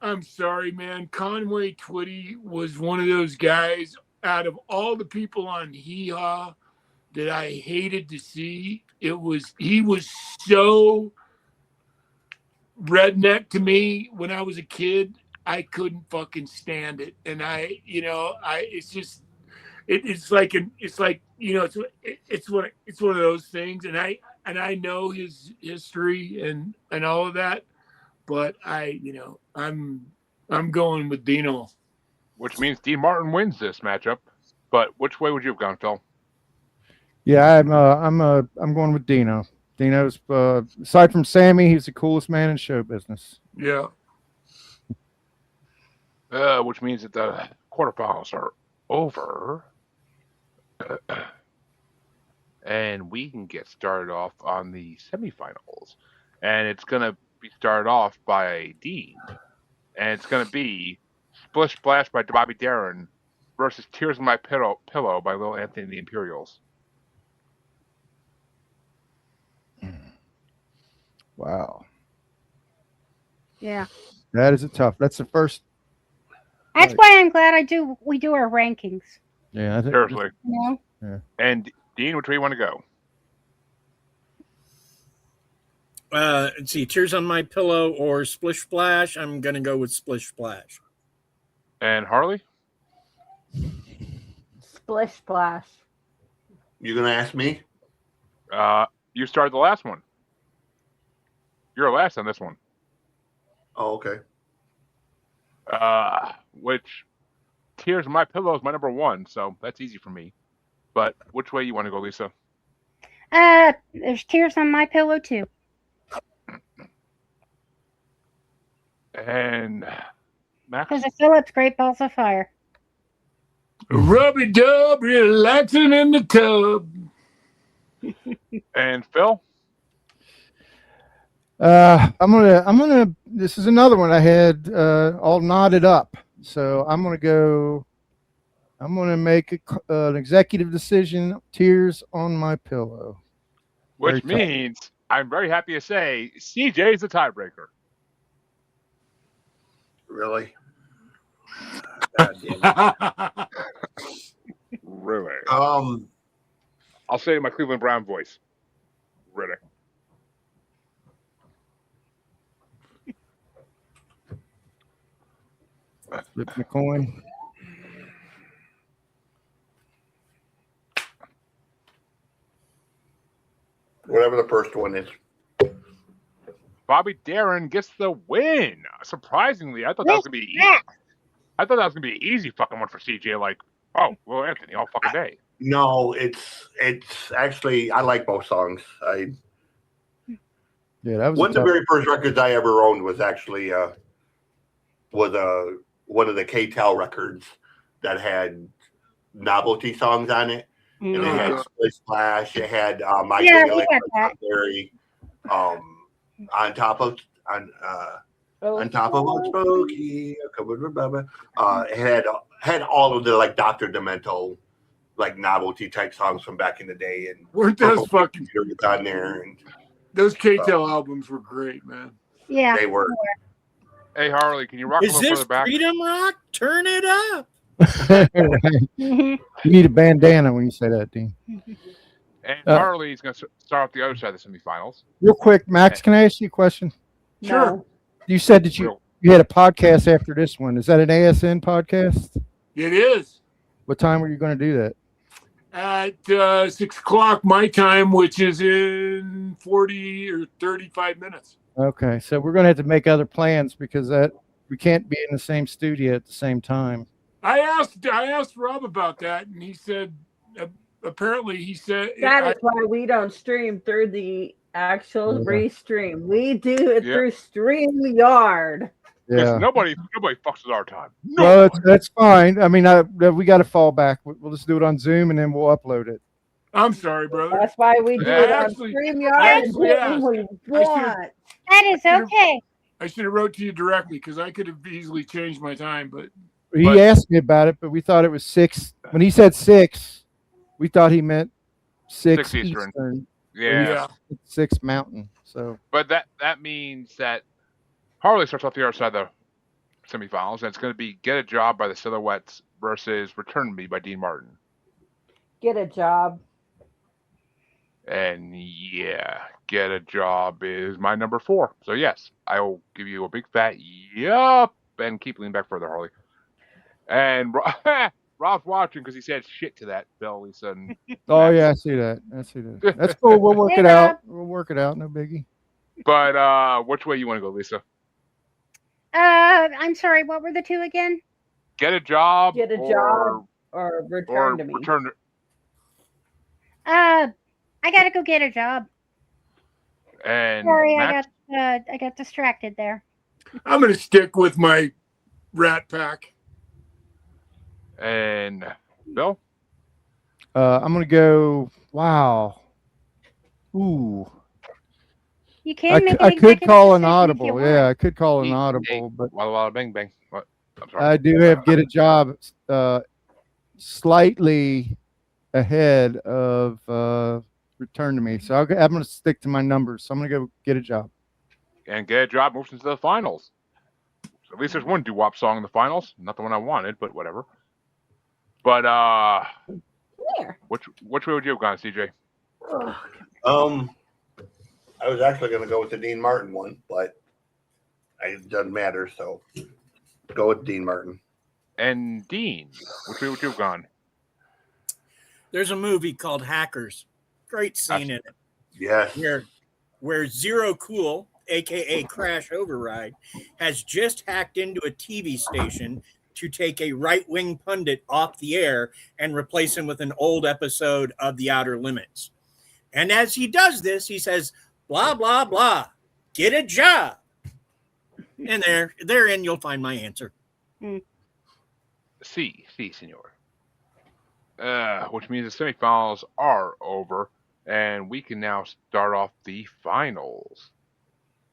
I'm sorry, man. Conway Twitty was one of those guys out of all the people on Hee Haw that I hated to see. He was so redneck to me when I was a kid. I couldn't fucking stand it. And it's one of those things. And I know his history and all of that, but I'm going with Dino. Which means Dean Martin wins this matchup. But which way would you have gone, Phil? Yeah, I'm going with Dino. Dino's aside from Sammy, he's the coolest man in show business. Yeah. Which means that the quarterfinals are over. And we can get started off on the semifinals. And it's going to be started off by Dean, and it's going to be Splish Splash by Bobby Darin versus Tears in My Pillow by Lil Anthony and the Imperials. Wow. Yeah. That is a tough. That's the first. That's Right. why I'm glad we do our rankings. Yeah, I think. Seriously. You know? Yeah. And Dean, which way you want to go? Let's see, Tears on My Pillow or Splish Splash. I'm going to go with Splish Splash. And Harley? Splish Splash. You gonna ask me? You started the last one. You're last on this one. Oh, okay. Which Tears in My Pillow is my number one, so that's easy for me. But which way you want to go, Lisa? There's Tears on My Pillow too. And Max? Because of Phillips' Great Balls of Fire. Rubby dub, relaxing in the tub. And Phil? I'm gonna. This is another one I had all knotted up. So I'm gonna make an executive decision. Tears on My Pillow. Which Very tough. means I'm very happy to say CJ is the tiebreaker. Really? God damn it. Really? I'll say it in my Cleveland Brown voice. Really? Flip the coin. Whatever the first one is. Bobby Darin gets the win. Surprisingly, I thought that was gonna be easy. I thought that was gonna be an easy fucking one for CJ. Like, oh, well, Anthony, all fucking day. No, it's actually I like both songs. Yeah, that was One of the very first records I ever owned was actually one of the K-Tel records that had novelty songs on it. And it had Splish Splash. It had My Yeah, Daily we got that. Berry, on top of a smoky. It had all of the like Dr. Demento like novelty type songs from back in the day, and Weren't those fucking on there, and those K-Tel albums were great, man. Yeah. they were. Hey, Harley, can you rock a Is little this further back? Freedom Rock? Turn it up. You need a bandana when you say that, Dean. And Harley's going to start off the other side of the semifinals. Real quick, Max, can I ask you a question? Sure. You said that you had a podcast after this one. Is that an ASN podcast? It is. What time were you going to do that? At 6 o'clock my time, which is in 40 or 35 minutes. Okay, so we're going to have to make other plans because we can't be in the same studio at the same time. I asked Rob about that, and he said apparently he said that is why we don't stream through the actual restream. We do it through StreamYard. Yeah, nobody fucks with our time. Well, that's fine. I mean, we got to fall back. We'll just do it on Zoom and then we'll upload it. I'm sorry, brother. That's why we do it on StreamYard. We want. That is okay. I should have wrote to you directly because I could have easily changed my time, but he asked me about it, but we thought it was 6. When he said 6, we thought he meant 6 Eastern. Yeah. 6 Mountain. So, but that means that Harley starts off the other side of the semifinals, and it's going to be Get a Job by the Silhouettes versus Return to Me by Dean Martin. Get a Job. And yeah, Get a Job is my number 4. So yes, I will give you a big fat yup and keep leaning back further, Harley. And Rob's watching because he said shit to that Bill, Lisa. And oh yeah, I see that. That's cool. We'll work it out. We'll work it out. No biggie. But which way you want to go, Lisa? I'm sorry. What were the two again? Get a Job. Get a Job or Return to Me. I gotta go get a job. And sorry, Max? I got distracted there. I'm gonna stick with my Rat Pack. And Bill? I'm gonna go. Wow. Ooh. You can make an I could executive call an decision if you audible. want. Yeah, I could call an Hey, audible, but Walla Walla Bang Bang. What? I'm sorry. I do have get a job slightly ahead of return to me. So I'm going to stick to my numbers. So I'm going to go get a job. And get a job moves into the finals. So at least there's one doo-wop song in the finals. Not the one I wanted, but whatever. But Here. which way would you have gone, CJ? I was actually going to go with the Dean Martin one, but it doesn't matter. So go with Dean Martin. And Dean, which way would you have gone? There's a movie called Hackers. Great scene in it. Yes. Where Zero Cool, a.k.a. Crash Override, has just hacked into a TV station to take a right-wing pundit off the air and replace him with an old episode of The Outer Limits. And as he does this, he says, blah, blah, blah, get a job. And therein you'll find my answer. Si, senor. Which means the semifinals are over, and we can now start off the finals.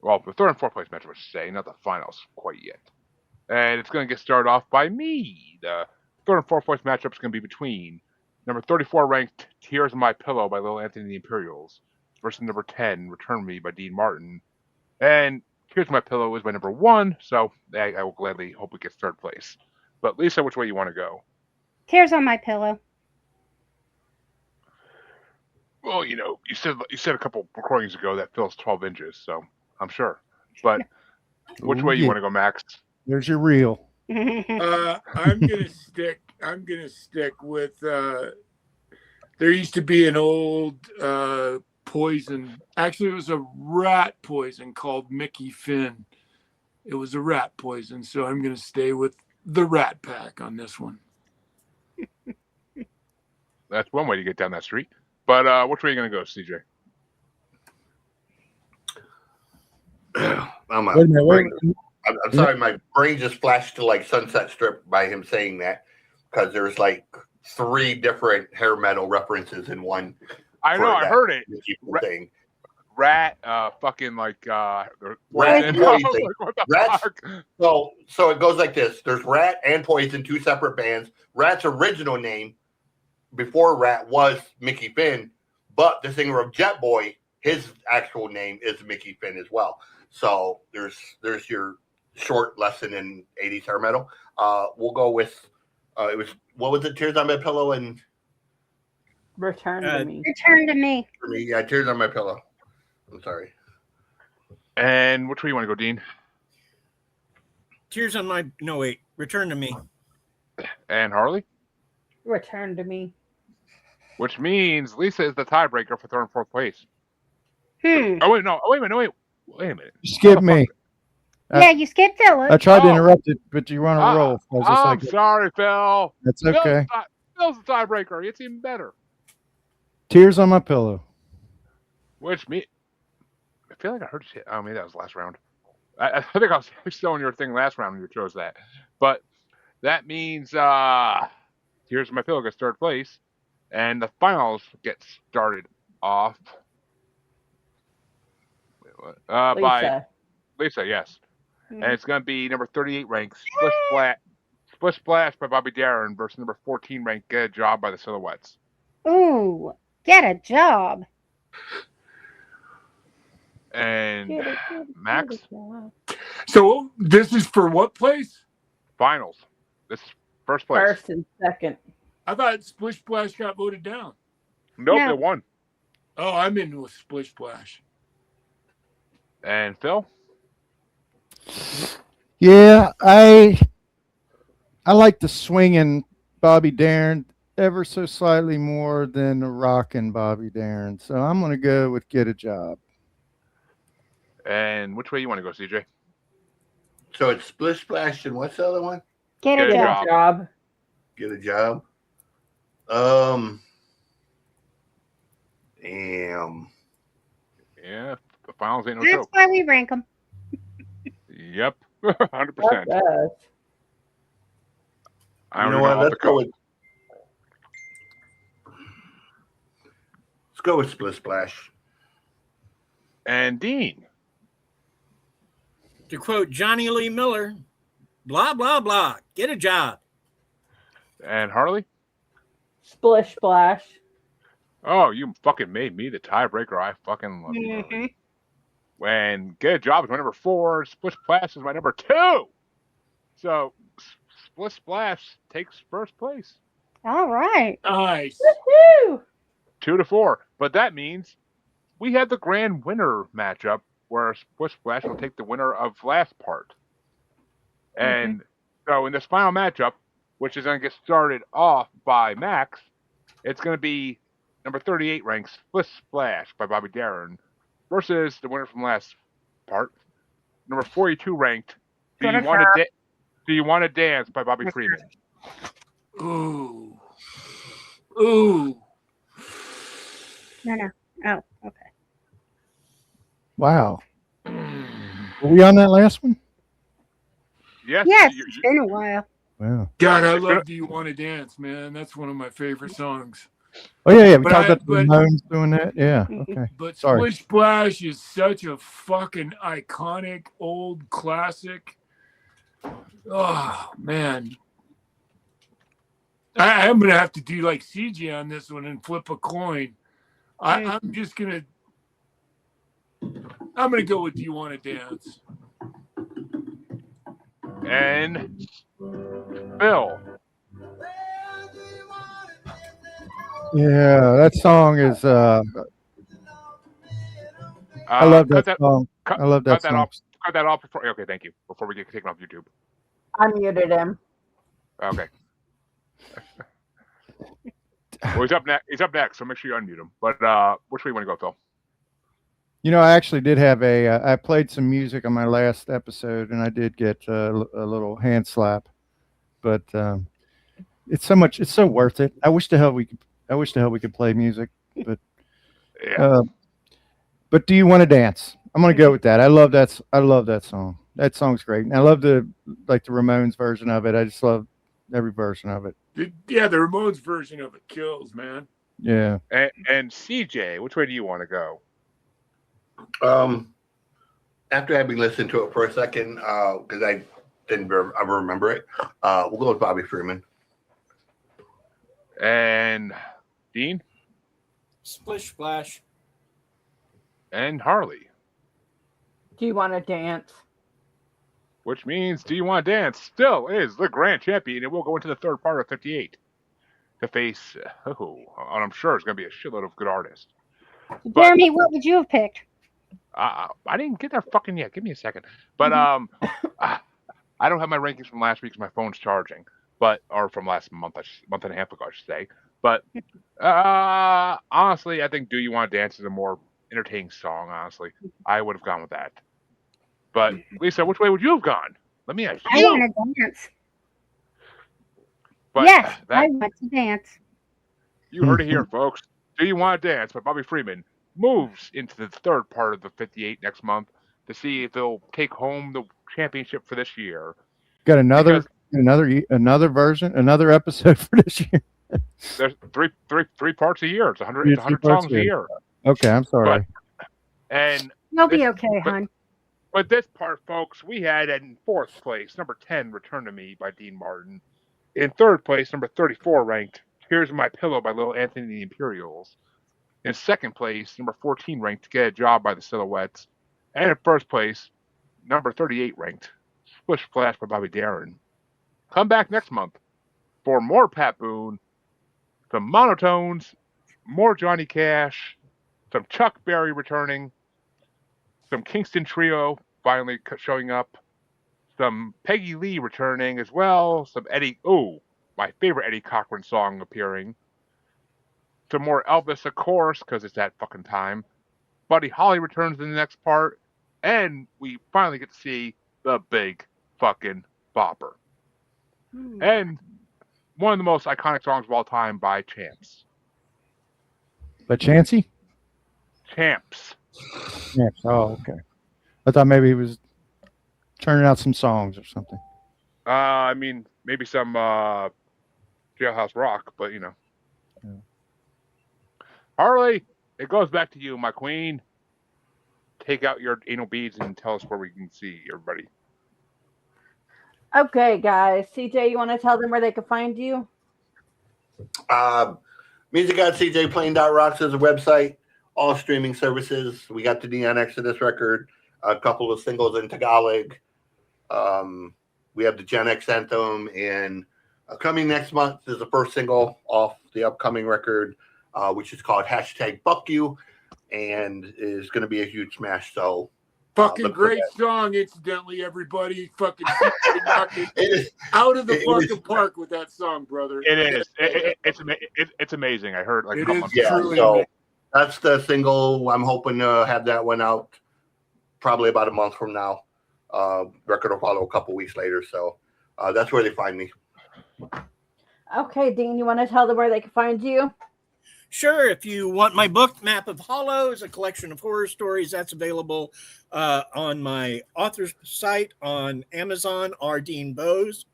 Well, the third and fourth place match, I should say, not the finals quite yet. And it's going to get started off by me. The third and fourth place matchup is going to be between number 34 ranked Tears on My Pillow by Lil Anthony and the Imperials versus number 10 Return Me by Dean Martin. And Tears on My Pillow is my number 1, so I will gladly hope it gets third place. But Lisa, which way you want to go? Tears on My Pillow. Well, you said a couple recordings ago that Phil's 12 inches, so I'm sure. But which way you want to go, Max? There's your reel. I'm gonna stick with. There used to be an old poison. Actually, it was a rat poison called Mickey Finn. It was a rat poison, so I'm gonna stay with the Rat Pack on this one. That's one way to get down that street. But which way are you going to go, CJ? I'm sorry, my brain just flashed to like Sunset Strip by him saying that because there's like 3 different hair metal references in one. I know, I heard it. Thing. Rat, fucking like Rat poison. poison. Like, what the Rat's, fuck? so it goes like this. There's Rat and Poison, 2 separate bands. Rat's original name before Rat was Mickey Finn, but the singer of Jet Boy, his actual name is Mickey Finn as well. So there's your short lesson in 80s hair metal. We'll go with what was it? Tears on My Pillow and Return to Me. Return to Me. For me, yeah, Tears on My Pillow. I'm sorry. And which way you want to go, Dean? Return to Me. And Harley? Return to Me. Which means Lisa is the tiebreaker for third and fourth place. Hmm. Oh wait, no. Wait a minute. You skipped me. Yeah, you skipped Philip. I tried to interrupt it, but you want to roll. I was just I'm sorry, Phil. That's okay. Phil's the tiebreaker. It's even better. Tears on My Pillow. Which me, I feel like I heard shit. Oh, maybe that was last round. I think I was showing your thing last round when you chose that. But that means Tears on My Pillow gets third place, and the finals get started off. Wait, what? By Lisa, yes. And it's going to be number 38 ranked Splish Splash by Bobby Darin versus number 14 ranked Get a Job by the Silhouettes. Ooh, Get a Job. And Max? So this is for what place? Finals. This is first place. First and second. I thought Splish Splash got voted down. Nope, No. they won. Oh, I'm in with Splish Splash. And Phil? Yeah, I like the swinging Bobby Darin ever so slightly more than the rocking Bobby Darin. So I'm going to go with Get a Job. And which way you want to go, CJ? So it's Splish Splash and what's the other one? Get a Job. Get a Job. Damn. Yeah, the finals ain't no That's joke. why we rank them. Yep, 100%. I You don't know know what? off the cuff. Let's go with Splish Splash. And Dean. To quote Johnny Lee Miller, blah, blah, blah. Get a job. And Harley. Splish Splash. Oh, you fucking made me the tiebreaker. I fucking love you, Harley. When Get a Job is my number 4, Splish Splash is my number 2. So Splish Splash takes first place. All right. Nice. Woohoo! 2-4. But that means we have the grand winner matchup where Splish Splash will take the winner of last part. And so in this final matchup, which is going to get started off by Max, it's going to be number 38 ranked Splish Splash by Bobby Darin versus the winner from last part, number 42 ranked Do You Want to Dance by Bobby Freeman. Ooh. Ooh. No. Oh, okay. Wow. Were we on that last one? Yes. It's been a while. Wow. God, I love Do You Want to Dance, man. That's one of my favorite songs. Oh yeah. We But talked I- about the Ramones doing that. Yeah. Okay. But Sorry. Splish Splash is such a fucking iconic old classic. Oh, man. I'm going to have to do like CJ on this one and flip a coin. I'm going to go with Do You Want to Dance? And Bill. Yeah, that song is. I love that song. I love that song. Cut that off before. Okay, thank you. Before we get taken off YouTube. I muted him. Okay. Well, he's up next. He's up next, so make sure you unmute him. But which way you want to go, Phil? You know, I actually did have I played some music on my last episode, and I did get a little hand slap. But it's so worth it. I wish the hell we could play music, but Yeah. But Do You Want to Dance? I'm gonna go with that. I love that song. That song's great. And I love the Ramones version of it. I just love every version of it. The Ramones version of it kills, man. Yeah. And CJ, which way do you want to go? After having listened to it for a second, because I didn't ever remember it, we'll go with Bobby Freeman. And Dean? Splish Splash. And Harley. Do You Want to Dance? Which means Do You Want to Dance still is the grand champion, and we'll go into the third part of 58 to face, and I'm sure it's going to be a shitload of good artists. Jeremy, what would you have picked? I didn't get there fucking yet. Give me a second. But I don't have my rankings from last week because my phone's charging. Or from last month, month and a half ago, I should say. But honestly, I think Do You Want to Dance is a more entertaining song, honestly. I would have gone with that. But Lisa, which way would you have gone? Let me ask you. I want to dance. But Yes, I want to dance. You heard it here, folks. Do You Want to Dance by Bobby Freeman moves into the third part of the 58 next month to see if they'll take home the championship for this year. Got another version, another episode for this year. There's three parts a year. It's 100 songs a year. Okay, I'm sorry. You'll be okay, hon. But this part, folks, we had in fourth place, number 10, Return to Me by Dean Martin. In third place, number 34 ranked, Here's My Pillow by Little Anthony and the Imperials. In second place, number 14 ranked, Get a Job by the Silhouettes. And in first place, number 38 ranked, Splish Splash by Bobby Darin. Come back next month for more Pat Boone, some Monotones, more Johnny Cash, some Chuck Berry returning, some Kingston Trio finally showing up, some Peggy Lee returning as well, some Eddie, my favorite Eddie Cochran song appearing, some more Elvis, of course, because it's that fucking time. Buddy Holly returns in the next part, and we finally get to see the big fucking bopper. And one of the most iconic songs of all time by Champs. By Chancey? Champs. Champs. Oh, okay. I thought maybe he was turning out some songs or something. I mean, maybe some Jailhouse Rock, but you know. Yeah. Harley, it goes back to you, my queen. take out your anal beads and tell us where we can see everybody. Okay, guys. CJ, you want to tell them where they can find you? Music.cjplane.rocks is a website. All streaming services. We got the Neon Exodus record, a couple of singles in Tagalog. We have the Gen X anthem, and coming next month is the first single off the upcoming record, which is called #BuckYou, and is going to be a huge smash. So, fucking great song, incidentally, everybody. Fucking knocking out of the fucking park with that song, brother. It is. It's amazing. I heard like it a couple is months truly so amazing. that's the single. I'm hoping to have that one out probably about a month from now. Record will follow a couple weeks later. So that's where they find me. Okay, Dean, you want to tell them where they can find you? Sure. If you want my book, Map of Hollows, a collection of horror stories, that's available on my author's site on Amazon, R. Dean Bose.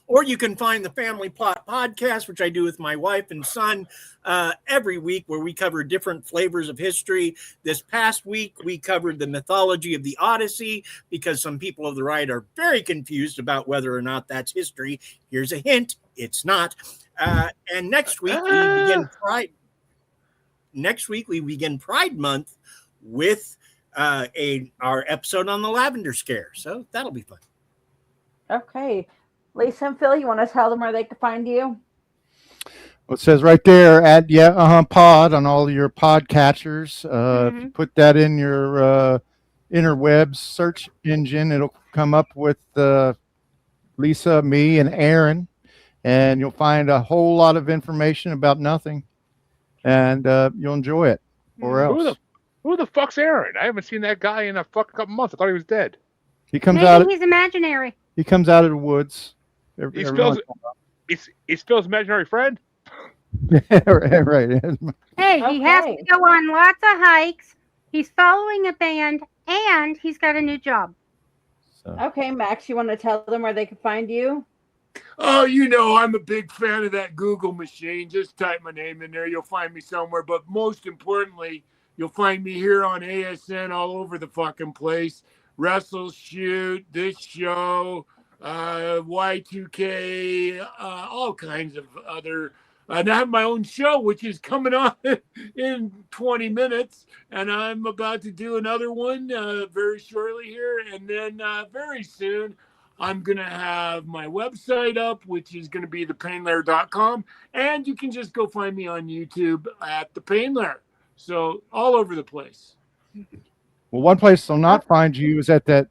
Or you can find the Family Plot podcast, which I do with my wife and son every week, where we cover different flavors of history. This past week, we covered the mythology of the Odyssey, because some people of the right are very confused about whether or not that's history. Here's a hint. It's not. And next week, we begin Pride. Next week, we begin Pride Month with our episode on the Lavender Scare. So that'll be fun. Okay. Lisa and Phil, you want to tell them where they can find you? Well, it says right there at Pod on all your podcatchers. If you put that in your interwebs search engine, it'll come up with Lisa, me, and Aaron, and you'll find a whole lot of information about nothing, and you'll enjoy it. Or else, who the fuck's Aaron? I haven't seen that guy in a fucking couple months. I thought he was dead. he comes Maybe out. he's imaginary. He comes out of the woods. He's Phil's imaginary friend. right. Hey, he has to go on lots of hikes. He's following a band, and he's got a new job. So. Okay, Max, you want to tell them where they can find you? Oh, I'm a big fan of that Google machine. Just type my name in there. You'll find me somewhere. But most importantly, you'll find me here on ASN all over the fucking place. Wrestle, Shoot, this show, Y2K, all kinds of other. And I have my own show, which is coming on in 20 minutes. And I'm about to do another one very shortly here. And then very soon, I'm going to have my website up, which is going to be thepainlair.com. And you can just go find me on YouTube at The Pain Lair. So all over the place. Well, one place they'll not find you is at that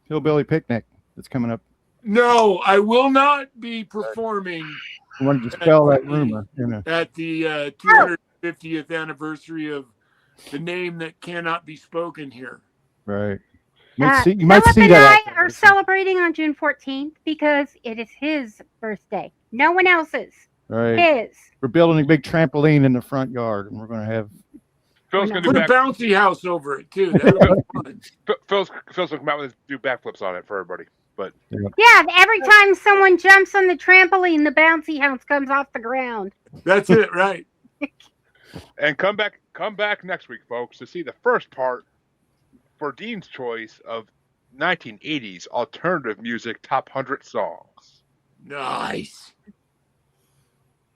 hillbilly picnic that's coming up. No, I will not be performing. I wanted to spell that rumor. At the 250th anniversary of the name that cannot be spoken here. Right. You might see Philip that. and I are celebrating on June 14th because it is his birthday. No one else's. Right. His. We're building a big trampoline in the front yard, and we're going to have. Phil's going to Put a bouncy house over it too. That'll be fun. Phil's going to come out with do backflips on it for everybody. But yeah, every time someone jumps on the trampoline, the bouncy house comes off the ground. That's it, right? And come back next week, folks, to see the first part for Dean's choice of 1980s alternative music top 100 songs. Nice.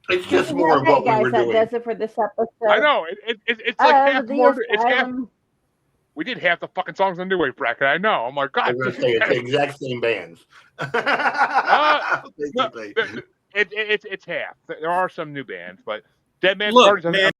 It's just more of what we were doing. That does it for this episode. I know. It's like half more. It's half. We did half the fucking songs on the New Wave bracket. I know. I'm like, God. I was going to say it's the exact same bands. It's half. There are some new bands, but Dead Man's Look, Party's man.